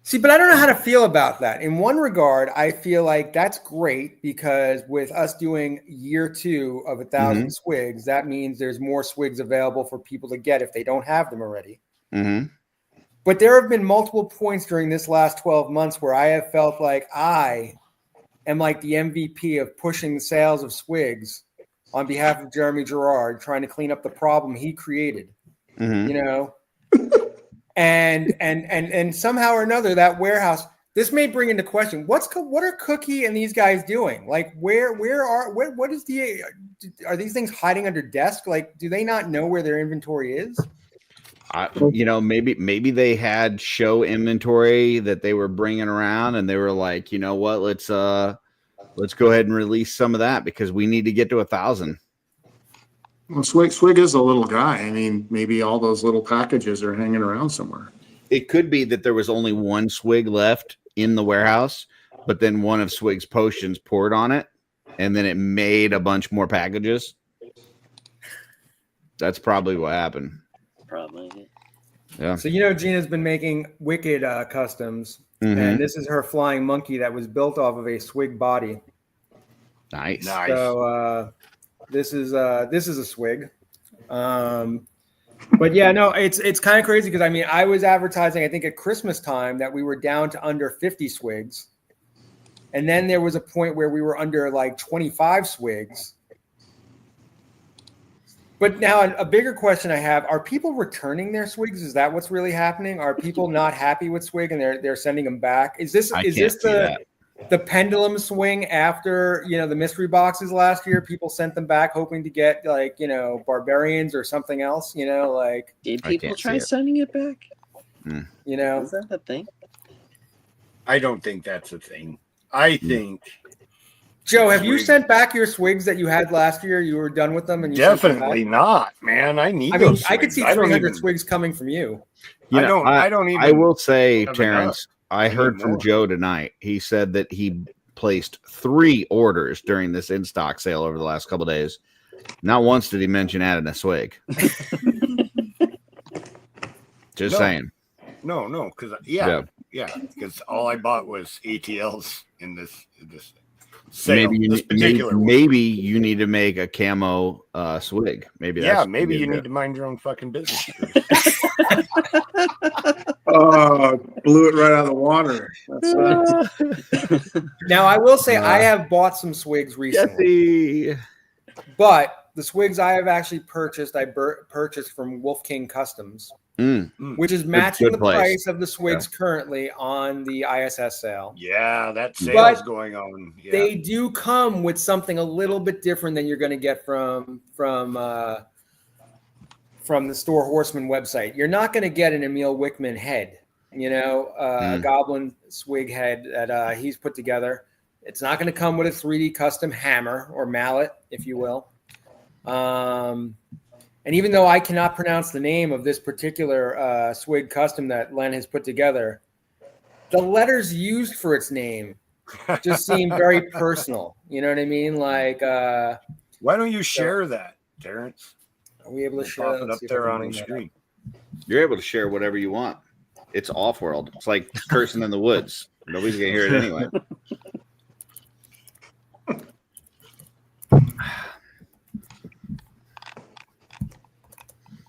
See, but I don't know how to feel about that. In one regard, I feel like that's great because with us doing year 2 of 1,000 swigs, that means there's more swigs available for people to get if they don't have them already. But there have been multiple points during this last 12 months where I have felt like I am like the MVP of pushing the sales of swigs on behalf of Jeremy Gerard, trying to clean up the problem he created, you know, and somehow or another that warehouse. This may bring into question what are Cookie and these guys doing? Like, what is are these things hiding under desk? Like, do they not know where their inventory is? Maybe they had show inventory that they were bringing around, and they were like, you know what, let's go ahead and release some of that because we need to get to 1,000. Well, Swig is a little guy. I mean, maybe all those little packages are hanging around somewhere. It could be that there was only one Swig left in the warehouse, but then one of Swig's potions poured on it, and then it made a bunch more packages. That's probably what happened. Probably. Yeah. So, Gina's been making Wicked customs, and this is her flying monkey that was built off of a Swig body. Nice. So this is a Swig. But yeah, no, it's kind of crazy because I was advertising, I think at Christmas time, that we were down to under 50 swigs. And then there was a point where we were under like 25 swigs. But now a bigger question I have, are people returning their swigs? Is that what's really happening? Are people not happy with swig and they're sending them back? Is this the pendulum swing after, the mystery boxes last year? People sent them back hoping to get barbarians or something else, Did people try sending it back? Is that a thing? I don't think that's a thing. I think Joe, have you sent back your swigs that you had last year? You were done with them, and you definitely not, man. I need those. I could see 300 swigs coming from you. I don't even. I will say, Terrence, I heard from Joe tonight. He said that he placed 3 orders during this in stock sale over the last couple of days. Not once did he mention adding a swig. Just saying. No, because because all I bought was ATLs in this sale. Maybe you need to make a camo swig. Maybe maybe you need to mind your own fucking business. Blew it right out of the water. Now I will say I have bought some swigs recently, but the swigs I have actually purchased, I purchased from Wolf King Customs, which is matching the price of the swigs currently on the ISS sale. Yeah, that sale's going on. Yeah. They do come with something a little bit different than you're going to get from the Store Horseman website. You're not going to get an Emil Wickman head, a goblin swig head that he's put together. It's not going to come with a 3D custom hammer or mallet, if you will. And even though I cannot pronounce the name of this particular swig custom that Len has put together, the letters used for its name just seemed very personal. You know what I mean? Like, why don't you share that, Terrence? Are we able to share Pop that? it up Let's see if I there can on bring the that screen. You're able to share whatever you want. It's off-world. It's like cursing in the woods. Nobody's gonna hear it anyway.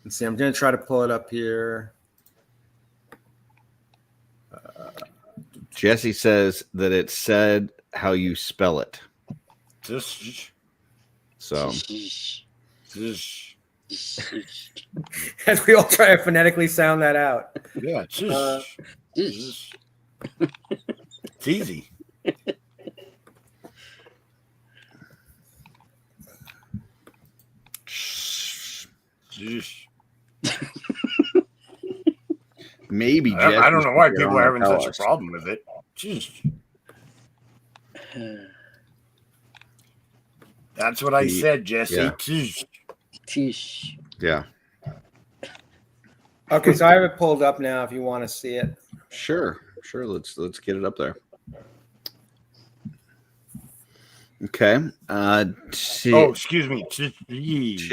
Let's see. I'm gonna try to pull it up here. Jesse says that it said how you spell it. Just, So As we all try to phonetically sound that out. yeah, it's easy. maybe I don't know why Jesse's people are having tell such us. a problem with it. Jeez. That's what I said, Jesse. Yeah. Tish. Yeah, Okay, so I have it pulled up now if you want to see it. sure. Let's get it up there. Okay. Oh, excuse me. Tish.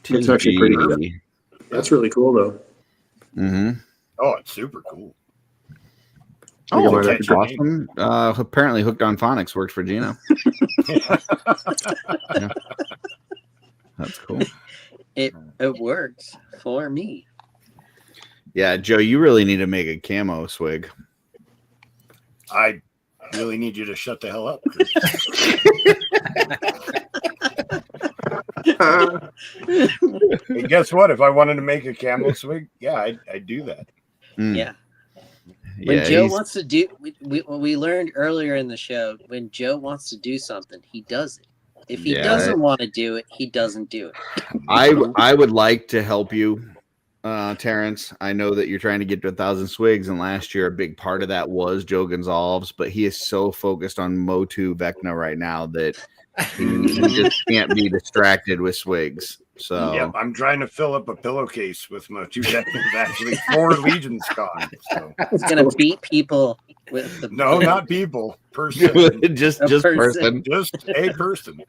That's actually pretty good. That's really cool, though. Mm-hmm. Oh, it's super cool. Oh, Think that's about awesome. Apparently, Hooked on Phonics works for Gino. Yeah. That's cool. It works for me. Yeah, Joe, you really need to make a camo swig. I really need you to shut the hell up. Hey, guess what? If I wanted to make a camo swig, yeah, I'd do that. Mm. Yeah. When Yeah, Joe wants to do, we learned earlier in the show, when Joe wants to do something, he does it. If he doesn't want to do it, he doesn't do it. I would like to help you, Terrence. I know that you're trying to get to 1,000 swigs, and last year a big part of that was Joe Gonzalez, but he is so focused on Motu Vecna right now that he just can't be distracted with swigs. So yeah, I'm trying to fill up a pillowcase with my two actually 4 Legions gone. So. He's gonna beat people with the No, not people. Person. just person. person. Just a person.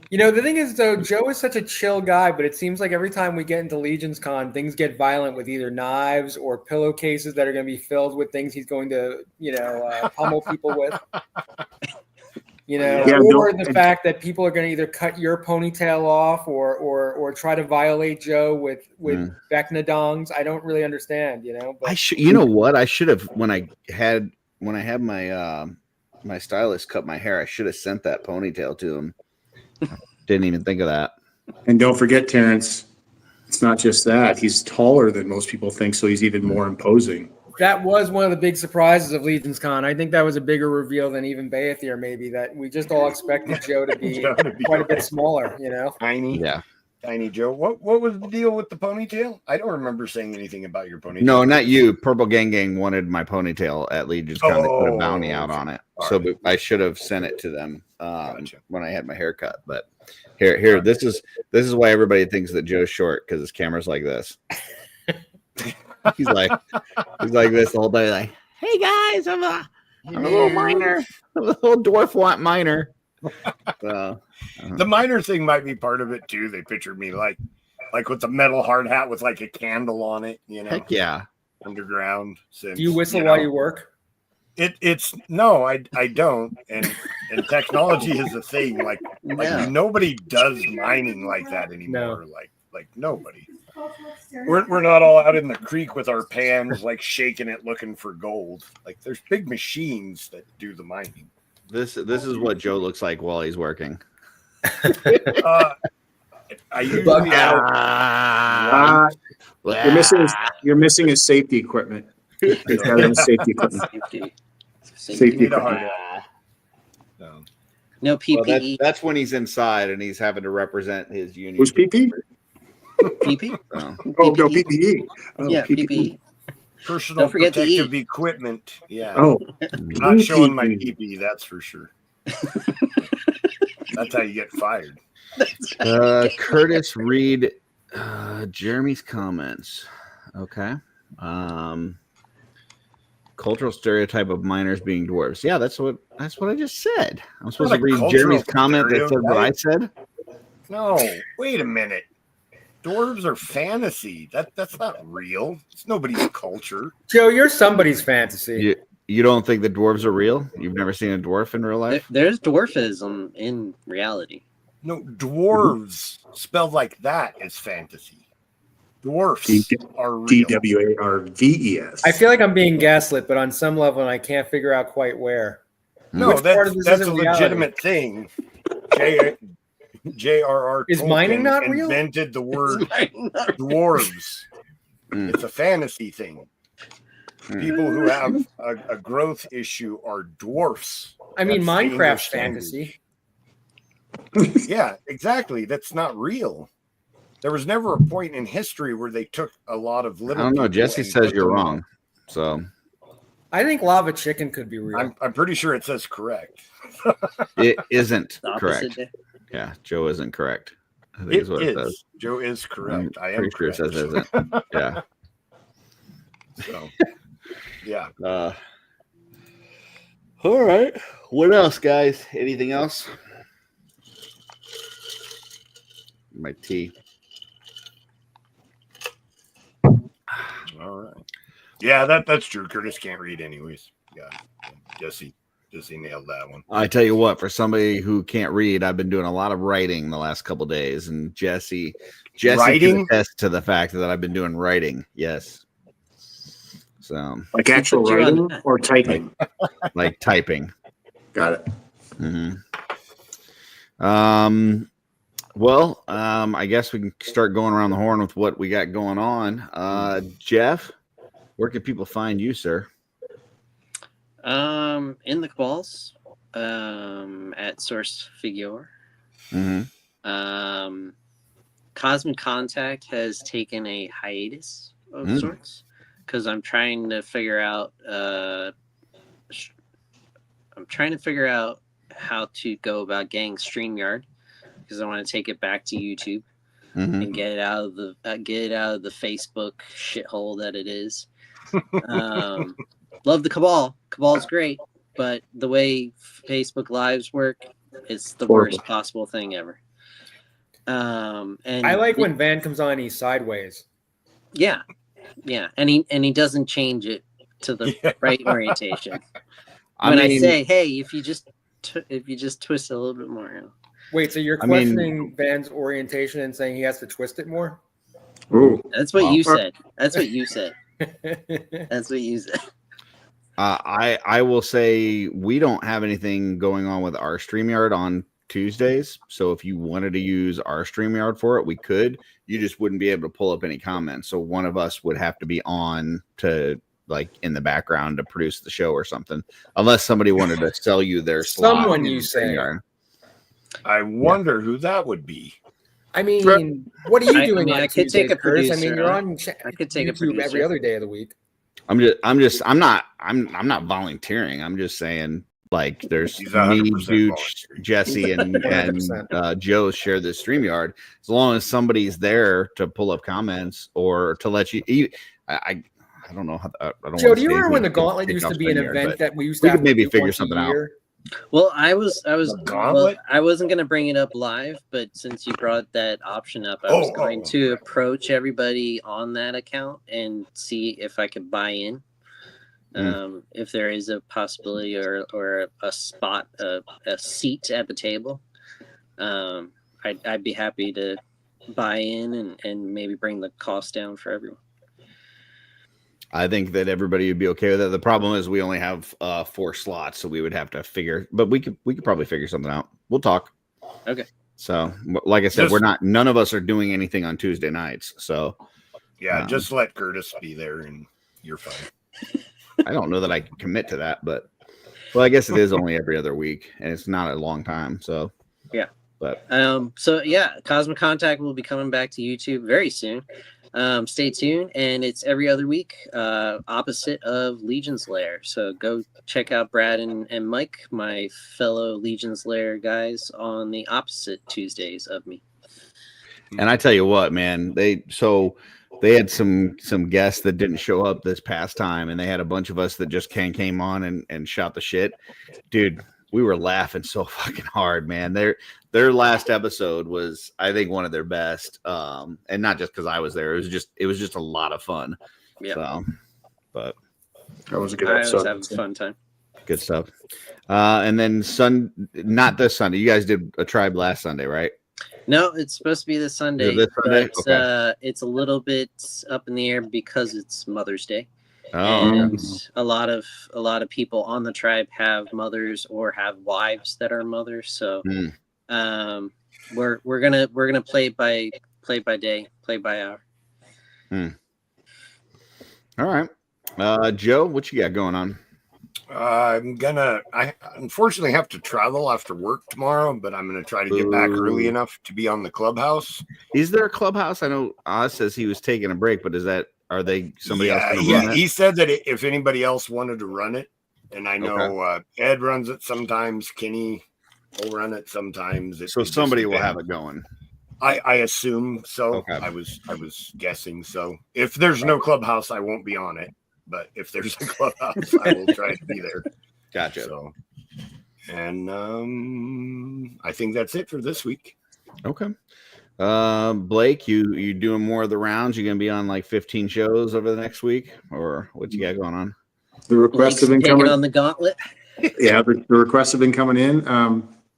You know, the thing is, though, Joe is such a chill guy, but it seems like every time we get into Legion's Con, things get violent with either knives or pillowcases that are going to be filled with things he's going to, pummel people with. Or the fact that people are going to either cut your ponytail off or try to violate Joe with Vecna dongs. I don't really understand, But You know what? I should have when I had my my stylist cut my hair. I should have sent that ponytail to him. Didn't even think of that. And don't forget, Terrence, it's not just that. He's taller than most people think, so he's even more imposing. that was one of the big surprises of Legion's Con. I think that was a bigger reveal than even Baethier, maybe, that we just all expected Joe to be quite a bit smaller, Tiny. Yeah. Tiny Joe. What was the deal with the ponytail? I don't remember saying anything about your ponytail. No, not you. Purple Gang wanted my ponytail at Legion's Con. They put a bounty out on it. So I should have sent it to them when I had my haircut. But here, this is why everybody thinks that Joe's short, because his camera's like this. he's like this the whole day, like, hey guys, I'm a little miner, a little dwarf miner. The miner thing might be part of it too. They pictured me like with the metal hard hat with like a candle on it, Heck yeah. Underground. Since, do you whistle while you work? It's no, I don't. And technology is a thing. Like nobody does mining like that anymore. No. Like nobody. We're not all out in the creek with our pans like shaking it looking for gold. Like there's big machines that do the mining. This is what Joe looks like while he's working. I usually you're missing his safety equipment. He's got his safety equipment. Safety equipment. No PPE. Well, that's when he's inside and he's having to represent his union. Who's PP? PP? Oh, no, PPE. Oh, yeah, PPE. Personal protective equipment. Yeah. Oh, not showing my PP, that's for sure. That's how you get fired. Curtis Reed Jeremy's comments. Okay. Cultural stereotype of miners being dwarves. Yeah, that's what I just said. I'm supposed to read Jeremy's comment that said what I said. No, wait a minute. Dwarves are fantasy. That's not real. It's nobody's culture. Joe, you're somebody's fantasy. You don't think the dwarves are real? You've never seen a dwarf in real life? There's dwarfism in reality. No, dwarves spelled like that is fantasy. Dwarfs are real. DWARVES. I feel like I'm being gaslit, but on some level, I can't figure out quite where. No, that's a legitimate thing. J.R.R. Is mining not real? Invented the word dwarves. It's a fantasy thing. People who have a growth issue are dwarfs. I mean, Minecraft's fantasy. Yeah, exactly. That's not real. There was never a point in history where they took a lot of little. I don't know. Jesse says you're wrong. So I think lava chicken could be real. I'm pretty sure it says correct. It isn't correct. Yeah, Joe isn't correct. I think it what it says. Joe is correct. I am pretty sure it says isn't. Yeah. So, yeah. All right. What else, guys? Anything else? My tea. All right. Yeah, that's true. Curtis can't read anyways. Yeah. Jesse nailed that one. I tell you what, for somebody who can't read, I've been doing a lot of writing the last couple of days, and Jesse can attest to the fact that I've been doing writing. Yes. So like actual writing or typing? Like typing. Got it. Mm-hmm. Well, I guess we can start going around the horn with what we got going on. Jeff, where can people find you, sir? In the cabals, at Source Figure. Mm-hmm. Cosmic Contact has taken a hiatus of sorts because I'm trying to figure out. How to go about getting StreamYard because I want to take it back to YouTube and get it out of the Facebook shithole that it is. Love the Cabal. Cabal's great, but the way Facebook Lives work, it's the worst possible thing ever. And I like when Van comes on, he's sideways. Yeah, and he doesn't change it to the right orientation. I say, hey, if you just twist it a little bit more. Wait, so you're questioning Van's orientation and saying he has to twist it more? Ooh. That's what you said. That's what you said. That's what you said. I will say we don't have anything going on with our StreamYard on Tuesdays. So if you wanted to use our StreamYard for it, we could. You just wouldn't be able to pull up any comments. So one of us would have to be on to like in the background to produce the show or something, unless somebody wanted to sell you their slot. Someone you say. I wonder who that would be. I mean, what are you doing? I could take a producer. I mean, you're on. I could take YouTube every other day of the week. I'm not volunteering. I'm just saying, like, there's me, Dooch, Jesse, and Joe share this StreamYard. As long as somebody's there to pull up comments or to let you. I don't know how. I don't. Joe, do you remember when the Gauntlet used to be an event that we used to? We could maybe figure something out. Well, I wasn't going to bring it up live, but since you brought that option up, I was going to approach everybody on that account and see if I could buy in. If there is a possibility or a spot, a seat at the table, I'd be happy to buy in and maybe bring the cost down for everyone. I think that everybody would be okay with it. The problem is we only have 4 slots, so we would have to figure. But we could probably figure something out. We'll talk. Okay. So, like I said, none of us are doing anything on Tuesday nights. So, yeah, just let Curtis be there, and you're fine. I don't know that I can commit to that, but I guess it is only every other week, and it's not a long time. So, yeah. But Cosmic Contact will be coming back to YouTube very soon. Stay tuned, and it's every other week, opposite of Legion's Lair. So go check out Brad and Mike, my fellow Legion's Lair guys, on the opposite Tuesdays of me. And I tell you what, man, they had some guests that didn't show up this past time, and they had a bunch of us that just came on and shot the shit. Dude, we were laughing so fucking hard, man. Their last episode was, I think, one of their best. And not just because I was there. It was just a lot of fun. Yeah. So, but that was a good I episode. was having a fun time. Good stuff. And then not this Sunday. You guys did a tribe last Sunday, right? No, it's supposed to be this Sunday. This Sunday? But, Okay. It's a little bit up in the air because it's Mother's Day. Oh, And a lot of people on the tribe have mothers or have wives that are mothers. So we're gonna play by day, play by hour. All right. Joe, what you got going on? I unfortunately have to travel after work tomorrow, but I'm gonna try to get back early enough to be on the clubhouse. Is there a clubhouse? I know Oz says he was taking a break, but are they somebody else gonna Yeah, run it? he said that if anybody else wanted to run it, and I know Ed runs it sometimes, Kenny will run it sometimes. So somebody will have it going. I assume so. Okay. I was guessing so. If there's no clubhouse, I won't be on it. But if there's a clubhouse, I will try to be there. Gotcha. So, and I think that's it for this week. Okay. Blake, you doing more of the rounds? You gonna be on like 15 shows over the next week, or what you got going on? The requests have been coming on the gauntlet. Yeah, the requests have been coming in.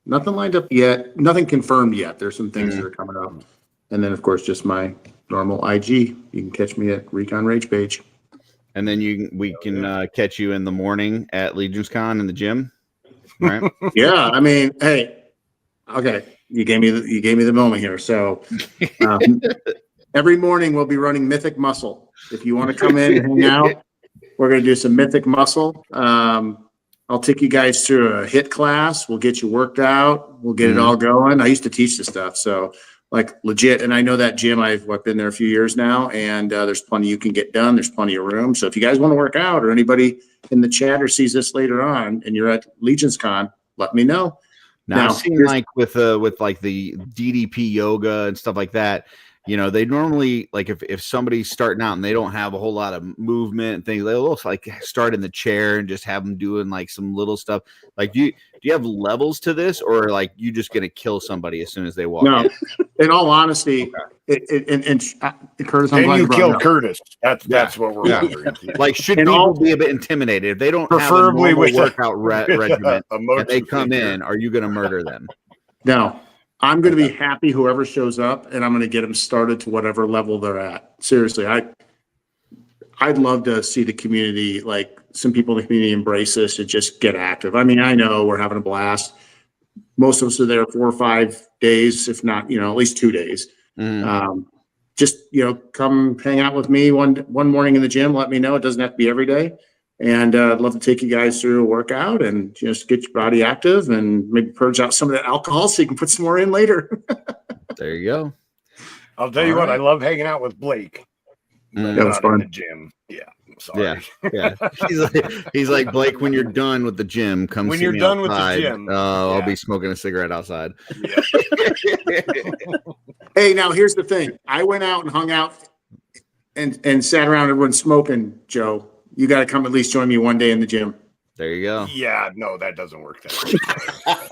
Nothing lined up yet. Nothing confirmed yet. There's some things that are coming up, and then of course just my normal IG. You can catch me at Recon Rage page. And then we can catch you in the morning at Legions Con in the gym, right? Yeah, I mean, hey, okay, you gave me the moment here. So every morning we'll be running Mythic Muscle. If you want to come in and hang out, we're going to do some Mythic Muscle. I'll take you guys through a HIT class. We'll get you worked out. We'll get it all going. I used to teach this stuff, so like legit. And I know that gym. I've been there a few years now, and there's plenty you can get done. There's plenty of room. So if you guys want to work out, or anybody in the chat or sees this later on, and you're at Legions Con, let me know. Now I've seen like with like the DDP yoga and stuff like that. You know, they normally, like, if somebody's starting out and they don't have a whole lot of movement and things, they'll like start in the chair and just have them doing like some little stuff. Like, do you have levels to this, or like you just gonna kill somebody as soon as they walk in? In all honesty, Curtis, I'm glad you kill Curtis. That's what we're wondering. Like, should people be a bit intimidated if they don't preferably have a with workout regimen and they come in? Are you gonna murder them? No. I'm going to be happy whoever shows up, and I'm going to get them started to whatever level they're at. Seriously, I'd love to see the community, like some people in the community, embrace this and just get active. I mean, I know we're having a blast. Most of us are there 4 or 5 days, if not, at least 2 days. Just, come hang out with me one morning in the gym. Let me know. It doesn't have to be every day. And I'd love to take you guys through a workout and just get your body active and maybe purge out some of that alcohol so you can put some more in later. There you go. I'll tell you what, I love hanging out with Blake. That was fun. In the gym. Yeah. I'm sorry. Yeah. He's like, Blake, when you're done with the gym, come when see you're me done outside. with the gym. I'll be smoking a cigarette outside. Yeah. Hey, now here's the thing. I went out and hung out and sat around everyone smoking, Joe. You got to come at least join me one day in the gym. There you go. Yeah, no, that doesn't work that way.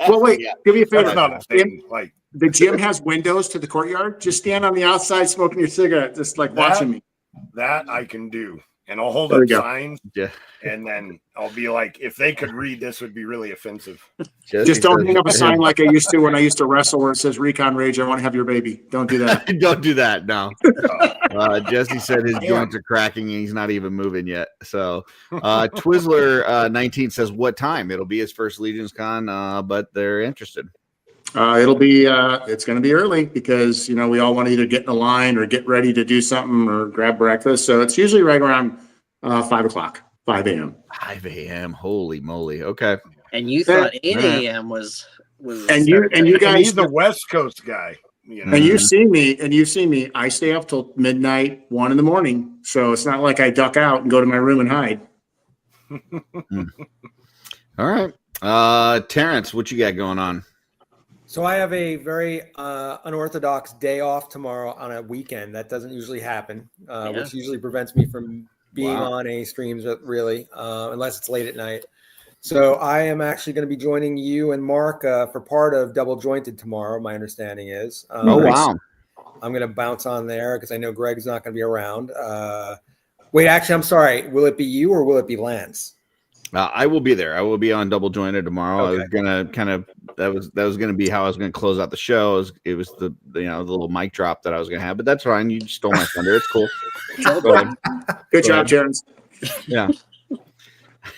Well, wait, give me a favor. That's not a thing. Like, the gym has windows to the courtyard. Just stand on the outside smoking your cigarette, just like watching me. That I can do. And I'll hold up signs. Yeah. And then I'll be like, if they could read this, would be really offensive. Just don't hang up a sign like I used to when I used to wrestle where it says Recon Rage, I want to have your baby. Don't do that. Don't do that. No. Jesse said his joints are cracking and he's not even moving yet. So Twizzler 19 says what time? It'll be his first Legions Con, but they're interested. It'll be it's going to be early because we all want to either get in a line or get ready to do something or grab breakfast. So it's usually right around 5 o'clock, 5 a.m. 5 a.m. Holy moly! Okay. And you thought 8 a.m. was and you guys, he's the West Coast guy. And you've seen me. I stay up till midnight, 1 in the morning. So it's not like I duck out and go to my room and hide. All right, Terrence, what you got going on? So I have a very unorthodox day off tomorrow on a weekend. That doesn't usually happen, which usually prevents me from being on any streams, really, unless it's late at night. So I am actually going to be joining you and Mark for part of Double Jointed tomorrow, my understanding is. Wow. I'm going to bounce on there because I know Greg's not going to be around. Wait, actually, I'm sorry. Will it be you or will it be Lance? I will be there. I will be on Double Jointed tomorrow. Okay. I was gonna kind of that was gonna be how I was gonna close out the show. It was the little mic drop that I was gonna have, but that's fine. You stole my thunder. It's cool. Good job, Jones. Yeah.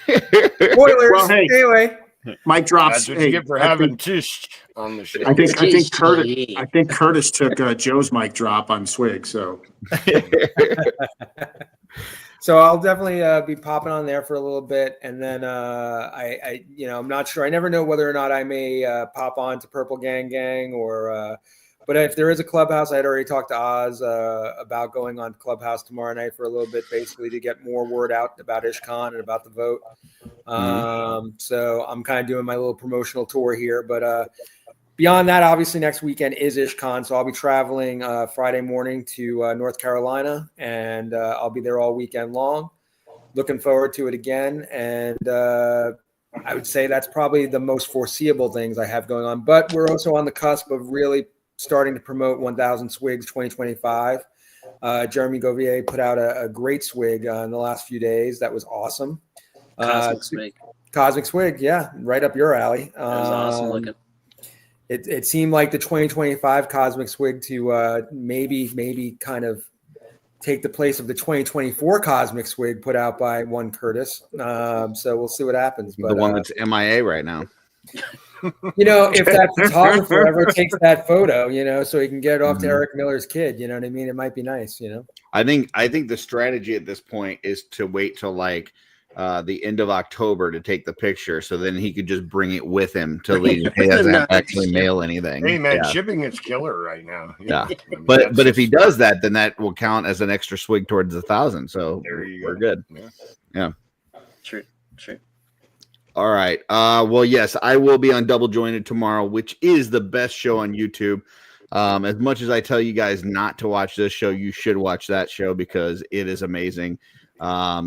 Spoilers. Well, hey. Anyway, Mic drops. That's what you get for having Tish on the show. I think Curtis took Joe's mic drop on Swig. So. So I'll definitely be popping on there for a little bit, and then I'm not sure. I never know whether or not I may pop on to Purple Gang or. But if there is a Clubhouse, I had already talked to Oz about going on Clubhouse tomorrow night for a little bit, basically to get more word out about IshCon and about the vote. So I'm kind of doing my little promotional tour here. But beyond that, obviously next weekend is IshCon, so I'll be traveling Friday morning to North Carolina, and I'll be there all weekend long. Looking forward to it again, and I would say that's probably the most foreseeable things I have going on. But we're also on the cusp of really starting to promote 1000 Swigs 2025. Jeremy Govier put out a great swig in the last few days. That was awesome. Cosmic Swig, yeah, right up your alley. That was awesome looking. It seemed like the 2025 Cosmic Swig to maybe kind of take the place of the 2024 Cosmic Swig put out by one Curtis. So we'll see what happens. But the one that's MIA right now. If that photographer ever takes that photo, so he can get it off to Eric Miller's kid, you know what I mean? It might be nice, I think the strategy at this point is to wait till like the end of October to take the picture, so then he could just bring it with him to leave. He doesn't have to actually mail anything. Hey man, shipping is killer right now. Yeah, but if he does that, then that will count as an extra swig towards 1,000. So we're good. Yeah. True. All right. Well, yes, I will be on Double Jointed tomorrow, which is the best show on YouTube. As much as I tell you guys not to watch this show, you should watch that show because it is amazing.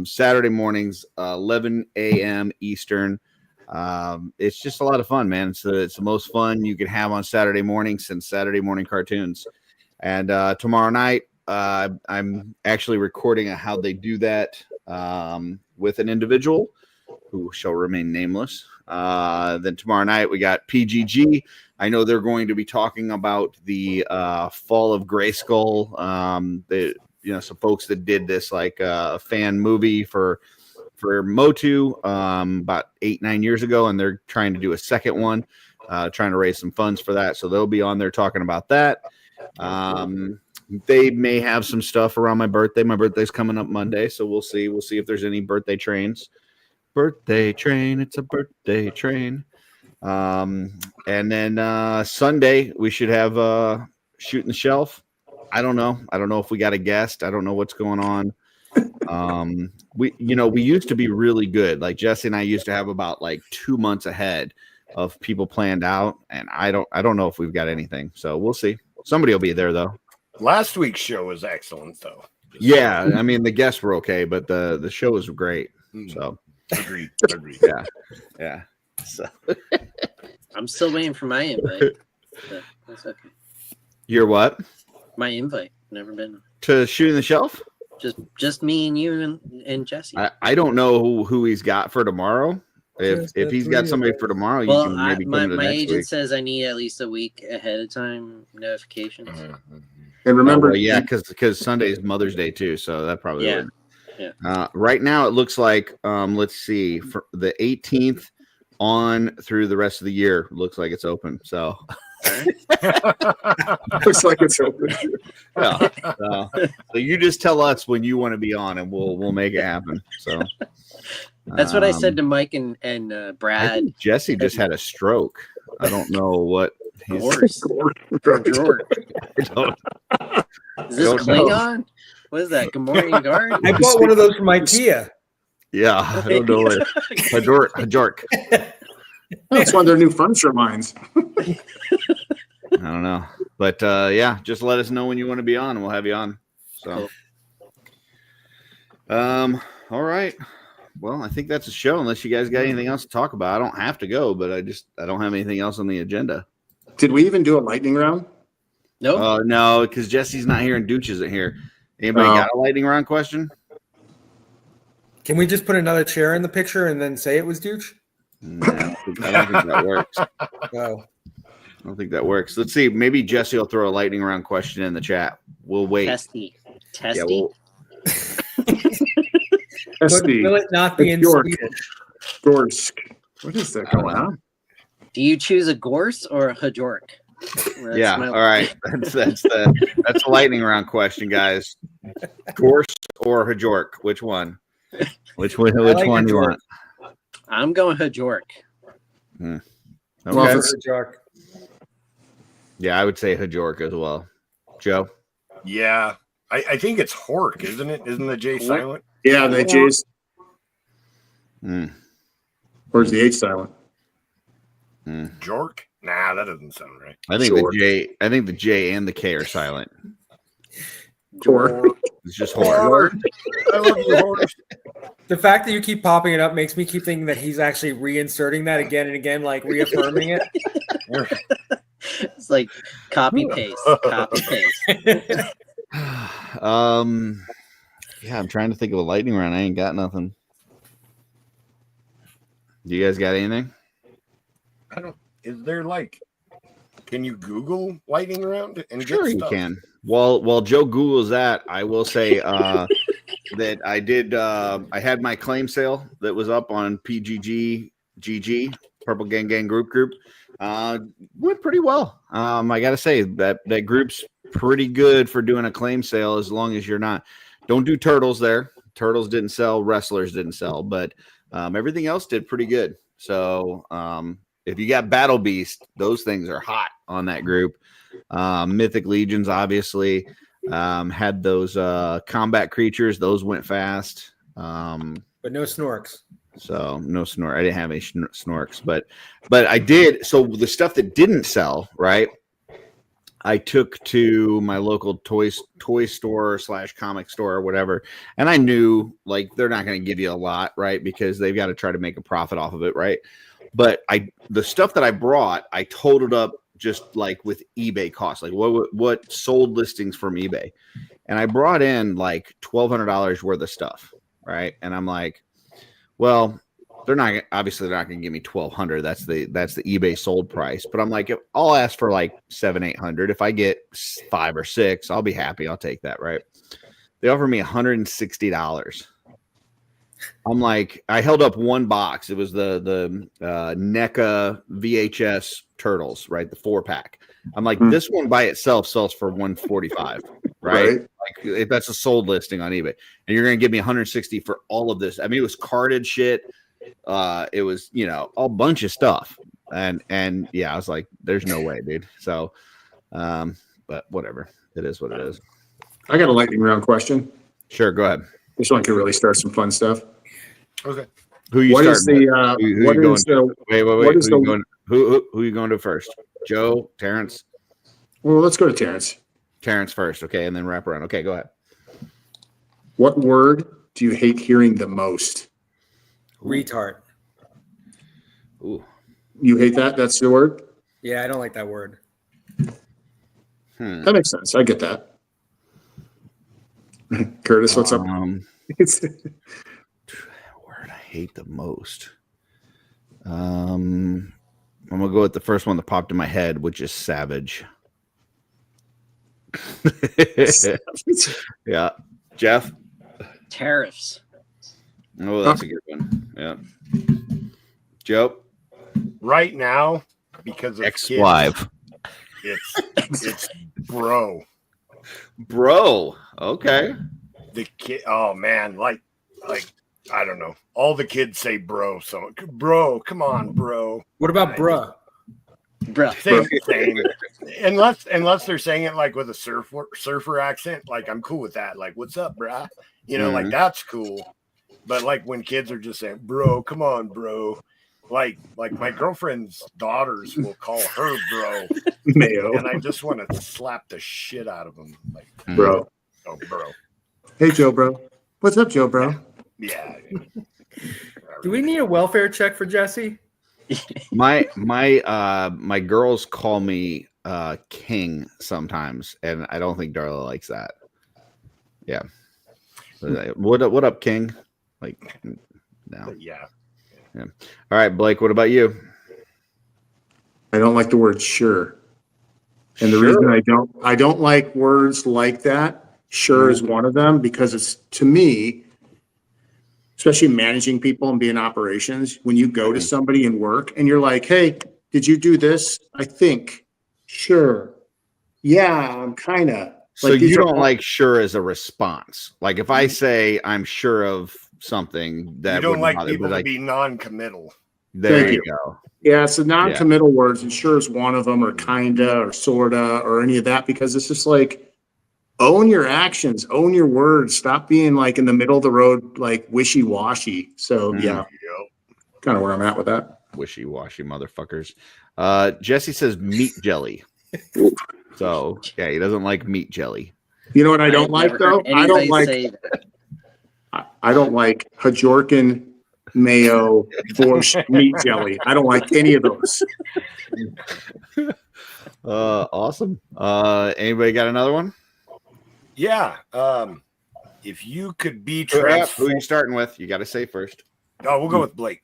Saturday mornings, 11 a.m. Eastern. It's just a lot of fun, man. So it's the most fun you can have on Saturday morning since Saturday morning cartoons. And tomorrow night, I'm actually recording how they do that with an individual who shall remain nameless. Then tomorrow night we got PGG. I know they're going to be talking about the Fall of Grayskull. Some folks that did this like a fan movie for Motu about 8-9 years ago, and they're trying to do a second one, trying to raise some funds for that. So they'll be on there talking about that. They may have some stuff around my birthday. My birthday's coming up Monday, so we'll see. We'll see if there's any birthday trains. Birthday train, it's a birthday train. And then Sunday we should have Shooting the Shelf. I don't know if we got a guest. I don't know what's going on. We used to be really good. Like Jesse and I used to have about like 2 months ahead of people planned out, and I don't know if we've got anything. So we'll see. Somebody will be there though. Last week's show was excellent though. Yeah, I mean the guests were okay, but the show was great. So agreed. Yeah. So I'm still waiting for my invite. That's okay. You're what? My invite. Never been to Shooting the Shelf. Just me and you and Jesse. I don't know who he's got for tomorrow. If he's got somebody for tomorrow, you can maybe come to my next agent week. says I need at least a week ahead of time notifications. And remember, because Sunday is Mother's Day too, so that probably would. Yeah. Right now, it looks like let's see, for the 18th on through the rest of the year, looks like it's open. So looks like it's open. Yeah. So you just tell us when you want to be on, and we'll make it happen. So that's what I said to Mike and Brad. I think Jesse just had a stroke. I don't know what. Is this Klingon? What is that? Gamorrean guard? I bought one of those from IKEA. Yeah, I don't know what. Hajork. That's one of their new furniture lines. I don't know. But yeah, just let us know when you want to be on and we'll have you on. So all right. Well, I think that's a show unless you guys got anything else to talk about. I don't have to go, but I don't have anything else on the agenda. Did we even do a lightning round? No. No, because Jesse's not here and Dooch isn't here. Anybody got a lightning round question? Can we just put another chair in the picture and then say it was Dooch? No, I don't think that works. Oh. I don't think that works. Let's see. Maybe Jesse will throw a lightning round question in the chat. We'll wait. Testy. Yeah, we'll, Will it not be in Swedish? Gorsk. What is that going on? Do you choose a gorse or a hajork? Yeah. All right. That's the lightning round question, guys. Gorse or hajork? Which one? Which one do you want? I'm going hajork. Okay. Well, hajork. Yeah, I would say hajork as well. Joe? Yeah. I think it's hork, isn't it? Isn't the J silent? Yeah, the J's. Where's the H silent? Jork? Nah, that doesn't sound right. I think the J and the K are silent. Hork. It's just hork. I love you, hork. The fact that you keep popping it up makes me keep thinking that he's actually reinserting that again and again, like reaffirming it. It's like copy paste. Yeah, I'm trying to think of a lightning round. I ain't got nothing. Do you guys got anything? Is there can you Google lightning round and Sure get you stuff? can. While Joe Googles that, I will say that I did. I had my claim sale that was up on PGG Purple Gang Group. Went pretty well. I got to say that group's pretty good for doing a claim sale as long as you're not. Don't do turtles there. Turtles didn't sell. Wrestlers didn't sell, but everything else did pretty good. So if you got Battle Beast, those things are hot on that group. Mythic Legions obviously had those combat creatures. Those went fast. But no snorks. So no snort. I didn't have any snorks, but I did. So the stuff that didn't sell, right? I took to my local toy store / comic store or whatever, and I knew they're not going to give you a lot, right? Because they've got to try to make a profit off of it, right? But the stuff that I brought, I totaled up just with eBay costs, what sold listings from eBay, and I brought in $1,200 worth of stuff, right? And I'm like, well, they're not going to give me $1,200. That's the eBay sold price. But I'm like, I'll ask for $700-800. If I get 5 or 6, I'll be happy. I'll take that, right? They offered me $160. I'm like, I held up one box. It was the NECA VHS Turtles, right? The 4-pack. I'm like, this one by itself sells for $145, right? If that's a sold listing on eBay, and you're going to give me $160 for all of this. I mean, it was carded shit. It was, a bunch of stuff. And yeah, I was like, there's no way, dude. So, but whatever. It is what it is. I got a lightning round question. Sure. Go ahead. This one could really start some fun stuff. Okay. Who you starting? Who you going to first? Joe, Terrence? Well, let's go to Terrence. Terrence first. Okay. And then wrap around. Okay. Go ahead. What word do you hate hearing the most? Retard. Ooh. You hate that? That's the word? Yeah, I don't like that word. That makes sense. I get that. Curtis, what's up? Word I hate the most. I'm gonna go with the first one that popped in my head, which is savage. Yeah. Jeff? Tariffs. Oh, that's a good one. Yeah. Joe? Right now, because of X5. It's bro. Bro. Okay. The kid. Oh man, I don't know. All the kids say bro. So bro, come on, bro. What about bruh? Same. Unless they're saying it with a surfer accent, I'm cool with that. What's up, bruh? That's cool. But when kids are just saying, bro, come on, bro. Like my girlfriend's daughters will call her bro, Mayo. and I just want to slap the shit out of them. Like, bro. Oh, bro. Hey, Joe, bro. What's up, Joe, bro? Yeah. Do we need a welfare check for Jesse? My girls call me King sometimes, and I don't think Darla likes that. Yeah. What up, King? Like, no. Yeah. All right, Blake. What about you? I don't like the word sure. And the reason I don't like words like that, sure is one of them, because it's, to me, especially managing people and being operations, when you go to somebody in work and you're like, hey, did you do this? I think. Sure. Yeah, I'm kind of. So you don't like sure as a response. Like if I say I'm sure of something, that you don't like people to be non-committal. There you go. Yeah, so non-committal words, and sure is one of them, or kinda, or sorta, or any of that, because it's just like, own your actions, own your words. Stop being like in the middle of the road, like wishy-washy. So yeah, kind of where I'm at with that. Wishy-washy motherfuckers. Jesse says meat jelly. So yeah, he doesn't like meat jelly. You know what I don't like though? I don't like Hajorkin mayo borscht meat jelly. I don't like any of those. Awesome. Anybody got another one? Yeah. If you could be who are transformed, you starting with? You got to say first. Oh, we'll go with Blake.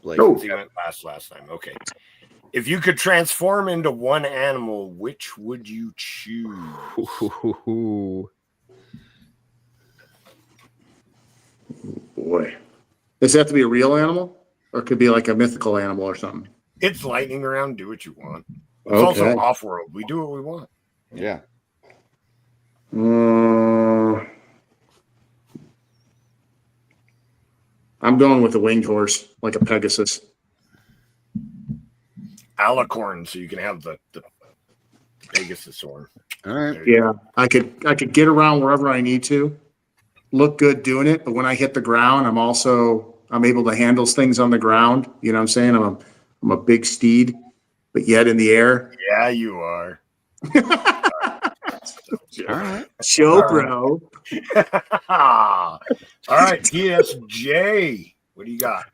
Blake. Oh, he went last time. Okay. If you could transform into one animal, which would you choose? Boy. Does it have to be a real animal? Or it could be like a mythical animal or something? It's lightning around. Do what you want. It's also off-world. We do what we want. Yeah. I'm going with the winged horse, like a Pegasus. Alicorn, so you can have the Pegasus horn. All right. Yeah, I could get around wherever I need to, look good doing it, but when I hit the ground, I'm able to handle things on the ground. You know what I'm saying? I'm a big steed, but yet in the air. Yeah, you are. All right. Show, bro. All right, TSJ. What do you got?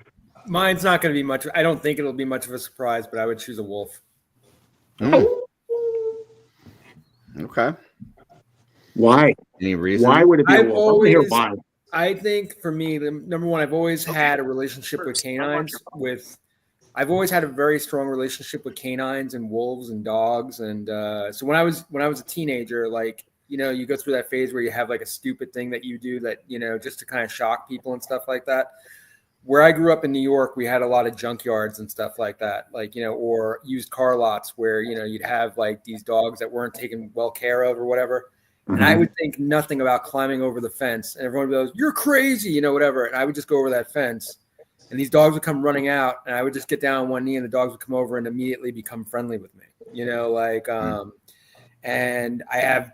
Mine's not going to be much. I don't think it'll be much of a surprise, but I would choose a wolf. Okay. Why? Any reason? Why would it be a wolf? Why? I think for me, number one, I've always had a relationship with canines. I've always had a very strong relationship with canines and wolves and dogs. And so when I was a teenager, like, you go through that phase where you have like a stupid thing that you do that, just to kind of shock people and stuff like that. Where I grew up in New York, we had a lot of junkyards and stuff like that, like, or used car lots where, you'd have like these dogs that weren't taken well care of or whatever. And I would think nothing about climbing over the fence, and everyone would go, "You're crazy," whatever. And I would just go over that fence, and these dogs would come running out, and I would just get down on one knee, and the dogs would come over and immediately become friendly with me, and I've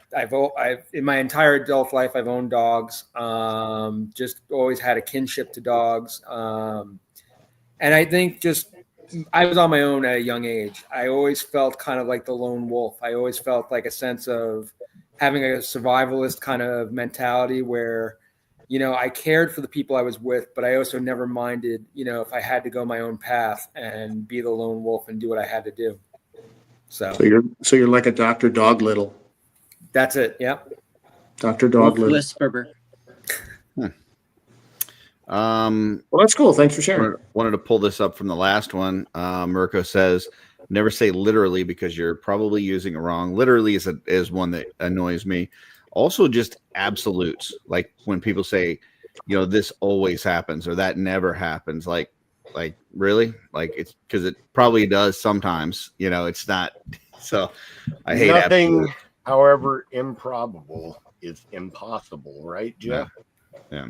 in my entire adult life, I've owned dogs, just always had a kinship to dogs. And I think I was on my own at a young age. I always felt kind of like the lone wolf. I always felt like a sense of having a survivalist kind of mentality where, I cared for the people I was with, but I also never minded, if I had to go my own path and be the lone wolf and do what I had to do. So you're like a Dr. Doglittle. That's it. Yep. Dr. Doglittle. Whisperer. Well, that's cool. Thanks for sharing. Wanted to pull this up from the last one. Mirko says, never say literally because you're probably using it wrong. Literally is one that annoys me. Also, just absolutes. Like when people say, this always happens or that never happens. Like really? Like it's because it probably does sometimes. It's not. So I hate nothing. Absolute. However improbable is impossible, right, Jeff? Yeah.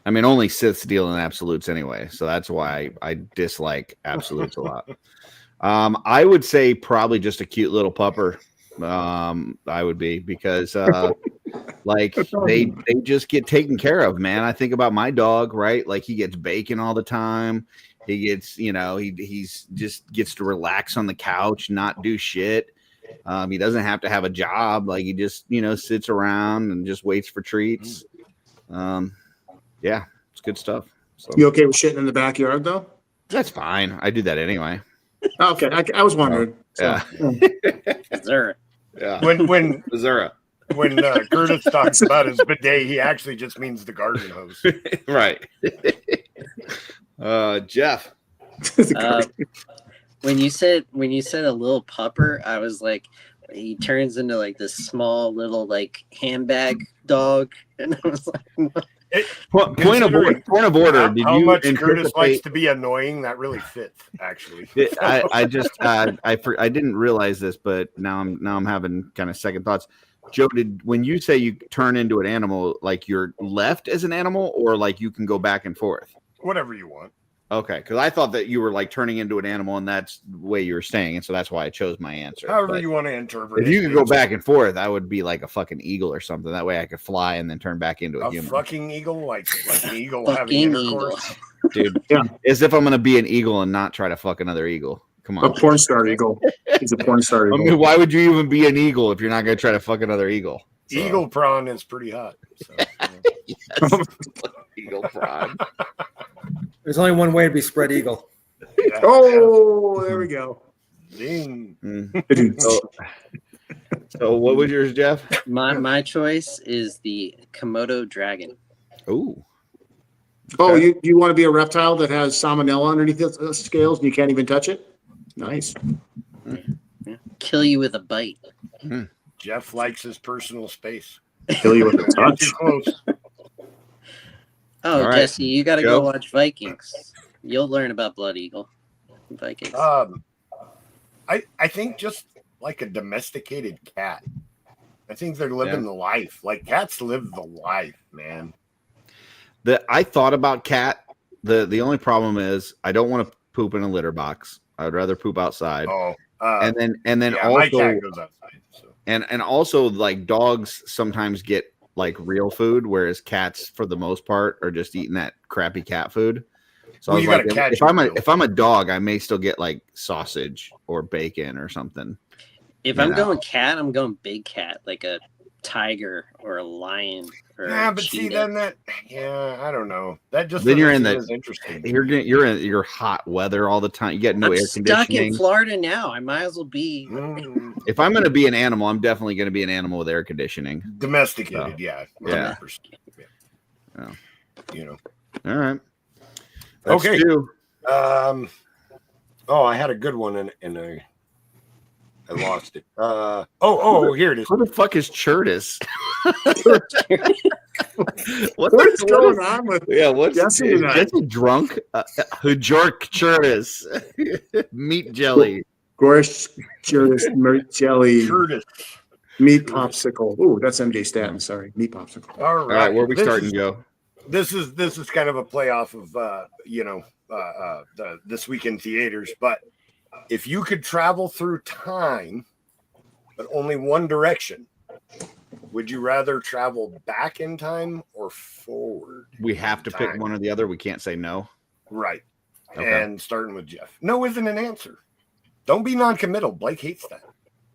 I mean, only Siths deal in absolutes anyway, so that's why I dislike absolutes a lot. I would say probably just a cute little pupper. I would be because like they just get taken care of, man. I think about my dog, right? Like he gets bacon all the time. He gets, he's just gets to relax on the couch, not do shit. He doesn't have to have a job. Like he just, sits around and just waits for treats. Yeah, it's good stuff. So. You okay with shitting in the backyard though? That's fine. I do that anyway. Okay, I was wondering. Yeah. Missouri. Yeah. When Missouri. When Curtis talks about his bidet, he actually just means the garden hose. Right. Jeff. When you said a little pupper, I was like, he turns into like this small little like handbag dog, and I was like, point of order. Did how you much Curtis likes to be annoying? That really fits, actually. I didn't realize this, but now I'm having kind of second thoughts. Joe, when you say you turn into an animal, like you're left as an animal, or like you can go back and forth? Whatever you want. Okay, because I thought that you were like turning into an animal, and that's the way you were staying, and so that's why I chose my answer. However you want to interpret it. If you could go back and forth, I would be like a fucking eagle or something. That way I could fly and then turn back into a human. Fucking eagle, like an eagle having intercourse. Dude, yeah. As if I'm going to be an eagle and not try to fuck another eagle. Come on. A porn star eagle. He's a porn star eagle. I mean, why would you even be an eagle if you're not going to try to fuck another eagle? So. Eagle prawn is pretty hot. So, yes. Eagle prawn. There's only one way to be spread eagle. Yeah. Oh, there we go. Ding. So what was yours, Jeff? My choice is the Komodo dragon. Ooh. Oh, you want to be a reptile that has salmonella underneath the scales and you can't even touch it? Nice. Kill you with a bite. Jeff likes his personal space. Kill you with a touch. Too close. Oh, right. Jesse, you got to go watch Vikings. You'll learn about Blood Eagle. Vikings. I think just like a domesticated cat. I think they're living the life. Like cats live the life, man. I thought about cat. The only problem is I don't want to poop in a litter box. I would rather poop outside. Oh, and then also my cat goes outside. So. And also like dogs sometimes get like real food, whereas cats for the most part are just eating that crappy cat food. So I was like, if I'm a dog, I may still get like sausage or bacon or something. If I'm going cat, I'm going big cat, like a tiger or a lion. Or yeah, but cheetah. see, then I don't know. That just then you're in interesting. You're in your hot weather all the time. You get no air conditioning. I'm stuck in Florida now. I might as well be. If I'm going to be an animal, I'm definitely going to be an animal with air conditioning. Domesticated, yeah. Yeah. All right. That's okay. I had a good one and I lost it. Here it is. Who the fuck is Curtis? What's going on with what's Jesse drunk? Jork Curtis. Meat jelly. Gorsh Curtis meat jelly. Curtis. Meat popsicle. Ooh, that's MJ Staten. Sorry. Meat popsicle. All right. Where are we starting, Joe? This is kind of a play off of This Week in Theaters, but if you could travel through time, but only one direction, would you rather travel back in time or forward? We have to pick one or the other. We can't say no. Right. Okay. And starting with Jeff. No isn't an answer. Don't be non-committal. Blake hates that.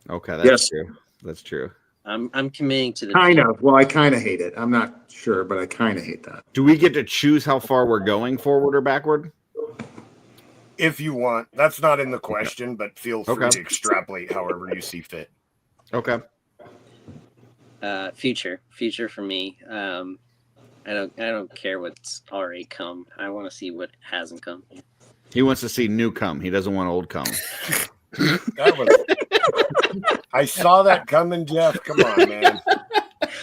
Okay, that's true. That's true. I'm committing to the kind of. Well, I kind of hate it. I'm not sure, but I kind of hate that. Do we get to choose how far we're going, forward or backward? If you want. That's not in the question, but feel free to extrapolate however you see fit. Okay. Future for me. I don't care what's already come. I want to see what hasn't come. He wants to see new come. He doesn't want old come. I saw that coming, Jeff. Come on, man.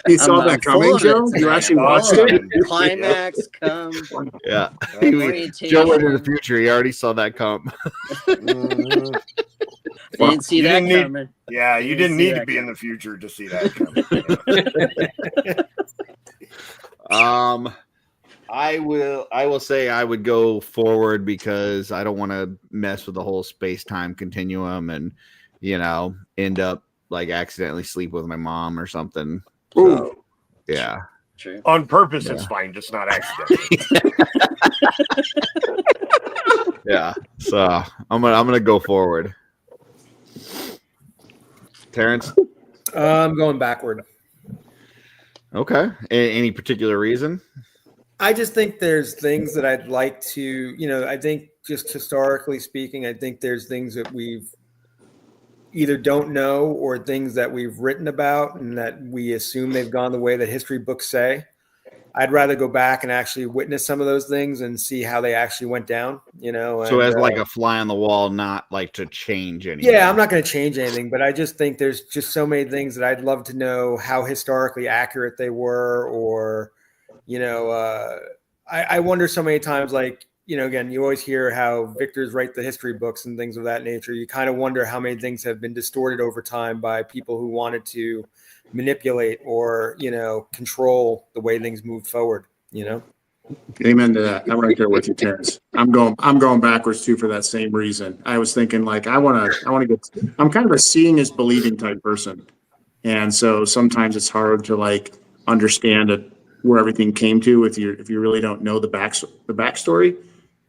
You saw that coming, Joe? You actually watched it? Climax come. Yeah. Joe went in the future. He already saw that come. Didn't see that coming. Yeah, you didn't need to be in the future to see that coming. I will say I would go forward because I don't want to mess with the whole space-time continuum and, end up like accidentally sleep with my mom or something. So, yeah. True. On purpose, it's fine, just not accidentally. Yeah. So I'm gonna go forward. Terrence? I'm going backward. Okay. Any particular reason? I just think there's things that I'd like to, I think just historically speaking, I think there's things that we've either don't know or things that we've written about and that we assume they've gone the way that history books say. I'd rather go back and actually witness some of those things and see how they actually went down, So as like a fly on the wall, not like to change anything. Yeah, I'm not going to change anything, but I just think there's just so many things that I'd love to know how historically accurate they were, or I wonder so many times, like, again, you always hear how victors write the history books and things of that nature. You kind of wonder how many things have been distorted over time by people who wanted to manipulate or, control the way things moved forward, Amen to that. I'm right there with you, Terrence. I'm going backwards too for that same reason. I was thinking like I want to get. I'm kind of a seeing is believing type person, and so sometimes it's hard to like understand where everything came to if you really don't know the backstory,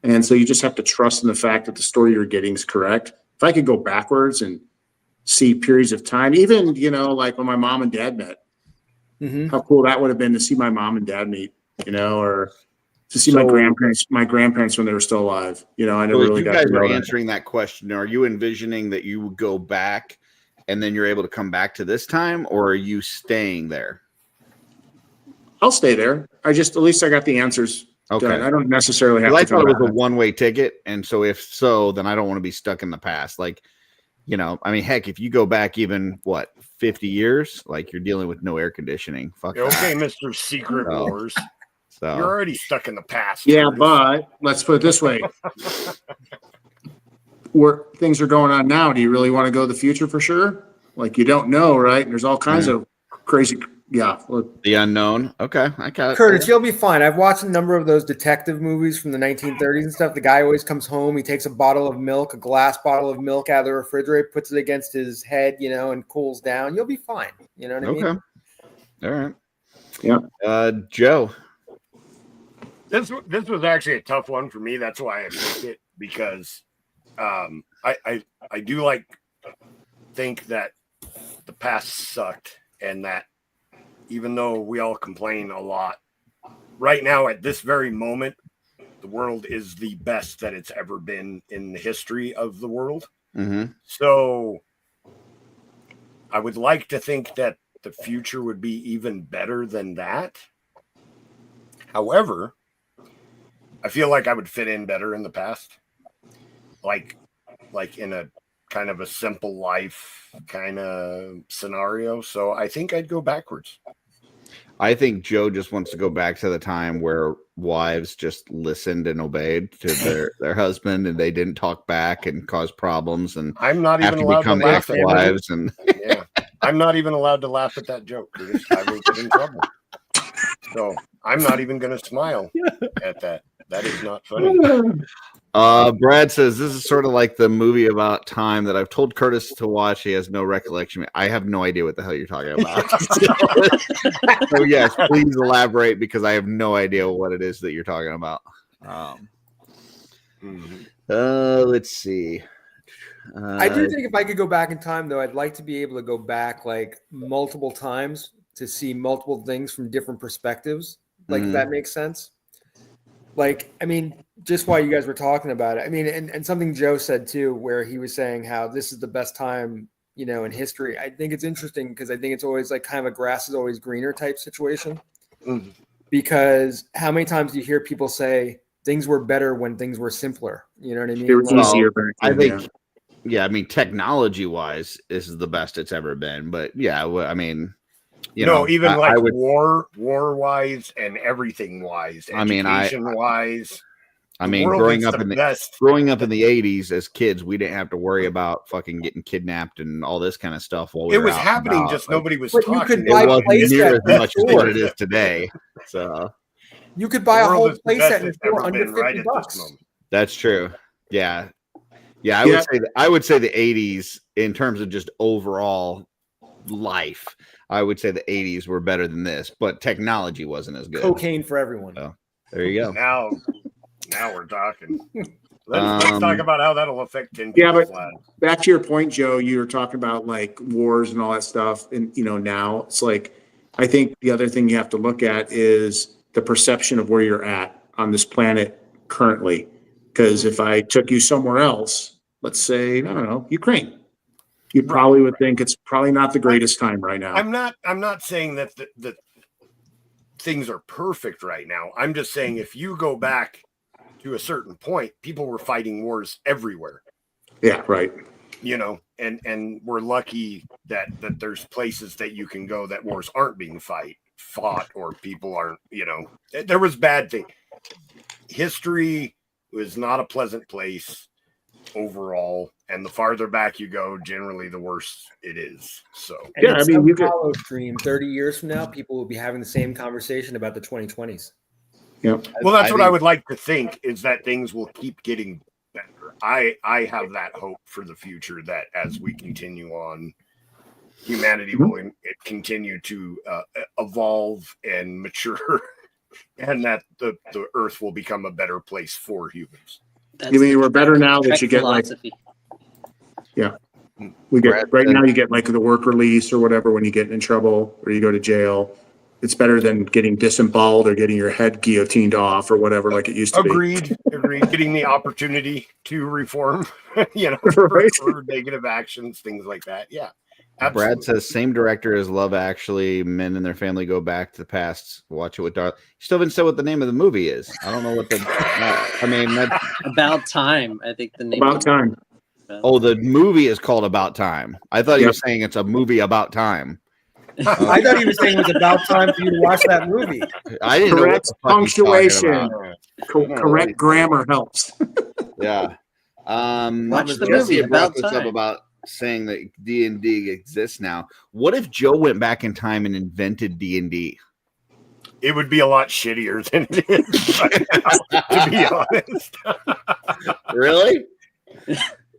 and so you just have to trust in the fact that the story you're getting is correct. If I could go backwards and see periods of time, even like when my mom and dad met, how cool that would have been to see my mom and dad meet, or to see my grandparents when they were still alive. I never really got to know. You guys are answering that question. Are you envisioning that you would go back and then you're able to come back to this time, or are you staying there? I'll stay there. At least I got the answers. Okay. Done. I don't necessarily have to. I thought it was a one-way ticket, and so if so, then I don't want to be stuck in the past. Like, heck, if you go back even 50 years, like you're dealing with no air conditioning. Fuck. Okay, Mr. Secret Wars. So you're already stuck in the past. Yeah, but let's put it this way. Where things are going on now, do you really want to go to the future for sure? Like, you don't know, right? And there's all kinds of crazy. Yeah. The unknown. Okay. I got it. Curtis, you'll be fine. I've watched a number of those detective movies from the 1930s and stuff. The guy always comes home. He takes a glass bottle of milk out of the refrigerator, puts it against his head, and cools down. You'll be fine. You know what I mean? Okay. All right. Yeah. Joe. This was actually a tough one for me. That's why I picked it, because I do think that the past sucked, and that even though we all complain a lot, right now at this very moment, the world is the best that it's ever been in the history of the world. Mm-hmm. So I would like to think that the future would be even better than that. However, I feel like I would fit in better in the past, like in a kind of a simple life kind of scenario. So I think I'd go backwards. I think Joe just wants to go back to the time where wives just listened and obeyed to their husband, and they didn't talk back and cause problems. And I'm not even allowed to laugh at wives. And yeah, I'm not even allowed to laugh at that joke, Curtis. I will get in trouble. So I'm not even going to smile at that. That is not funny. Brad says this is sort of like the movie about time that I've told Curtis to watch. He has no recollection. I have no idea what the hell you're talking about. So yes, please elaborate, because I have no idea what it is that you're talking about. Let's see. I do think if I could go back in time, though, I'd like to be able to go back multiple times to see multiple things from different perspectives. If that makes sense. Just while you guys were talking about it, and something Joe said too, where he was saying how this is the best time, in history. I think it's interesting because I think it's always kind of a grass is always greener type situation. Mm-hmm. Because how many times do you hear people say things were better when things were simpler? You know what I mean? It was easier. I think, technology wise, this is the best it's ever been. But yeah, even war wise and everything wise, education wise. Growing up in the 80s as kids, we didn't have to worry about fucking getting kidnapped and all this kind of stuff. While it was happening, just nobody was talking. You could buy it wasn't near as much as what it is today. So you could buy a whole playset for under $50. That's true. Yeah. I would say the 80s in terms of just overall life. I would say the 80s were better than this, but technology wasn't as good. Cocaine for everyone. So there you go. Now we're talking. Let's talk about how that'll affect 10 Yeah, but lives. back to your point, Joe, you were talking about like wars and all that stuff. And, now it's like, I think the other thing you have to look at is the perception of where you're at on this planet currently. Because if I took you somewhere else, let's say, I don't know, Ukraine, you probably would think it's probably not the greatest time right now. I'm not saying that the things are perfect right now. I'm just saying if you go back to a certain point, people were fighting wars everywhere. Yeah, right. And we're lucky that there's places that you can go that wars aren't being fought or people aren't, there was bad things. History was not a pleasant place overall, and the farther back you go, generally the worse it is. So and yeah, I mean, you follow stream 30 years from now, people will be having the same conversation about the 2020s. Yeah. Well, that's what I would like to think, is that things will keep getting better. I have that hope for the future, that as we continue on, humanity will continue to evolve and mature, and that the earth will become a better place for humans. You mean we're better now that you get philosophy. We get right now, you get like the work release or whatever when you get in trouble or you go to jail. It's better than getting disemboweled or getting your head guillotined off or whatever, like it used to be. Agreed. Getting the opportunity to reform, for negative actions, things like that. Yeah. Absolutely. Brad says same director as Love Actually. Men and their family go back to the past. Watch it with Darla. You still haven't said what the name of the movie is. I don't know what the. That's About Time. I think the name. About Time. Oh, the movie is called About Time. I thought he was saying it's a movie about time. I thought he was saying it was about time for you to watch that movie. I didn't know what the fuck punctuation. Correct grammar helps. Yeah. Watch the movie About Time. About saying that D&D exists now. What if Joe went back in time and invented D&D? It would be a lot shittier than it is, to be honest. Really?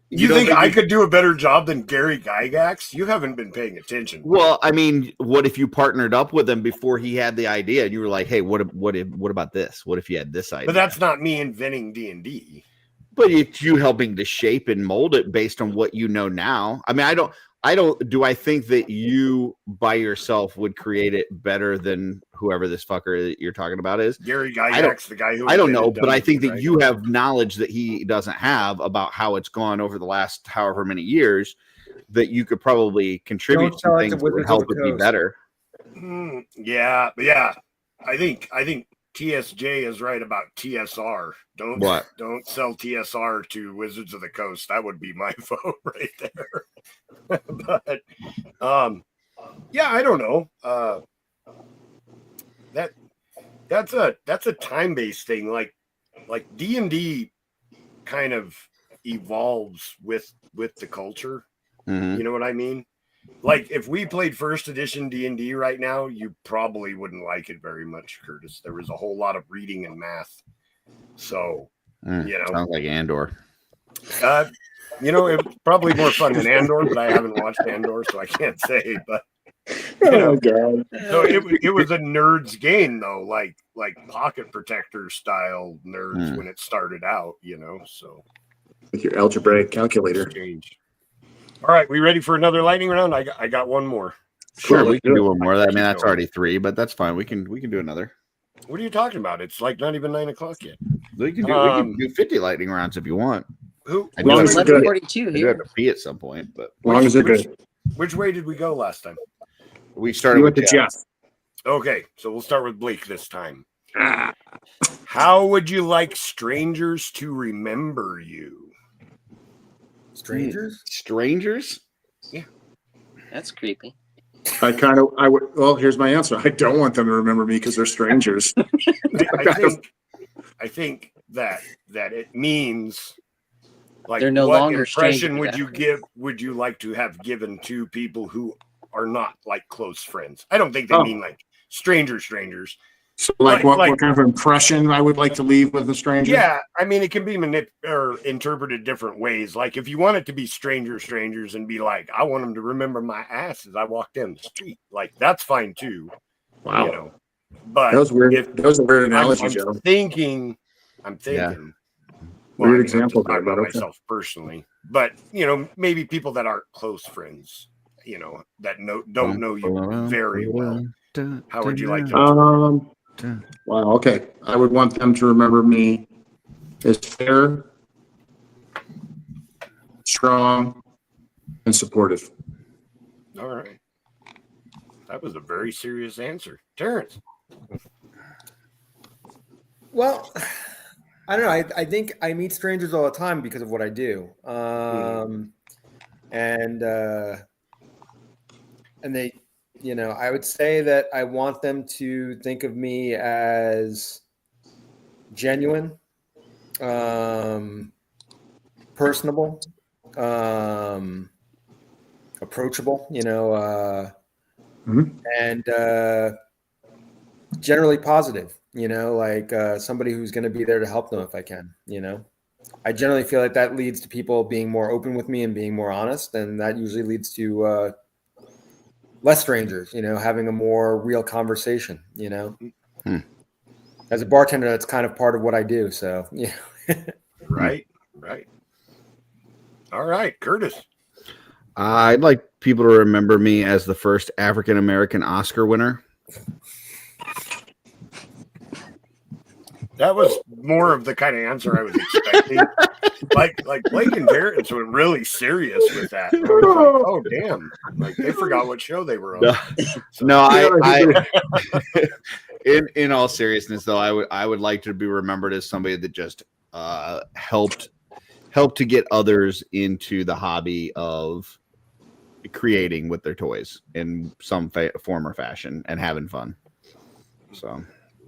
You think I could do a better job than Gary Gygax? You haven't been paying attention. Well, I mean, what if you partnered up with him before he had the idea and you were like, hey, what about this? What if you had this idea? But that's not me inventing D&D. But it's you helping to shape and mold it based on what you know now. I mean, do I think that you by yourself would create it better than whoever this fucker that you're talking about is? Gary Gygax, the guy who I don't know, but I think that you have knowledge that he doesn't have about how it's gone over the last however many years that you could probably contribute to things that would help it be better. Yeah. I think TSJ is right about TSR. Don't sell TSR to Wizards of the Coast. That would be my vote right there. But I don't know. That's a time-based thing. Like D&D kind of evolves with the culture. Mm-hmm. You know what I mean? Like if we played first edition D&D right now, you probably wouldn't like it very much, Curtis. There was a whole lot of reading and math. So, sounds like Andor. It's probably more fun than Andor, but I haven't watched Andor, so I can't say. But God. So it was a nerd's game though, like Pocket Protector style nerds when it started out, So with your algebraic calculator. All right, we ready for another lightning round? I got one more. Sure, we can do one more. I mean, that's already 3, but that's fine. We can do another. What are you talking about? It's like not even 9:00 yet. We can do 50 lightning rounds if you want. Who? I do have 11:42 here. I do have to pee at some point, but as long as they're good. Which way did we go last time? We started with Jeff. Okay, so we'll start with Blake this time. How would you like strangers to remember you? Strangers? Yeah. That's creepy. I would. Well, here's my answer. I don't want them to remember me because they're strangers. I think that it means like they're no what longer impression would you like to have given to people who are not like close friends? I don't think they mean like strangers. So what kind of impression I would like to leave with a stranger? Yeah, I mean, it can be interpreted different ways. Like if you want it to be strangers and be like, I want them to remember my ass as I walk down the street. Like that's fine too. Wow. But that was weird. That was a weird analogy, Joe. I'm thinking Well, Weird I'm example just there, talking about but okay. myself personally, but maybe people that aren't close friends, that don't know you very well. How would you like to? Wow. Okay. I would want them to remember me as fair, strong, and supportive. All right. That was a very serious answer. Terrence. Well, I don't know. I think I meet strangers all the time because of what I do. And they, I would say that I want them to think of me as genuine, personable, approachable, and generally positive, like somebody who's going to be there to help them if I can, I generally feel like that leads to people being more open with me and being more honest. And that usually leads to less strangers, having a more real conversation, As a bartender, that's kind of part of what I do. So, yeah. Right. All right, Curtis. I'd like people to remember me as the first African-American Oscar winner. That was more of the kind of answer I was expecting. like Blake and Terrence were really serious with that. I was like, oh damn! Like they forgot what show they were on. I in all seriousness, though, I would like to be remembered as somebody that just helped to get others into the hobby of creating with their toys in some form or fashion and having fun. So.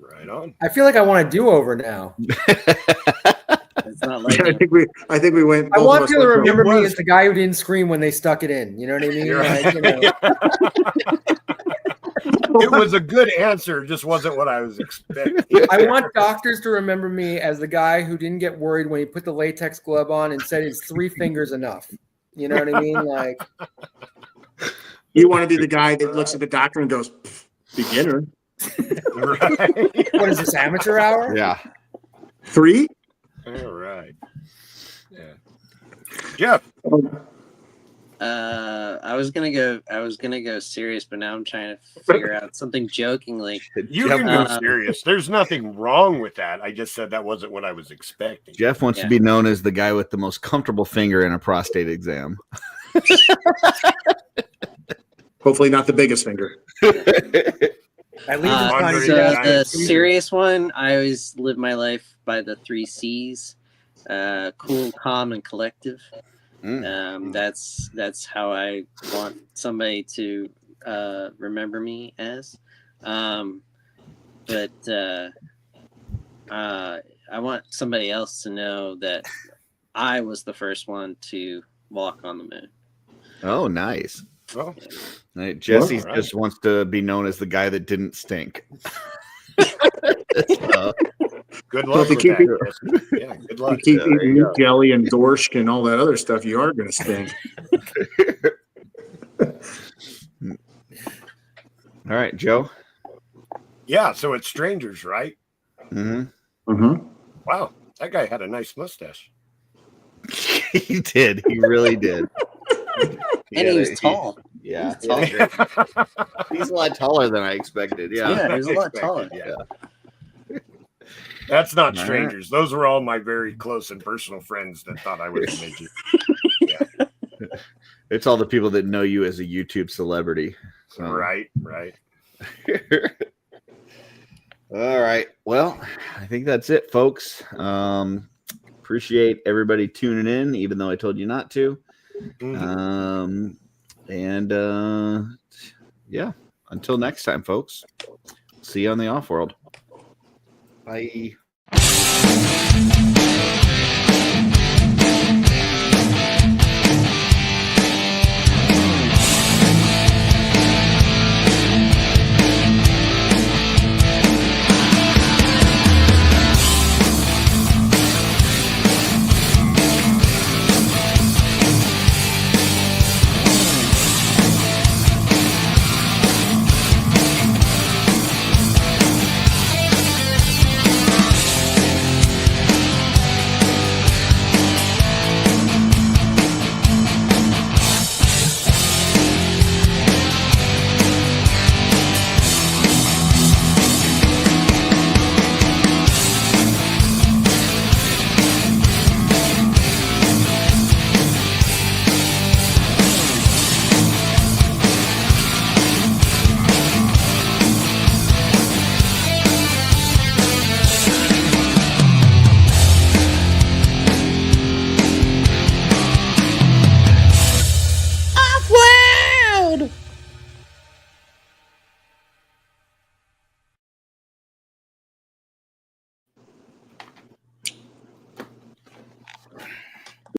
Right on. I feel like I want to do over now. It's not like I think we went. I want people to remember me as the guy who didn't scream when they stuck it in. You know what I mean? It was a good answer, just wasn't what I was expecting. I want doctors to remember me as the guy who didn't get worried when he put the latex glove on and said his 3 fingers enough. You know what I mean? Like, you want to be the guy that looks at the doctor and goes, beginner. Right. What is this, amateur hour? Yeah. 3? All right. Yeah. Jeff. I was gonna go serious, but now I'm trying to figure out something jokingly. You can go serious. There's nothing wrong with that. I just said that wasn't what I was expecting. Jeff wants to be known as the guy with the most comfortable finger in a prostate exam. Hopefully not the biggest finger. At least the serious one, I always live my life by the 3 C's: cool, calm, and collective. That's how I want somebody to remember me as. But I want somebody else to know that I was the first one to walk on the moon. Oh, nice. Oh. Right. Jesse just wants to be known as the guy that didn't stink. Good luck with that. Yeah, good luck. You keep eating meat jelly and borscht and all that other stuff, you are going to stink. All right, Joe. Yeah, so it's strangers, right? Wow, that guy had a nice mustache. He did. He really did. And he was tall. Yeah. He's tall. He's a lot taller than I expected. Yeah, he was a lot taller. Yeah. That's not strangers. Those were all my very close and personal friends that thought I was a midget. Yeah. It's all the people that know you as a YouTube celebrity. So. Right. All right. Well, I think that's it, folks. Appreciate everybody tuning in, even though I told you not to. Yeah, until next time, folks. See you on the OffWorld. Bye.